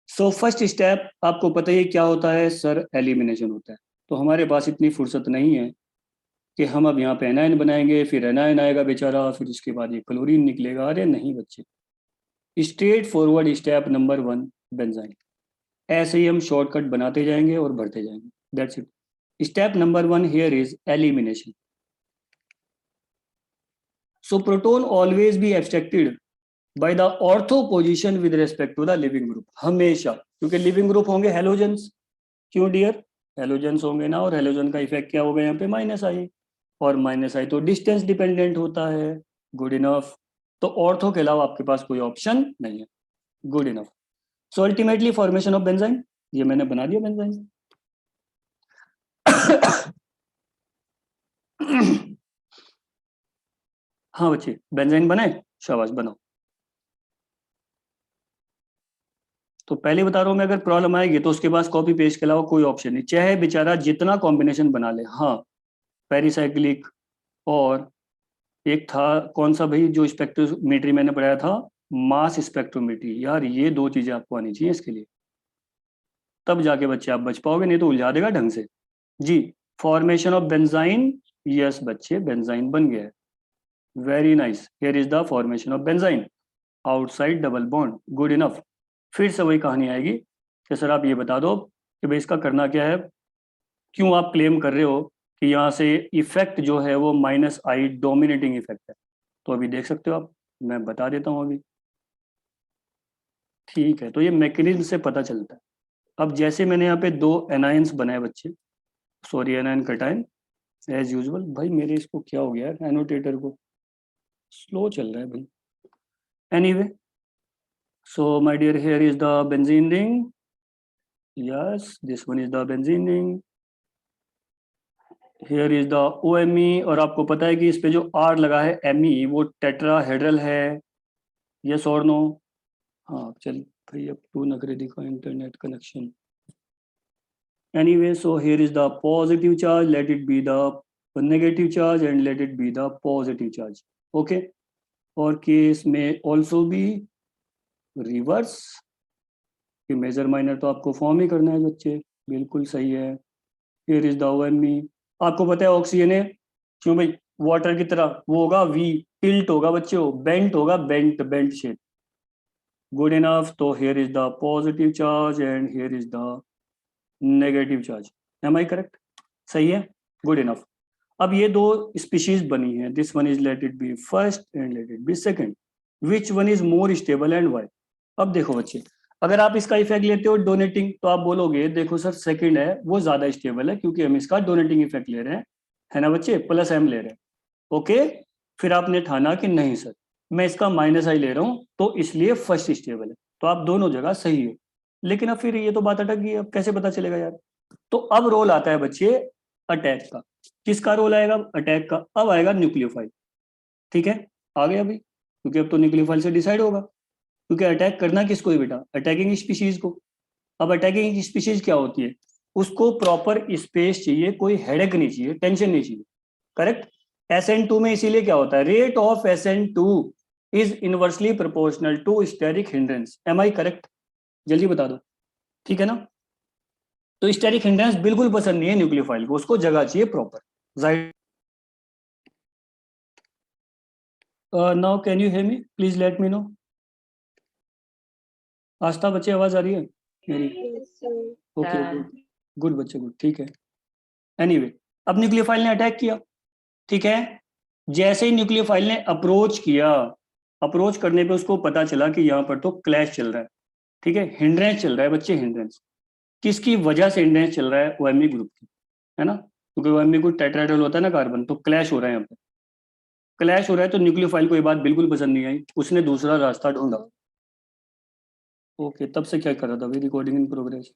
so first step आपको पता ही क्या होता है सर? एलिमिनेशन होता है। तो हमारे पास इतनी फुर्सत नहीं है कि हम अब यहाँ पे एनायन बनाएंगे, फिर एनायन आएगा बेचारा, फिर उसके बाद ये क्लोरीन निकलेगा। अरे नहीं बच्चे, straightforward step number 1 benzyne. ऐसे ही हम शॉर्टकट बनाते जाएंगे और बढ़ते जाएंगे, that's it. Step number 1 here is elimination. So proton always be abstracted by the ortho position with respect to the leaving group, हमेशा, क्योंकि लिविंग ग्रुप होंगे हेलोजेंस। क्यों डियर? हेलोजेंस होंगे ना, और हेलोजन का इफेक्ट क्या होगा यहाँ पे? माइनस आई, और माइनस आई तो डिस्टेंस डिपेंडेंट होता है। Good enough. तो ऑर्थो के अलावा आपके पास कोई ऑप्शन नहीं है। Good enough. So ultimately formation of benzene, ये मैंने बना दिया बेंजाइन। हाँ बच्चे, बेंजाइन बनाए, शाबाश बनाओ। तो पहले बता रहा हूं मैं, अगर प्रॉब्लम आएगी तो उसके पास कॉपी पेस्ट के अलावा कोई ऑप्शन नहीं, चाहे बेचारा जितना कॉम्बिनेशन बना ले। हाँ, पेरिसाइक्लिक, और एक था कौन सा भाई जो स्पेक्ट्रोमेट्री मैंने पढ़ाया था, मास स्पेक्ट्रोमेट्री। यार ये 2 चीजें आपको आनी चाहिए इसके लिए, तब जाके बच्चे आप बच पाओगे, नहीं तो उलझा देगा ढंग से जी। फॉर्मेशन ऑफ बेंजाइन, यस बच्चे, बेंजाइन बन गया है। Very nice, here is the formation of benzene outside double bond. Good enough. फिर से वही कहानी आएगी कि सर आप ये बता दो कि भाई इसका करना क्या है, क्यों आप क्लेम कर रहे हो कि यहाँ से इफेक्ट जो है वो माइनस आई डोमिनेटिंग इफेक्ट है। तो अभी देख सकते हो आप, मैं बता देता हूँ अभी। ठीक है, तो ये मैकेनिज्म से पता चलता है। अब जैसे मैंने यहाँ पे 2 एनायंस बनाए बच्चे, sorry anion cation as usual. भाई मेरे इसको क्या हो गया है, एनोटेटर को स्लो चल रहा है भाई। Anyway, so my dear, here is the benzene ring. Yes, this one is the benzene ring. Here is the OMe, और आपको पता है कि इस पे जो R लगा है Me, वो टेट्राहेड्रल है। यस और नो? हाँ चल भाई, अब तू नखरे दिखा, internet connection. Anyway, so here is the positive charge, late it be the negative charge and let it be the positive charge. Okay, और केस में ऑल्सो भी रिवर्स, कि मेजर माइनर तो आपको फॉर्म ही करना है बच्चे, बिल्कुल सही है। Here is the OMe। आपको पता है ऑक्सीजन है, क्यों भाई? वाटर की तरह वो होगा वी, टिल्ट होगा बच्चे, बेंट होगा, बेंट शेप। Good enough. तो here is the positive charge and here is the negative charge. Am I correct? सही है, गुड इनफ। अब ये 2 स्पीशीज बनी है, this one is let it be first and let it be second. Which one is more stable and why? अब देखो बच्चे, अगर आप इसका इफेक्ट लेते हो डोनेटिंग, तो आप बोलोगे देखो सर सेकंड है वो ज्यादा स्टेबल है, क्योंकि हम इसका डोनेटिंग इफेक्ट ले रहे हैं, है ना बच्चे, प्लस M ले रहे हैं। ओके, फिर आपने ठाना कि नहीं सर मैं इसका माइनस आई ले रहा हूं, तो इसलिए फर्स्ट स्टेबल है। तो आप दोनों जगह सही हो, लेकिन अब फिर ये तो बात अटक गई, अब कैसे पता चलेगा यार? तो अब रोल आता है बच्चे अटैक का। किसका रोल आएगा? अटैक का। अब आएगा न्यूक्लियोफाइल। ठीक है, आ गया भाई, क्योंकि अब तो न्यूक्लियोफाइल से डिसाइड होगा, क्योंकि अटैक करना किसको है बेटा? अटैकिंग स्पीशीज को। अब अटैकिंग स्पीशीज क्या होती है? उसको प्रॉपर स्पेस चाहिए, कोई हेडेक नहीं चाहिए, टेंशन नहीं चाहिए। करेक्ट? SN2 में इसीलिए क्या होता है, rate of SN2 is inversely proportional to steric hindrance. Am I correct? जल्दी बता दो, ठीक है ना? तो स्टेरिक हिंड्रेंस बिल्कुल पसंद नहीं है न्यूक्लियोफाइल को, उसको जगह चाहिए प्रॉपर। जाहिर। Now can you hear me? Please let me know. Astha बच्चे, आवाज आ रही है मेरी? ओके, गुड बच्चे, गुड, ठीक है। एनीवे, अब न्यूक्लियोफाइल ने अटैक किया, ठीक है। जैसे ही न्यूक्लियोफाइल ने अप्रोच किया, अप्रोच करने पे उसको पता चला कि यहाँ पर तो क्लैश चल रहा है, ठीक है, हिंड्रेंस चल रहा है बच्चे, हिंड्रेंस। किसकी वजह से हिंड्रेंस चल रहा है? OMe ग्रुप की, है ना, क्योंकि OMe ग्रुप टेट्राहेड्रल होता है ना कार्बन, तो क्लैश हो रहा है यहाँ पे, क्लैश हो रहा है। तो न्यूक्लियोफाइल को ये बात बिल्कुल पसंद नहीं आई, उसने दूसरा रास्ता ढूंढा। ओके, तब से क्या कर रहा था अभी? रिकॉर्डिंग इन प्रोग्रेस,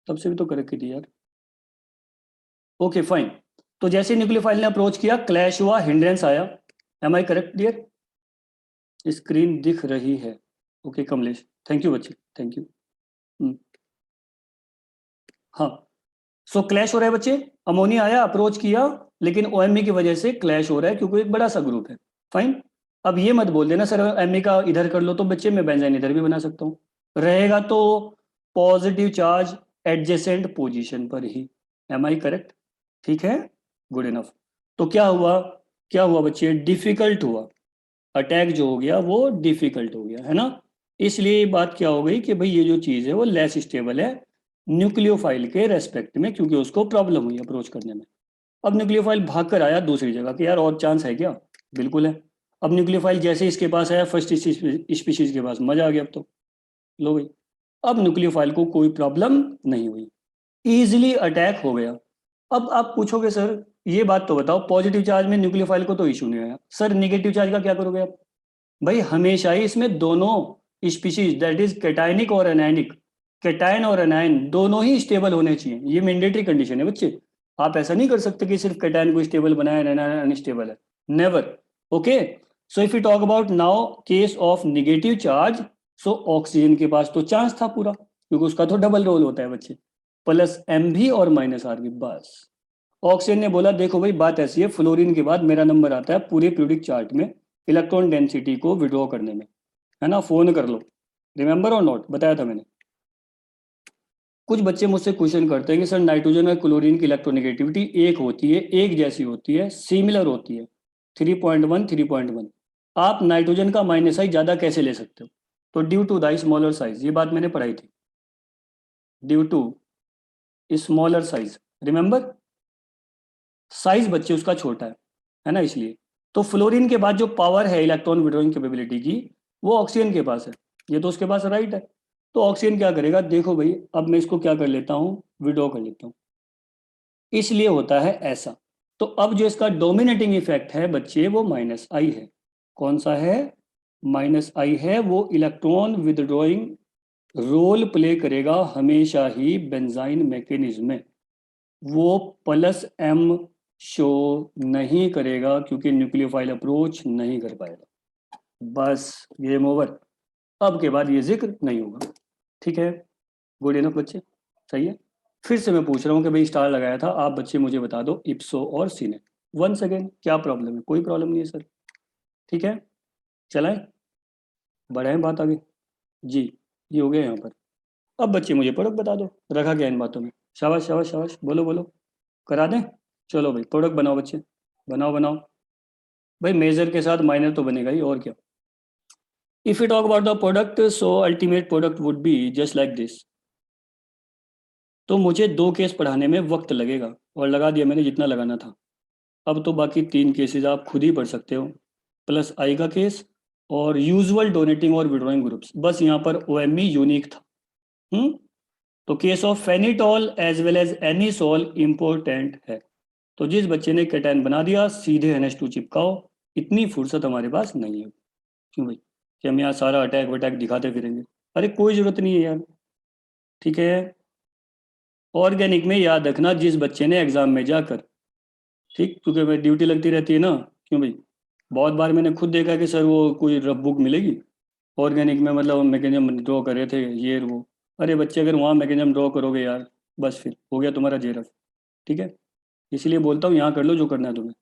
तब से भी तो कर रखी थी यार। Okay fine. तो जैसे न्यूक्लियोफाइल ने अप्रोच किया, क्लैश हुआ, हिंड्रेंस आया। Am I correct dear? Screen दिख रही है? ओके कमलेश, थैंक यू बच्चे, थैंक यू। हाँ, सो क्लैश हो रहा है बच्चे। अमोनिया आया, अप्रोच किया, लेकिन ओएमई की वजह से क्लैश हो रहा है क्योंकि एक बड़ा सा ग्रुप है। फाइन। अब ये मत बोल देना सर एमई का इधर कर लो, तो बच्चे मैं बेंजाइन इधर भी बना सकता हूँ, रहेगा तो पॉजिटिव चार्ज एडजेसेंट पोजीशन पर ही। M I correct? ठीक है, गुड इनफ। तो क्या हुआ, क्या हुआ बच्चे? डिफिकल्ट हुआ, अटैक जो हो गया वो डिफिकल्ट हो गया, है ना। इसलिए ये बात क्या हो गई कि भाई ये जो चीज़ है वो लेस स्टेबल है न्यूक्लियोफाइल के रेस्पेक्ट में, क्योंकि उसको प्रॉब्लम हुई अप्रोच करने में। अब न्यूक्लियोफाइल भाग कर आया दूसरी जगह कि यार और चांस है क्या? बिल्कुल है। अब न्यूक्लियोफाइल जैसे इसके पास आया फर्स्ट स्पीशीज के पास, मजा आ गया अब तो। लो भाई, अब न्यूक्लियोफाइल को कोई प्रॉब्लम नहीं हुई, इजिली अटैक हो गया। अब आप पूछोगे सर ये बात तो बताओ, पॉजिटिव चार्ज में न्यूक्लियोफाइल को तो इशू नहीं आया, सर निगेटिव चार्ज का क्या करोगे आप? भाई हमेशा ही इसमें दोनों स्पीशीज दैट इज कैटायनिक और एनायनिक, कैटायन और एनायन दोनों ही स्टेबल होने चाहिए, ये मैंडेटरी कंडीशन है बच्चे। आप ऐसा नहीं कर सकते कि सिर्फ कैटायन को स्टेबल बनाया एनायन अनस्टेबल है, never. Okay, so if you talk about now case of negative charge, so oxygen के पास तो चांस था पूरा, क्योंकि उसका तो डबल रोल होता है बच्चे, प्लस एम भी और माइनस आर भी। बस ऑक्सीजन ने बोला देखो भाई बात ऐसी है, फ्लोरीन के बाद मेरा नंबर आता है पूरे पीरियोडिक चार्ट में इलेक्ट्रॉन डेंसिटी को विड्रॉ करने में, है ना, फोन कर लो। रिमेंबर और नोट, बताया था मैंने। कुछ बच्चे मुझसे क्वेश्चन करते हैं कि सर नाइट्रोजन और क्लोरीन की इलेक्ट्रोनेगेटिविटी एक होती है, एक जैसी होती है, सिमिलर होती है, 3.1 3.1, आप नाइट्रोजन का माइनस आई ज्यादा कैसे ले सकते हो? तो due to the smaller size, ये बात मैंने पढ़ाई थी, due to smaller size. Remember, size बच्चे उसका छोटा है ना, इसलिए। तो फ्लोरीन के बाद जो पावर है इलेक्ट्रॉन विड्रॉइंग कैपेबिलिटी की, वो ऑक्सीजन के पास है, ये तो उसके पास राइट है। तो ऑक्सीजन क्या करेगा, देखो भाई अब मैं इसको क्या कर लेता हूँ, विड्रॉ कर लेता हूँ, इसलिए होता है ऐसा। तो अब जो इसका डोमिनेटिंग इफेक्ट है बच्चे वो माइनस आई है। कौन सा है? माइनस आई है, वो इलेक्ट्रॉन विदड्रॉइंग रोल प्ले करेगा हमेशा ही बेंजाइन मैकेनिज्म में, वो प्लस एम शो नहीं करेगा क्योंकि न्यूक्लियोफाइल अप्रोच नहीं कर पाएगा। बस गेम ओवर, अब के बाद ये जिक्र नहीं होगा। ठीक है, गुड इनफ बच्चे, सही है। फिर से मैं पूछ रहा हूँ कि भाई स्टार लगाया था, आप बच्चे मुझे बता दो इप्सो और सीने, वंस अगेन क्या प्रॉब्लम है? कोई प्रॉब्लम नहीं है सर। ठीक है, चलाएं, बढ़ाएं बात आगे। जी, ये हो गया यहाँ पर। अब बच्चे मुझे प्रोडक्ट बता दो, रखा क्या इन बातों में? शाबाश शाबाश शाबाश, बोलो बोलो, करा दें? चलो भाई प्रोडक्ट बनाओ बच्चे, बनाओ बनाओ। भाई मेजर के साथ माइनर तो बनेगा ही, और क्या। If you talk about the product, so ultimate product would be just like this. तो मुझे 2 केस पढ़ाने में वक्त लगेगा, और लगा दिया मैंने जितना लगाना था। अब तो बाकी 3 केसेस आप खुद ही पढ़ सकते हो, प्लस आई का केस और यूजुअल डोनेटिंग और विड्रॉइंग ग्रुप्स, बस यहाँ पर ओएमई यूनिक था। तो case of phenetole as well as anisole important है। तो जिस बच्चे ने कैटायन बना दिया सीधे NH2 चिपकाओ, इतनी फुर्सत हमारे पास नहीं है। क्यों भाई, कि हम यहाँ सारा अटैक वटैक दिखाते फिरेंगे? अरे कोई जरूरत नहीं है यार। ठीक है, ऑर्गेनिक में याद रखना जिस बच्चे ने एग्जाम में जाकर, ठीक, क्योंकि मैं ड्यूटी लगती रहती है ना। क्यों भाई, बहुत बार मैंने खुद देखा कि सर वो कोई रफ बुक मिलेगी ऑर्गेनिक में, मतलब मैकेनिज्म ड्रॉ कर रहे थे ये वो। अरे बच्चे अगर वहाँ मैकेनिज्म ड्रॉ करोगे यार, बस फिर हो गया तुम्हारा जेरफ। ठीक है, इसलिए बोलता हूँ यहाँ कर लो जो करना है तुम्हें।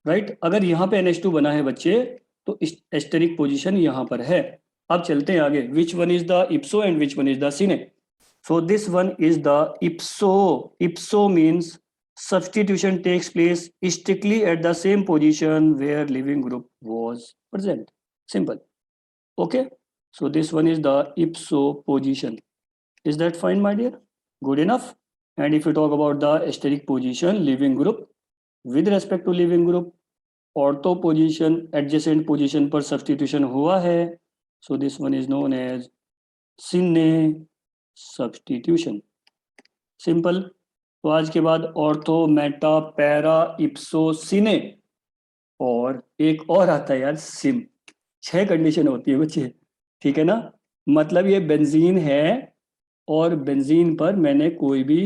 राइट, अगर यहाँ पे NH2 बना है बच्चे, तो एस्टेरिक पोजीशन यहाँ पर है। अब चलते हैं आगे, विच one is the इप्सो and which one is the cine. So this one is the इप्सो। इप्सो means substitution takes place strictly at the same position where living group was present. Simple. Okay, so this one is the ipso position. Is that fine, my dear? Good enough. And if you talk about the steric position, living group, with respect to living group, ortho position, adjacent position पर substitution हुआ है, so this one is known as sine substitution. Simple. तो आज के बाद ortho, meta, para, इप्सो, सिने, और एक और आता है यार सिम। 6 कंडीशन होती है बच्चे, ठीक है ना। मतलब ये बेंजीन है और बेंजीन पर मैंने कोई भी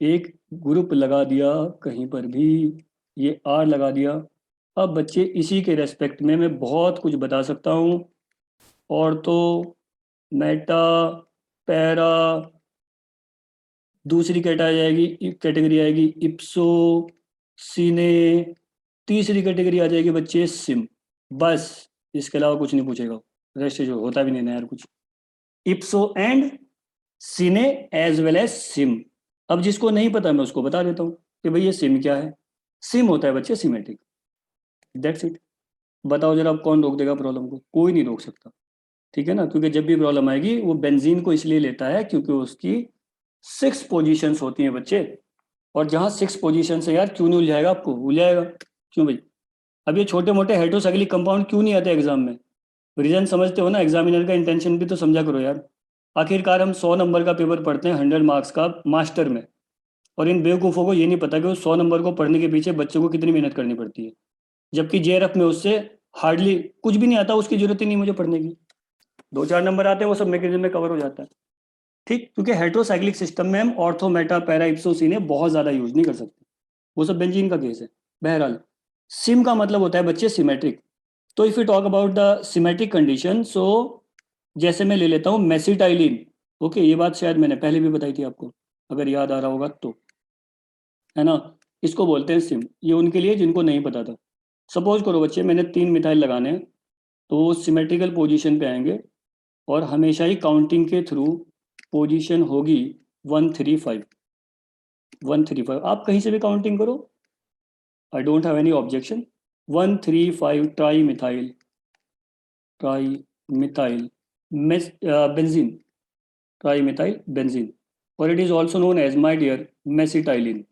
एक ग्रुप लगा दिया कहीं पर भी, ये आर लगा दिया। अब बच्चे इसी के रेस्पेक्ट में मैं बहुत कुछ बता सकता हूँ। ऑर्थो, मेटा, पैरा, दूसरी कैटेगरी आएगी इप्सो, सीने, तीसरी कैटेगरी आ जाएगी बच्चे सिम। बस इसके अलावा कुछ नहीं पूछेगा, रेस्ट जो होता भी नहीं ना यार कुछ। इप्सो एंड सीने एज वेल एज सिम। अब जिसको नहीं पता मैं उसको बता देता हूँ कि भाई ये सिम क्या है। सिम होता है बच्चे सिमेट्रिक, दैट्स इट। बताओ जरा, अब कौन रोक देगा प्रॉब्लम को? कोई नहीं रोक सकता, ठीक है ना, क्योंकि जब भी प्रॉब्लम आएगी वो बेंजीन को इसलिए लेता है क्योंकि उसकी 6 पोजीशंस होती हैं बच्चे। और जहां 6 पोजीशंस है यार, क्यों नहीं उलझाएगा आपको? उलझाएगा क्यों भाई? अब ये छोटे मोटे हेटेरोसाइक्लिक कंपाउंड क्यों नहीं आते एग्जाम में? रीजन समझते हो ना? एग्जामिनर का इंटेंशन भी तो समझा करो यार। आखिरकार हम 100 नंबर का पेपर पढ़ते हैं 100 मार्क्स का मास्टर में, और इन बेवकूफ़ों को ये नहीं पता कि उस 100 नंबर को पढ़ने के पीछे बच्चों को कितनी मेहनत करनी पड़ती है, जबकि जेआरएफ में उससे हार्डली कुछ भी नहीं आता, उसकी जरूरत ही नहीं मुझे पढ़ने की। 2-4 नंबर आते हैं, वो सब मैकेनिज्म में कवर हो जाता है, ठीक। क्योंकि हेटेरोसाइक्लिक सिस्टम में हम ऑर्थो, मेटा, पैरा, इप्सो, सीने बहुत ज़्यादा यूज नहीं कर सकते, वो सब बेंजीन का केस है। बहरहाल सिम का मतलब होता है बच्चे सिमेट्रिक। तो if you talk about the symmetric condition, so जैसे मैं ले लेता हूँ मेसिटाइलिन। ओके, ये बात शायद मैंने पहले भी बताई थी आपको, अगर याद आ रहा होगा तो, है ना। इसको बोलते हैं सिम। ये उनके लिए जिनको नहीं पता था। सपोज करो बच्चे मैंने 3 मिथाइल लगाने हैं, तो वो सिमेट्रिकल पोजीशन पे आएंगे और हमेशा ही काउंटिंग के थ्रू पोजीशन होगी 135। 135 आप कहीं से भी काउंटिंग करो, I don't have any objection. 135 tri methyl, benzene, tri methyl benzene, और it is also known as my dear mesitylene.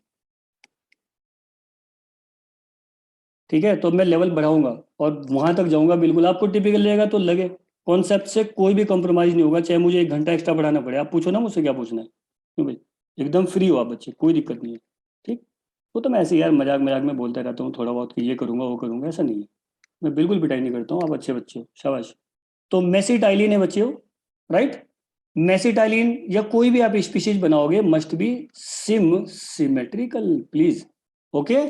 ठीक है, तो मैं लेवल बढ़ाऊंगा और वहां तक जाऊंगा, बिल्कुल आपको टिपिकल लगेगा तो लगे। कॉन्सेप्ट से कोई भी कॉम्प्रोमाइज नहीं होगा, चाहे मुझे 1 घंटा एक्स्ट्रा पढ़ाना पड़े। आप पूछो ना मुझसे क्या पूछना है, क्यों भाई, एकदम फ्री हो आप बच्चे, कोई दिक्कत नहीं है, ठीक। वो तो मैं ऐसे यार मजाक मजाक में बोलता रहता हूँ थोड़ा बहुत कि ये करूंगा वो करूंगा, ऐसा नहीं है। मैं बिल्कुल पिटाई नहीं करता हूँ, आप अच्छे बच्चे हो, शाबाश। तो मेसिटाइलिन है बच्चे हो, राइट। मेसिटाइलिन या कोई भी आप स्पीशीज बनाओगे must be symmetrical, please. Okay,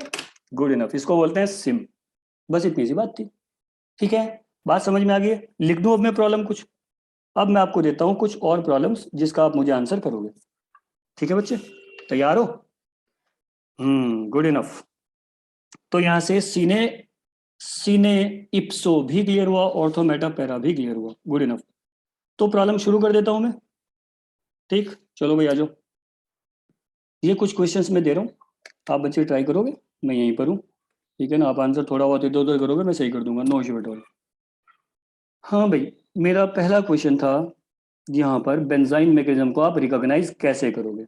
good enough, इसको बोलते हैं सिम। बस इतनी सी बात थी, ठीक है। बात समझ में आ गई है? लिख दूं अब मैं प्रॉब्लम कुछ? अब मैं आपको देता हूं कुछ और प्रॉब्लम्स जिसका आप मुझे आंसर करोगे, ठीक है बच्चे, तैयार हो? Good enough. तो यहां से सीने सीने इप्सो भी क्लियर हुआ, ऑर्थो, मेटा, पैरा भी क्लियर हुआ, गुड इनफ। तो प्रॉब्लम शुरू कर देता हूं मैं, ठीक। चलो भाई आ जाओ। ये कुछ क्वेश्चंस मैं दे रहा हूँ, आप बच्चे ट्राई करोगे, मैं यहीं पर हूँ, ठीक है ना। आप आंसर थोड़ा बहुत इधर उधर करोगे, मैं सही कर दूंगा, नो इशू एट ऑल। हाँ भाई, मेरा पहला क्वेश्चन था यहाँ पर, बेंजाइन मैकेनिज्म को आप रिकॉग्नाइज कैसे करोगे?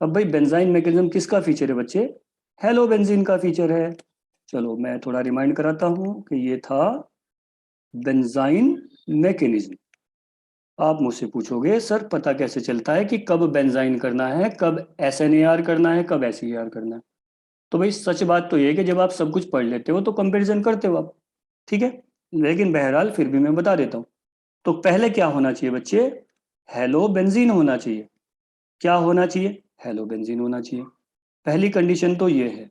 अब भाई बेंजाइन मैकेनिज्म किसका फीचर है बच्चे? हेलो बेंजीन का फीचर है। चलो मैं थोड़ा रिमाइंड कराता हूँ कि ये था बेंजाइन मैकेनिज्म। आप मुझसे पूछोगे सर पता कैसे चलता है कि कब बेंजाइन करना है, कब SNAR करना है, कब SER करना है? तो भाई सच बात तो ये है कि जब आप सब कुछ पढ़ लेते हो तो कंपैरिजन करते हो आप, ठीक है। लेकिन बहरहाल फिर भी मैं बता देता हूँ। तो पहले क्या होना चाहिए बच्चे? हेलो बेंजीन होना चाहिए। क्या होना चाहिए? हेलो बेंजीन होना चाहिए। पहली कंडीशन तो ये है।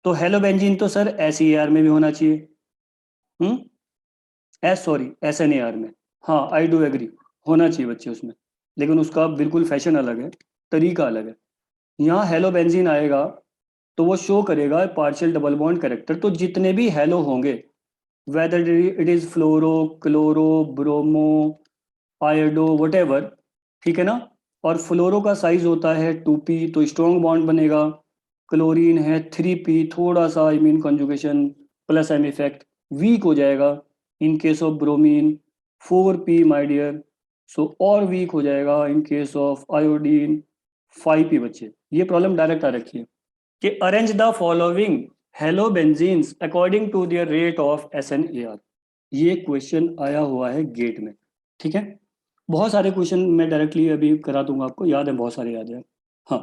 तो हेलो बेंजीन तो सर SER में भी होना चाहिए, SNAR में। हाँ आई डू एग्री, होना चाहिए बच्चे उसमें, लेकिन उसका बिल्कुल फैशन अलग है, तरीका अलग है। यहाँ हेलो बेंजीन आएगा तो वो शो करेगा पार्शियल डबल बॉन्ड कैरेक्टर। तो जितने भी हेलो होंगे, whether it is fluoro, chloro, bromo, iodo, whatever, ठीक है ना। और फ्लोरो का साइज होता है 2p, तो स्ट्रॉन्ग बॉन्ड बनेगा। क्लोरीन है 3p, थोड़ा सा I mean conjugation plus M effect weak हो जाएगा। In case of bromine 4p my dear, so और वीक हो जाएगा in case of iodine 5p। बच्चे ये प्रॉब्लम डायरेक्ट आ रखी है कि arrange the following halobenzenes according to their rate of SNAR। ये क्वेश्चन आया हुआ है गेट में, ठीक है। बहुत सारे क्वेश्चन मैं डायरेक्टली अभी करा दूंगा आपको, याद है, बहुत सारे याद है। हाँ,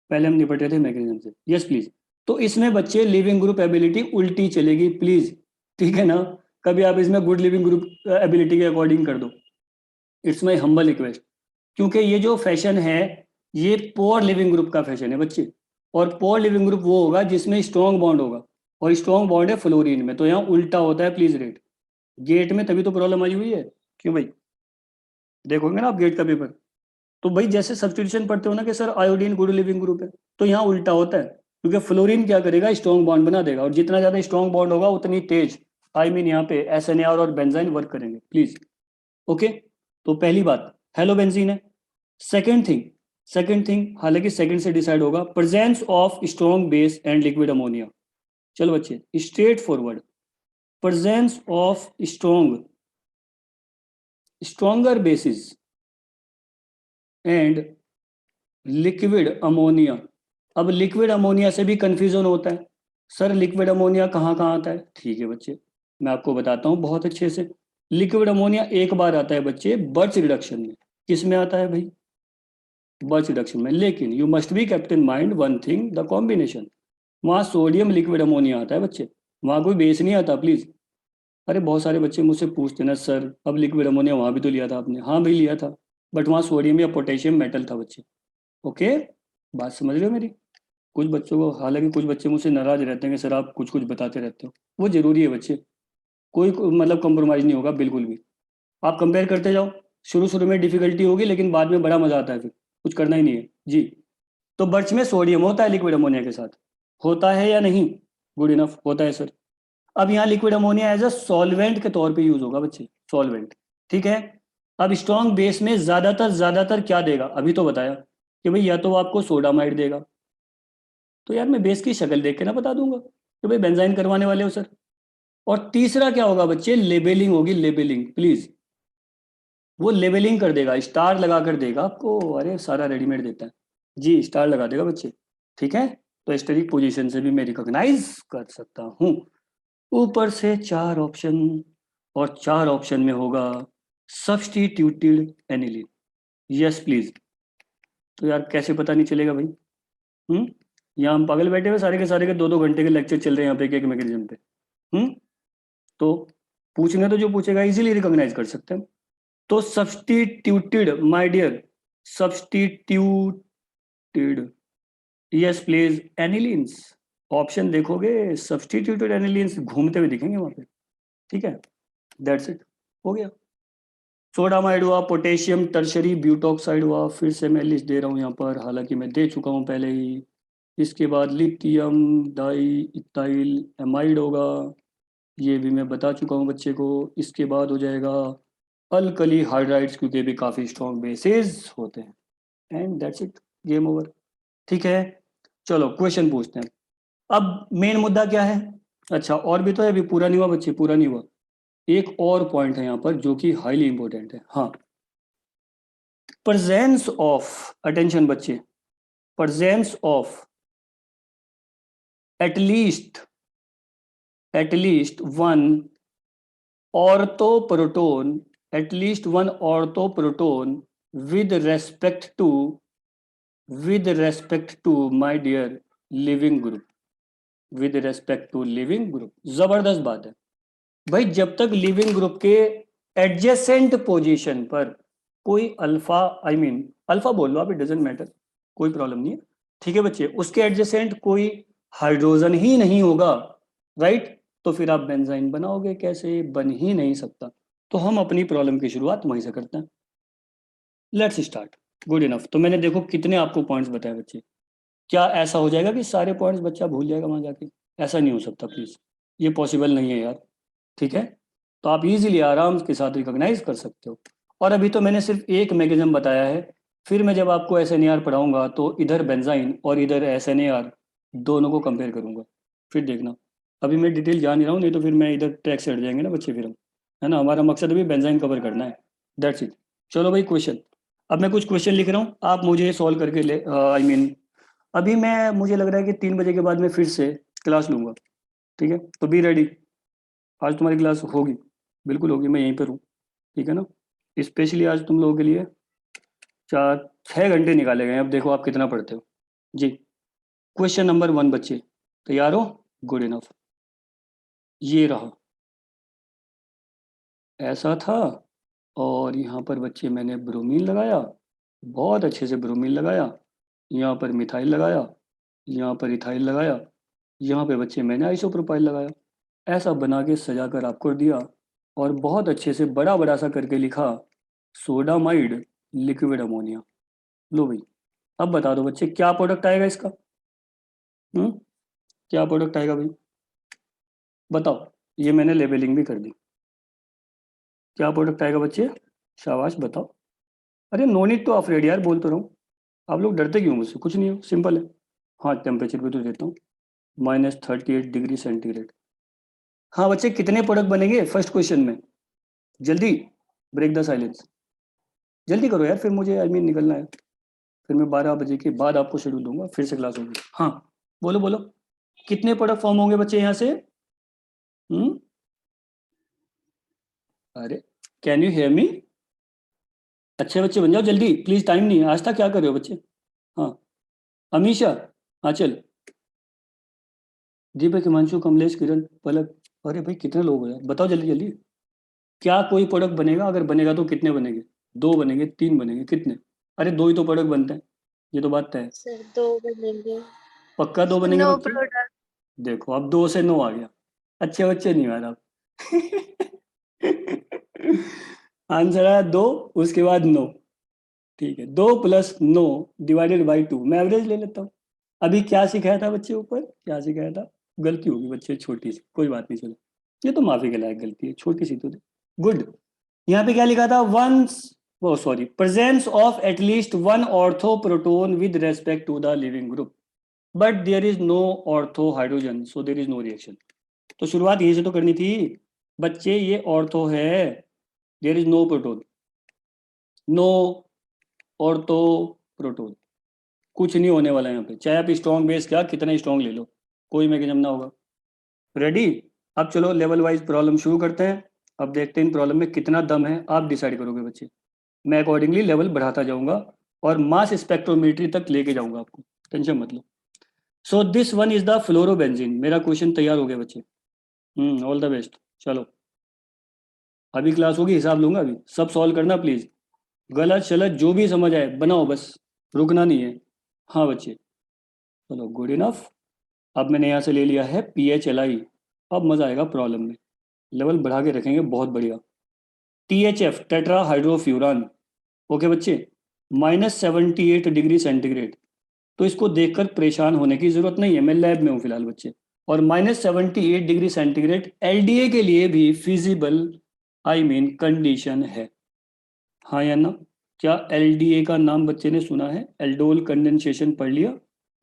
पहले हम निपटे थे मैकेनिज्म से, यस प्लीज। तो इसमें बच्चे लिविंग ग्रुप एबिलिटी उल्टी चलेगी प्लीज, ठीक है ना। कभी आप इसमें गुड लिविंग ग्रुप एबिलिटी के अकॉर्डिंग कर दो, इट्स माई हम्बल रिक्वेस्ट, क्योंकि ये जो फैशन है ये पोअर लिविंग ग्रुप का फैशन है बच्चे, और पोअर लिविंग ग्रुप वो होगा जिसमें स्ट्रॉन्ग बॉन्ड होगा, और स्ट्रॉन्ग बॉन्ड है फ्लोरीन में, तो यहाँ उल्टा होता है प्लीज रेट। गेट में तभी तो प्रॉब्लम आई हुई है, क्यों भाई, देखोगे ना आप गेट का पेपर, तो भाई जैसे सब्स्टिट्यूशन पढ़ते हो ना कि sir iodine good leaving group है, तो यहाँ उल्टा होता है, क्योंकि फ्लोरीन क्या करेगा, स्ट्रॉन्ग बॉन्ड बना देगा, और जितना ज्यादा स्ट्रॉन्ग बॉन्ड होगा उतनी तेज आई मीन यहाँ पे SNAR और बेंजाइन वर्क करेंगे प्लीज। ओके, तो पहली बात हेलो बेंजीन है। सेकंड थिंग हालांकि सेकंड से डिसाइड होगा, presence of strong base and liquid ammonia. चलो बच्चे straight forward, presence of stronger basis and liquid ammonia. अब लिक्विड अमोनिया से भी कंफ्यूजन होता है, सर लिक्विड अमोनिया कहाँ कहाँ आता है, ठीक है बच्चे मैं आपको बताता हूँ बहुत अच्छे से। लिक्विड अमोनिया एक बार आता है बच्चे बर्च रिडक्शन में, किस में आता है भाई, बर्च रिडक्शन में, लेकिन you must be kept in mind one thing, the combination, वहाँ सोडियम लिक्विड अमोनिया आता है बच्चे, वहाँ कोई बेस नहीं आता प्लीज। अरे बहुत सारे बच्चे मुझसे पूछते ना सर अब लिक्विड अमोनिया वहाँ भी तो लिया था आपने, हाँ भाई लिया था, बट वहाँ सोडियम या पोटेशियम मेटल था बच्चे। ओके, बात समझ रहे हो मेरी। कुछ बच्चों को, हालांकि कुछ बच्चे मुझसे नाराज रहते हैं कि सर आप कुछ कुछ बताते रहते हो, वो जरूरी है बच्चे, कोई मतलब कंप्रोमाइज नहीं होगा बिल्कुल भी, आप कंपेयर करते जाओ, शुरू शुरू में डिफिकल्टी होगी लेकिन बाद में बड़ा मजा आता है, फिर कुछ करना ही नहीं है जी। तो बर्च में सोडियम होता है लिक्विड अमोनिया के साथ, होता है या नहीं, गुड इनफ होता है सर। अब यहाँ liquid ammonia as a solvent के तौर पे यूज होगा बच्चे, सॉल्वेंट, ठीक है। अब स्ट्रॉन्ग बेस में ज्यादातर क्या देगा, अभी तो बताया कि भाई या तो वो आपको सोडामाइड देगा, तो यार मैं बेस की शक्ल देख के ना बता दूंगा कि भाई बेंजाइन करवाने वाले हो सर। और तीसरा क्या होगा बच्चे, लेबलिंग होगी, लेबलिंग प्लीज, वो लेबलिंग कर देगा, स्टार लगा कर देगा आपको, अरे सारा रेडीमेड देता है जी, स्टार लगा देगा बच्चे, ठीक है। तो एस्टेरिक पोजीशन से भी मैं रिकॉग्नाइज कर सकता हूँ। ऊपर से 4 ऑप्शन, और 4 ऑप्शन में होगा सब्स्टिट्यूटेड एनिलीन, यस प्लीज। तो यार कैसे पता नहीं चलेगा भाई, यहाँ हम पागल बैठे हुए सारे के सारे के 2-2 घंटे के लेक्चर चल रहे हैं यहाँ पे एक एक मैकेनिज्म पे, तो पूछने तो जो पूछेगा इजीली रिकॉग्नाइज कर सकते हैं। तो substituted my dear, substituted, yes please anilines, option देखोगे सब्स्टिट्यूटेड एनिलीन्स घूमते हुए दिखेंगे वहां पे, ठीक है, दैट्स इट, हो गया। सोडामाइड हुआ, पोटेशियम टर्शरी ब्यूटॉक्साइड हुआ, फिर से मैं लिस्ट दे रहा हूँ यहाँ पर, हालांकि मैं दे चुका हूँ पहले ही। इसके बाद लिथियम डाई इथाइल एमाइड होगा, ये भी मैं बता चुका हूँ बच्चे को। इसके बाद हो जाएगा अल्कली हाइड्राइड्स, क्योंकि भी काफ़ी स्ट्रॉन्ग बेसिस होते हैं, and that's it, game over, ठीक है। चलो क्वेश्चन पूछते हैं, अब मेन मुद्दा क्या है, अच्छा और भी तो है, अभी पूरा नहीं हुआ बच्चे, पूरा नहीं हुआ, एक और पॉइंट है यहाँ पर जो कि हाईली इंपॉर्टेंट है, हाँ, प्रेजेंस ऑफ, अटेंशन बच्चे, presence of at least one ortho proton, at least one ortho proton with respect to my dear living group, with respect to living group, जबरदस्त बात है भाई, जब तक लिविंग ग्रुप के एडजेसेंट पोजीशन पर कोई अल्फा, आई मीन अल्फा बोल लो आप, इट डजेंट मैटर, कोई प्रॉब्लम नहीं है, ठीक है बच्चे, उसके एडजेसेंट कोई हाइड्रोजन ही नहीं होगा, राइट, तो फिर आप बेंजाइन बनाओगे कैसे, बन ही नहीं सकता। तो हम अपनी प्रॉब्लम की शुरुआत वहीं से करते हैं, लेट्स स्टार्ट, गुड इनफ। तो मैंने देखो कितने आपको पॉइंट्स बताए बच्चे, क्या ऐसा हो जाएगा कि सारे पॉइंट्स बच्चा भूल जाएगा वहां जाके, ऐसा नहीं हो सकता प्लीज, ये पॉसिबल नहीं है यार, ठीक है। तो आप इजीली आराम के साथ रिकॉग्नाइज कर सकते हो। और अभी तो मैंने सिर्फ एक मैकेनिज्म बताया है, फिर मैं जब आपको SNAR पढ़ाऊंगा तो इधर बेंजाइन और इधर SNAR दोनों को कंपेयर करूंगा, फिर देखना। अभी मैं डिटेल जान नहीं रहा हूँ, नहीं तो फिर मैं इधर ट्रैक से हट जाएंगे ना बच्चे, फिर हम, है ना, हमारा मकसद अभी बेंजाइन कवर करना है, दैट्स इट। चलो भाई क्वेश्चन, अब मैं कुछ क्वेश्चन लिख रहा हूँ, आप मुझे सॉल्व करके ले, आई मीन अभी मैं, मुझे लग रहा है कि 3 बजे के बाद मैं फिर से क्लास लूंगा, ठीक है, तो बी रेडी, आज तुम्हारी क्लास होगी, बिल्कुल होगी, मैं यहीं पर हूँ, ठीक है ना। स्पेशली आज तुम लोगों के लिए 4-6 घंटे निकाले गए, अब देखो आप कितना पढ़ते हो जी। क्वेश्चन नंबर 1 बच्चे, तैयार हो, गुड इनफ, ये रहा, ऐसा था और यहाँ पर बच्चे मैंने ब्रोमीन लगाया, बहुत अच्छे से ब्रोमीन लगाया, यहाँ पर मिथाइल लगाया, यहाँ पर इथाइल लगाया, यहाँ पे बच्चे मैंने आइसोप्रोपाइल लगाया। ऐसा बना के सजा कर आपको दिया और बहुत अच्छे से बड़ा बड़ा सा करके लिखा सोडामाइड लिक्विड अमोनिया। लो भाई, अब बता दो बच्चे क्या प्रोडक्ट आएगा इसका? क्या प्रोडक्ट आएगा भाई बताओ? ये मैंने लेबलिंग भी कर दी। क्या प्रोडक्ट आएगा बच्चे? शाबाश बताओ। अरे नो नीड टू अफ्रेड यार, बोल तो रहा हूँ। आप लोग डरते क्यों मुझसे? कुछ नहीं हो, सिंपल है। हाँ टेम्परेचर भी तो देता हूँ, -38 डिग्री सेंटीग्रेड। हाँ बच्चे कितने प्रोडक्ट बनेंगे फर्स्ट क्वेश्चन में? जल्दी, ब्रेक द साइलेंस, जल्दी करो यार, फिर मुझे निकलना है। फिर मैं 12 बजे के बाद आपको शेड्यूल दूंगा, फिर से क्लास होगी। हाँ बोलो बोलो, कितने प्रोडक्ट फॉर्म होंगे बच्चे यहाँ से? अरे कैन यू हेयर मी? अच्छे बच्चे बन जाओ जल्दी प्लीज, टाइम नहीं है। आज तक क्या कर रहे हो बच्चे? हाँ अमीशा, हाँ चल। दीपक, हिमांशु, कमलेश, किरण, पलक। अरे भाई कितने लोग हो यार, बताओ जल्दी जल्दी। क्या कोई प्रोडक्ट बनेगा? अगर बनेगा तो कितने बनेंगे? 2 बनेंगे, 3 बनेंगे, कितने? अरे 2 ही तो प्रोडक्ट बनते हैं, ये तो बात तय है। सर 2 बनेंगे। पक्का 2 बनेंगे नो बच्चे? प्रोडक्ट। देखो अब 2 से 9 आ गया। अच्छे बच्चे नहीं आ रहा। आंसर आया 2, उसके बाद 9। ठीक है, 2 + 9 डिवाइडेड बाई 2। मैं एवरेज ले लेता हूँ। अभी क्या सिखाया था बच्चे? ऊपर क्या सिखाया था? गलती होगी बच्चे छोटी सी, कोई बात नहीं, चलो ये तो माफी के लायक गलती है, छोटी सी तो। गुड। यहाँ पे क्या लिखा था? वंस, वो sorry, presence of at least 1 ortho proton with respect to the leaving group but there is no ortho hydrogen so there is no reaction. तो शुरुआत यहीं से तो करनी थी बच्चे, ये ऑर्थो है, there is no proton, no ortho proton, कुछ नहीं होने वाला यहाँ पे। चाहे आप स्ट्रॉन्ग बेस क्या कितना स्ट्रॉन्ग ले लो, कोई मैकेनिज्म ना होगा। रेडी? अब चलो लेवल वाइज प्रॉब्लम शुरू करते हैं। अब देखते हैं इन प्रॉब्लम में कितना दम है, आप डिसाइड करोगे बच्चे। मैं अकॉर्डिंगली लेवल बढ़ाता जाऊंगा और मास स्पेक्ट्रोमेट्री तक लेके जाऊंगा आपको, टेंशन मत लो। So this one is the fluorobenzene. मेरा क्वेश्चन तैयार हो गया बच्चे। All the best. चलो अभी क्लास होगी, हिसाब लूंगा, अभी सब सॉल्व करना प्लीज। गलत शलत जो भी समझ आए बनाओ, बस रुकना नहीं है। हाँ बच्चे चलो, गुड इनफ। अब मैंने यहाँ से ले लिया है PHLI। अब मजा आएगा प्रॉब्लम में, लेवल बढ़ा के रखेंगे, बहुत बढ़िया। THF tetra हाइड्रोफ्यूरान। ओके बच्चे, -78 डिग्री सेंटीग्रेड। तो इसको देखकर परेशान होने की जरूरत नहीं है, मैं लैब में हूँ फिलहाल बच्चे। और -78 डिग्री सेंटीग्रेड LDA के लिए भी फिजिबल कंडीशन है। हाँ या ना? क्या LDA का नाम बच्चे ने सुना है? एल्डोल कंडेंसेशन पढ़ लिया?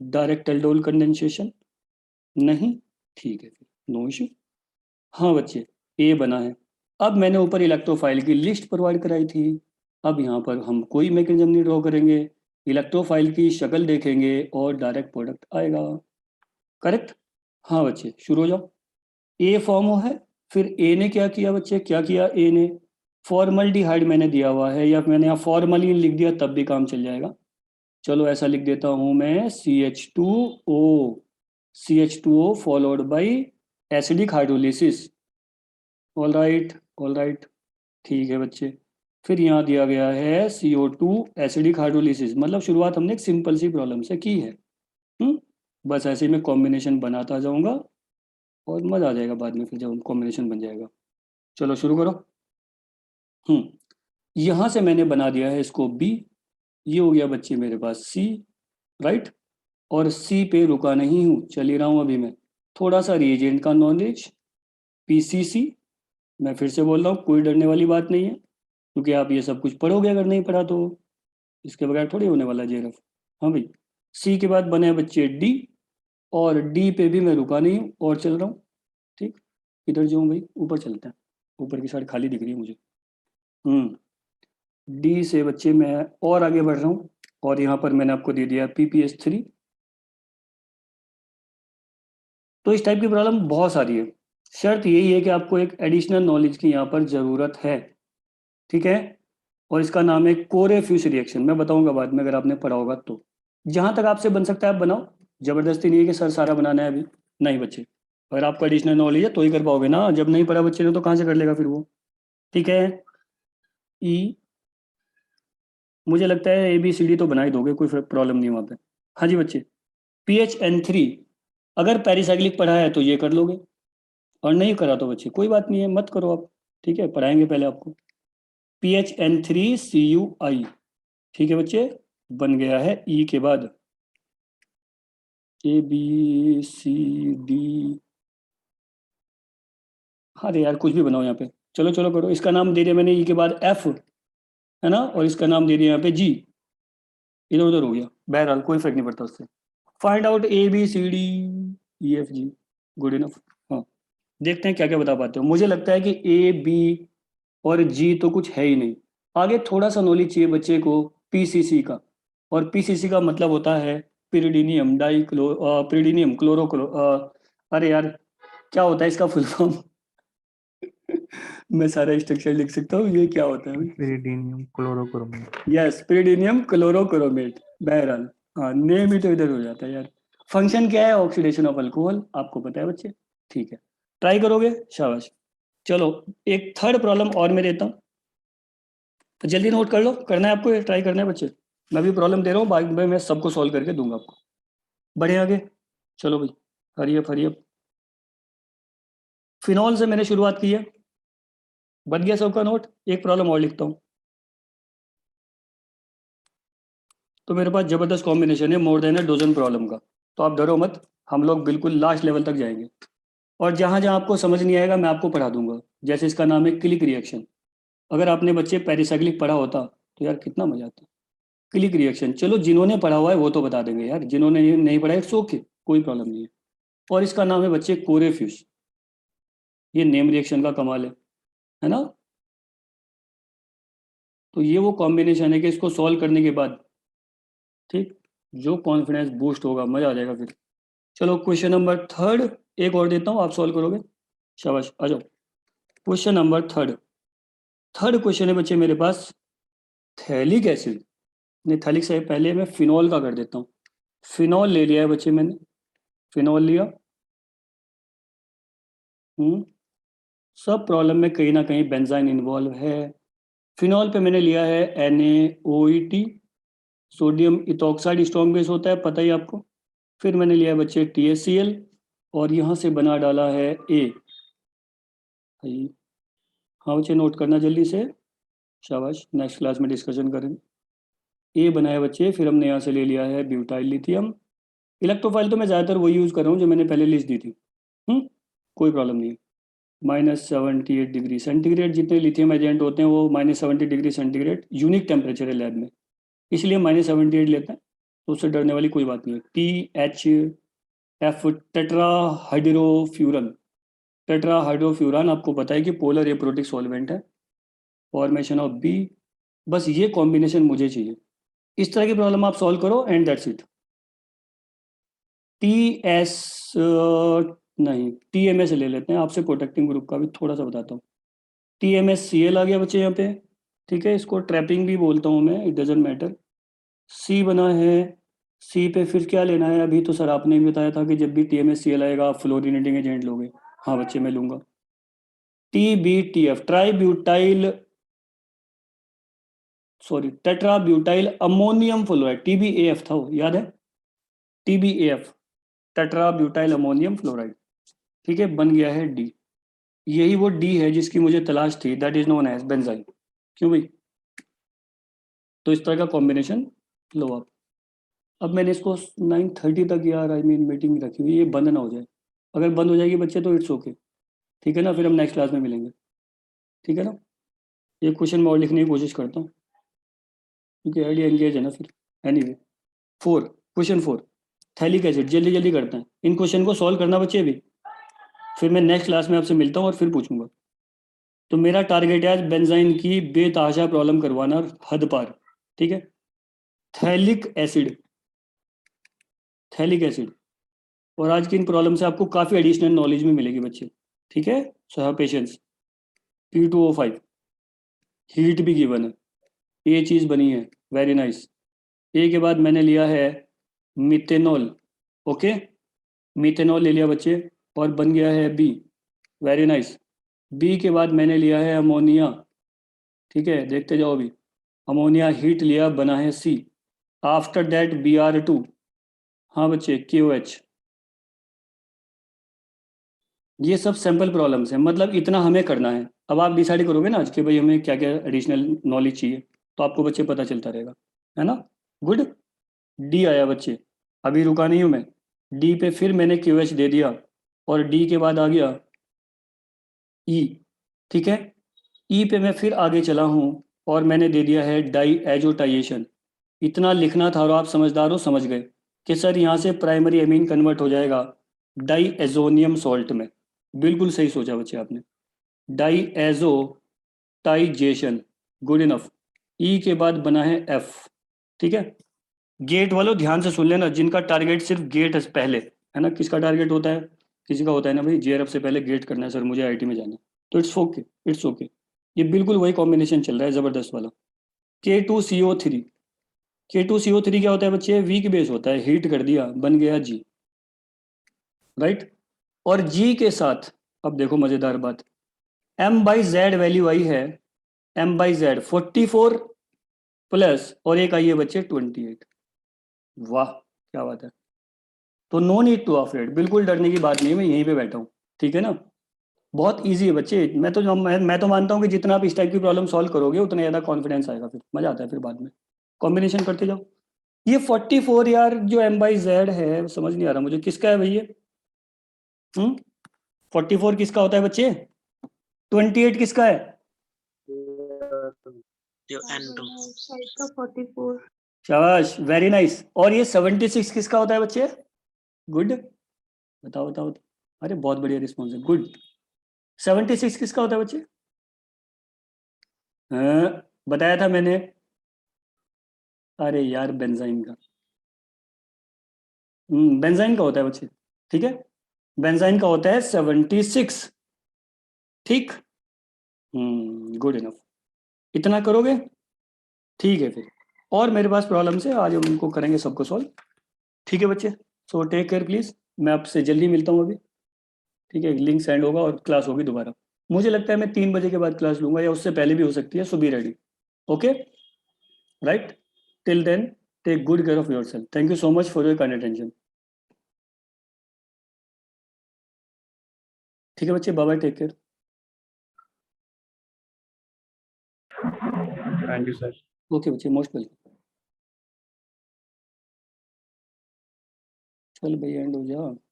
डायरेक्ट एल्डोल कंडेंसेशन नहीं? ठीक है फिर नो इशू। हाँ बच्चे ए बना है। अब मैंने ऊपर इलेक्ट्रोफाइल की लिस्ट प्रोवाइड कराई थी। अब यहाँ पर हम कोई मैकेनिज्म नहीं ड्रॉ करेंगे, इलेक्ट्रोफाइल की शक्ल देखेंगे और डायरेक्ट प्रोडक्ट आएगा। करेक्ट? हाँ बच्चे शुरू हो जाओ। ए फॉर्म हो है, फिर ए ने क्या किया बच्चे? क्या किया ए ने? फॉर्मल्डिहाइड मैंने दिया हुआ है, या मैंने यहाँ फॉर्मलिन लिख दिया तब भी काम चल जाएगा। चलो ऐसा लिख देता हूँ मैं, CH2O followed by acidic hydrolysis. All right, ठीक है बच्चे। फिर यहाँ दिया गया है CO2 एसिडिक हाइड्रोलिसिस, मतलब शुरुआत हमने एक सिंपल सी प्रॉब्लम से की है। बस ऐसे ही मैं कॉम्बिनेशन बनाता जाऊंगा और मजा आ जाएगा बाद में, फिर जब कॉम्बिनेशन बन जाएगा। चलो शुरू करो। यहाँ से मैंने बना दिया है इसको B, ये हो गया बच्चे मेरे पास C, राइट। और C पे रुका नहीं हूँ, चल ही रहा हूँ अभी मैं। थोड़ा सा रिएजेंट का नॉलेज, PCC। मैं फिर से बोल रहा हूँ, कोई डरने वाली बात नहीं है, क्योंकि आप ये सब कुछ पढ़ोगे, अगर नहीं पढ़ा तो इसके बगैर थोड़ी होने वाला JRF। हाँ भाई, C के बाद बने बच्चे D, और D पे भी मैं रुका नहीं हूँ और चल रहा हूँ। ठीक, इधर जाऊँ भाई, ऊपर चलते हैं, ऊपर की साइड खाली दिख रही है मुझे। D से बच्चे मैं और आगे बढ़ रहा हूँ, और यहाँ पर मैंने आपको दे दिया PPS3। तो इस टाइप की प्रॉब्लम बहुत सारी है, शर्त यही है कि आपको एक एडिशनल नॉलेज की यहाँ पर ज़रूरत है, ठीक है। और इसका नाम है कोरेफ्यूस रिएक्शन, मैं बताऊंगा बाद में अगर आपने पढ़ा होगा तो। जहाँ तक आपसे बन सकता है आप बनाओ, जबरदस्ती नहीं है कि सर सारा बनाना है अभी, नहीं बच्चे। अगर आपको एडिशनल नॉलेज है तो ही कर पाओगे ना, जब नहीं पढ़ा बच्चे ने तो कहाँ से कर लेगा फिर वो, ठीक है। ई, मुझे लगता है ABCD तो बना ही दोगे, कोई प्रॉब्लम नहीं वहाँ पे। हाँ जी बच्चे, PHN3 अगर पेरिसाइक्लिक पढ़ा है तो ये कर लोगे, और नहीं करा तो बच्चे कोई बात नहीं है, मत करो आप, ठीक है, पढ़ाएंगे पहले आपको। PHN3CuI, ठीक है बच्चे, बन गया है ई के बाद ABCD। हाँ यार कुछ भी बनाओ यहाँ पे, चलो चलो करो। इसका नाम दे दिया मैंने ई के बाद F, है ना, और इसका नाम दे दिया यहाँ पे G, इधर उधर हो गया, बहरहाल कोई फर्क नहीं पड़ता उससे। Find out ABCD EFG, good enough. हाँ, देखते हैं क्या क्या बता पाते हो। मुझे लगता है कि A B और G तो कुछ है ही नहीं, आगे थोड़ा सा नॉलेज चाहिए बच्चे को PCC का, और PCC का मतलब होता है पिरिडीनियम पिरिडीनियम क्लोरो, अरे यार क्या होता है इसका फुल फॉर्म? मैं सारा स्ट्रक्चर लिख सकता हूँ, ये क्या होता है? Pyridinium chlorochromate. Yes, pyridinium chlorochromate. बहरहाल हाँ, नेम ही तो इधर हो जाता है यार। फंक्शन क्या है? ऑक्सीडेशन ऑफ अल्कोहल, आपको पता है बच्चे, ठीक है, ट्राई करोगे, शाबाश। चलो एक थर्ड प्रॉब्लम और मैं देता हूँ, तो जल्दी नोट कर लो, करना है आपको, ट्राई करना है बच्चे। मैं भी प्रॉब्लम दे रहा हूँ, बाद में मैं सबको सॉल्व करके दूंगा आपको। बढ़े आगे, चलो भाई, हरियप हरियप। फिनॉल से मैंने शुरुआत की है, बन गया सबका नोट। एक प्रॉब्लम और लिखता हूँ, तो मेरे पास जबरदस्त कॉम्बिनेशन है, more than a dozen problem का, तो आप डरो मत, हम लोग बिल्कुल लास्ट लेवल तक जाएंगे। और जहाँ जहाँ आपको समझ नहीं आएगा मैं आपको पढ़ा दूंगा, जैसे इसका नाम है क्लिक रिएक्शन। अगर आपने बच्चे पेरिसाइक्लिक पढ़ा होता तो यार कितना मजा आता। क्लिक रिएक्शन, चलो जिन्होंने पढ़ा हुआ है वो तो बता देंगे यार, जिन्होंने ये नहीं पढ़ा है सो के कोई प्रॉब्लम नहीं है। और इसका नाम है बच्चे कोरेफ्यूस। ये नेम रिएक्शन का कमाल है ना। तो ये वो कॉम्बिनेशन है कि इसको सॉल्व करने के बाद, ठीक, जो कॉन्फिडेंस बूस्ट होगा, मजा आ जाएगा फिर। चलो क्वेश्चन नंबर थर्ड एक और देता हूँ, आप सॉल्व करोगे, शाबाश, आ जाओ। Question number third, third question है बच्चे मेरे पास, थैलिक एसिड, नहीं थैलिक से पहले मैं फिनॉल का कर देता हूँ। फिनॉल ले लिया है बच्चे मैंने, फिनॉल लिया। सब प्रॉब्लम में कहीं ना कहीं बेंजाइन इन्वॉल्व है। फिनॉल पे मैंने लिया है NaOET, sodium ethoxide strong base होता है, पता ही आपको। फिर मैंने लिया है बच्चे THCl, और यहाँ से बना डाला है A। हाँ बच्चे नोट करना जल्दी से, शाबाश, नेक्स्ट क्लास में डिस्कशन करेंगे। A बनाया बच्चे, फिर हमने यहाँ से ले लिया है ब्यूटाइल लिथियम। इलेक्ट्रोफाइल तो मैं ज़्यादातर वही यूज़ कर रहा हूँ जो मैंने पहले लिस्ट दी थी। कोई प्रॉब्लम नहीं है। -78 डिग्री सेंटीग्रेड, जितने लिथियम एजेंट होते हैं वो -70 डिग्री सेंटीग्रेड यूनिक टेम्परेचर है लैब में, इसलिए -78 लेते हैं, तो उससे डरने वाली कोई बात नहीं है। THF, टेट्राहाइड्रोफ्यूरन। टेट्राहाइड्रोफ्यूरान आपको पता है कि पोलर एप्रोटिक सॉल्वेंट है, फॉर्मेशन ऑफ B। बस ये कॉम्बिनेशन मुझे चाहिए। इस तरह की प्रॉब्लम आप सॉल्व करो एंड दैट्स इट। नहीं, TMS ले लेते हैं, आपसे प्रोटेक्टिंग ग्रुप का भी थोड़ा सा बताता हूँ। TMSCl आ गया बच्चे यहाँ पे, ठीक है, इसको ट्रैपिंग भी बोलता हूँ मैं, इट डजेंट मैटर। C बना है, C पे फिर क्या लेना है? अभी तो सर आपने भी बताया था कि जब भी TMSCl आएगा आप फ्लोरिनेटिंग एजेंट लोगे। हाँ बच्चे मैं लूंगा। TBTF, tetra butyl ammonium fluoride, TBAF था वो, याद है? TBAF, tetra butyl ammonium fluoride, ठीक है, बन गया है D। यही वो D है जिसकी मुझे तलाश थी, that is known as benzyne. क्यों भाई? तो इस तरह का कॉम्बिनेशन लो आप। अब मैंने इसको 9:30 तक यार मीटिंग रखी हुई, ये बंद ना हो जाए। अगर बंद हो जाएगी बच्चे तो इट्स ओके, ठीक है ना, फिर हम नेक्स्ट क्लास में मिलेंगे, ठीक है ना। एक क्वेश्चन मैं और लिखने की कोशिश करता हूँ क्योंकि आइडिया एंगेज है ना फिर। एनीवे, क्वेश्चन 4, थैलिक एसिड, जल्दी जल्दी करते हैं इन क्वेश्चन को सॉल्व करना बच्चे अभी, फिर मैं नेक्स्ट क्लास में आपसे मिलता हूँ और फिर पूछूंगा। तो मेरा टारगेट है आज बेंजाइन की बेतहाशा प्रॉब्लम करवाना, हद पार, ठीक है। थैलिक एसिड, थैलिक एसिड, और आज की इन प्रॉब्लम से आपको काफ़ी एडिशनल नॉलेज भी मिलेगी बच्चे, ठीक है। So have patience. P2O5, heat भी गिवन है, ये चीज़ बनी है, वेरी नाइस। ए के बाद मैंने लिया है मिथेनॉल, ओके, मिथेनॉल ले लिया बच्चे, और बन गया है B, वेरी नाइस। B के बाद मैंने लिया है अमोनिया, ठीक है, देखते जाओ अभी। अमोनिया हीट लिया, बना है सी। आफ्टर दैट Br2, हाँ बच्चे, KOH। ये सब सैंपल प्रॉब्लम्स हैं, मतलब इतना हमें करना है। अब आप डिसाइड करोगे ना आज कि भाई हमें क्या क्या एडिशनल नॉलेज चाहिए, तो आपको बच्चे पता चलता रहेगा, है ना। गुड। डी आया बच्चे, अभी रुका नहीं हूं मैं। डी पे फिर मैंने QH दे दिया, और डी के बाद आ गया ई। ठीक है, ई पे मैं फिर आगे चला हूं, और मैंने दे दिया है डाई एजोटाइजेशन। इतना लिखना था और आप समझदार हो, समझ गए कि सर यहाँ से प्राइमरी एमीन कन्वर्ट हो जाएगा डाई एजोनियम सॉल्ट में। बिल्कुल सही सोचा बच्चे आपने, डाई एजोटाइजेशन। Good enough. ई के बाद बना है एफ। ठीक है, गेट वालों ध्यान से सुन लेना, जिनका टारगेट सिर्फ गेट है पहले, है ना। किसका टारगेट होता है, किसी का होता है ना भाई, JRF से पहले गेट करना है सर, मुझे IIT में जाना है, तो इट्स ओके, इट्स ओके। ये बिल्कुल वही कॉम्बिनेशन चल रहा है जबरदस्त वाला। K2CO3। K2CO3 क्या होता है बच्चे, वीक बेस होता है, हीट कर दिया, बन गया G। राइट, और G के साथ अब देखो मजेदार बात, M/Z वैल्यू आई है, M/Z 44 प्लस, और एक आई है बच्चे 28। वाह क्या बात है। तो नो नीड टू अफ्रेड, बिल्कुल डरने की बात नहीं है, मैं यहीं पे बैठा हूँ। ठीक है ना, बहुत इजी है बच्चे। मैं तो मानता हूँ कि जितना आप इस टाइप की प्रॉब्लम सॉल्व करोगे उतना ज़्यादा कॉन्फिडेंस आएगा, फिर मजा आता है, फिर बाद में कॉम्बिनेशन करते जाओ। ये 44 यार जो M/Z है, समझ नहीं आ रहा मुझे किसका है भैया। 44 किसका होता है बच्चे, 28 किसका है। जो N2 साइड का 44। शाबाश, वेरी नाइस। और ये 76 किसका होता है बच्चे। गुड, बताओ बताओ बताओ। अरे बहुत बढ़िया रिस्पॉन्स है, गुड। 76 किसका होता है बच्चे। हाँ, बताया था मैंने। अरे यार बेंजाइन का, बेंजाइन का होता है बच्चे। ठीक है, बेंजाइन का होता है 76। ठीक, गुड इनफ। इतना करोगे, ठीक है फिर। और मेरे पास प्रॉब्लम्स है, आज हम उनको करेंगे सबको सॉल्व। ठीक है बच्चे, सो टेक केयर प्लीज, मैं आपसे जल्दी मिलता हूँ अभी। ठीक है, लिंक सेंड होगा और क्लास होगी दोबारा। मुझे लगता है मैं 3 बजे के बाद क्लास लूंगा, या उससे पहले भी हो सकती है, so be ready. Okay, right, till then take good care of yourself. Thank you so much for your kind attention. ठीक है बच्चे, bye bye, take care. Thank you sir. Okay बच्चे, मोस्ट वेलकम। चल भाई and हो जा।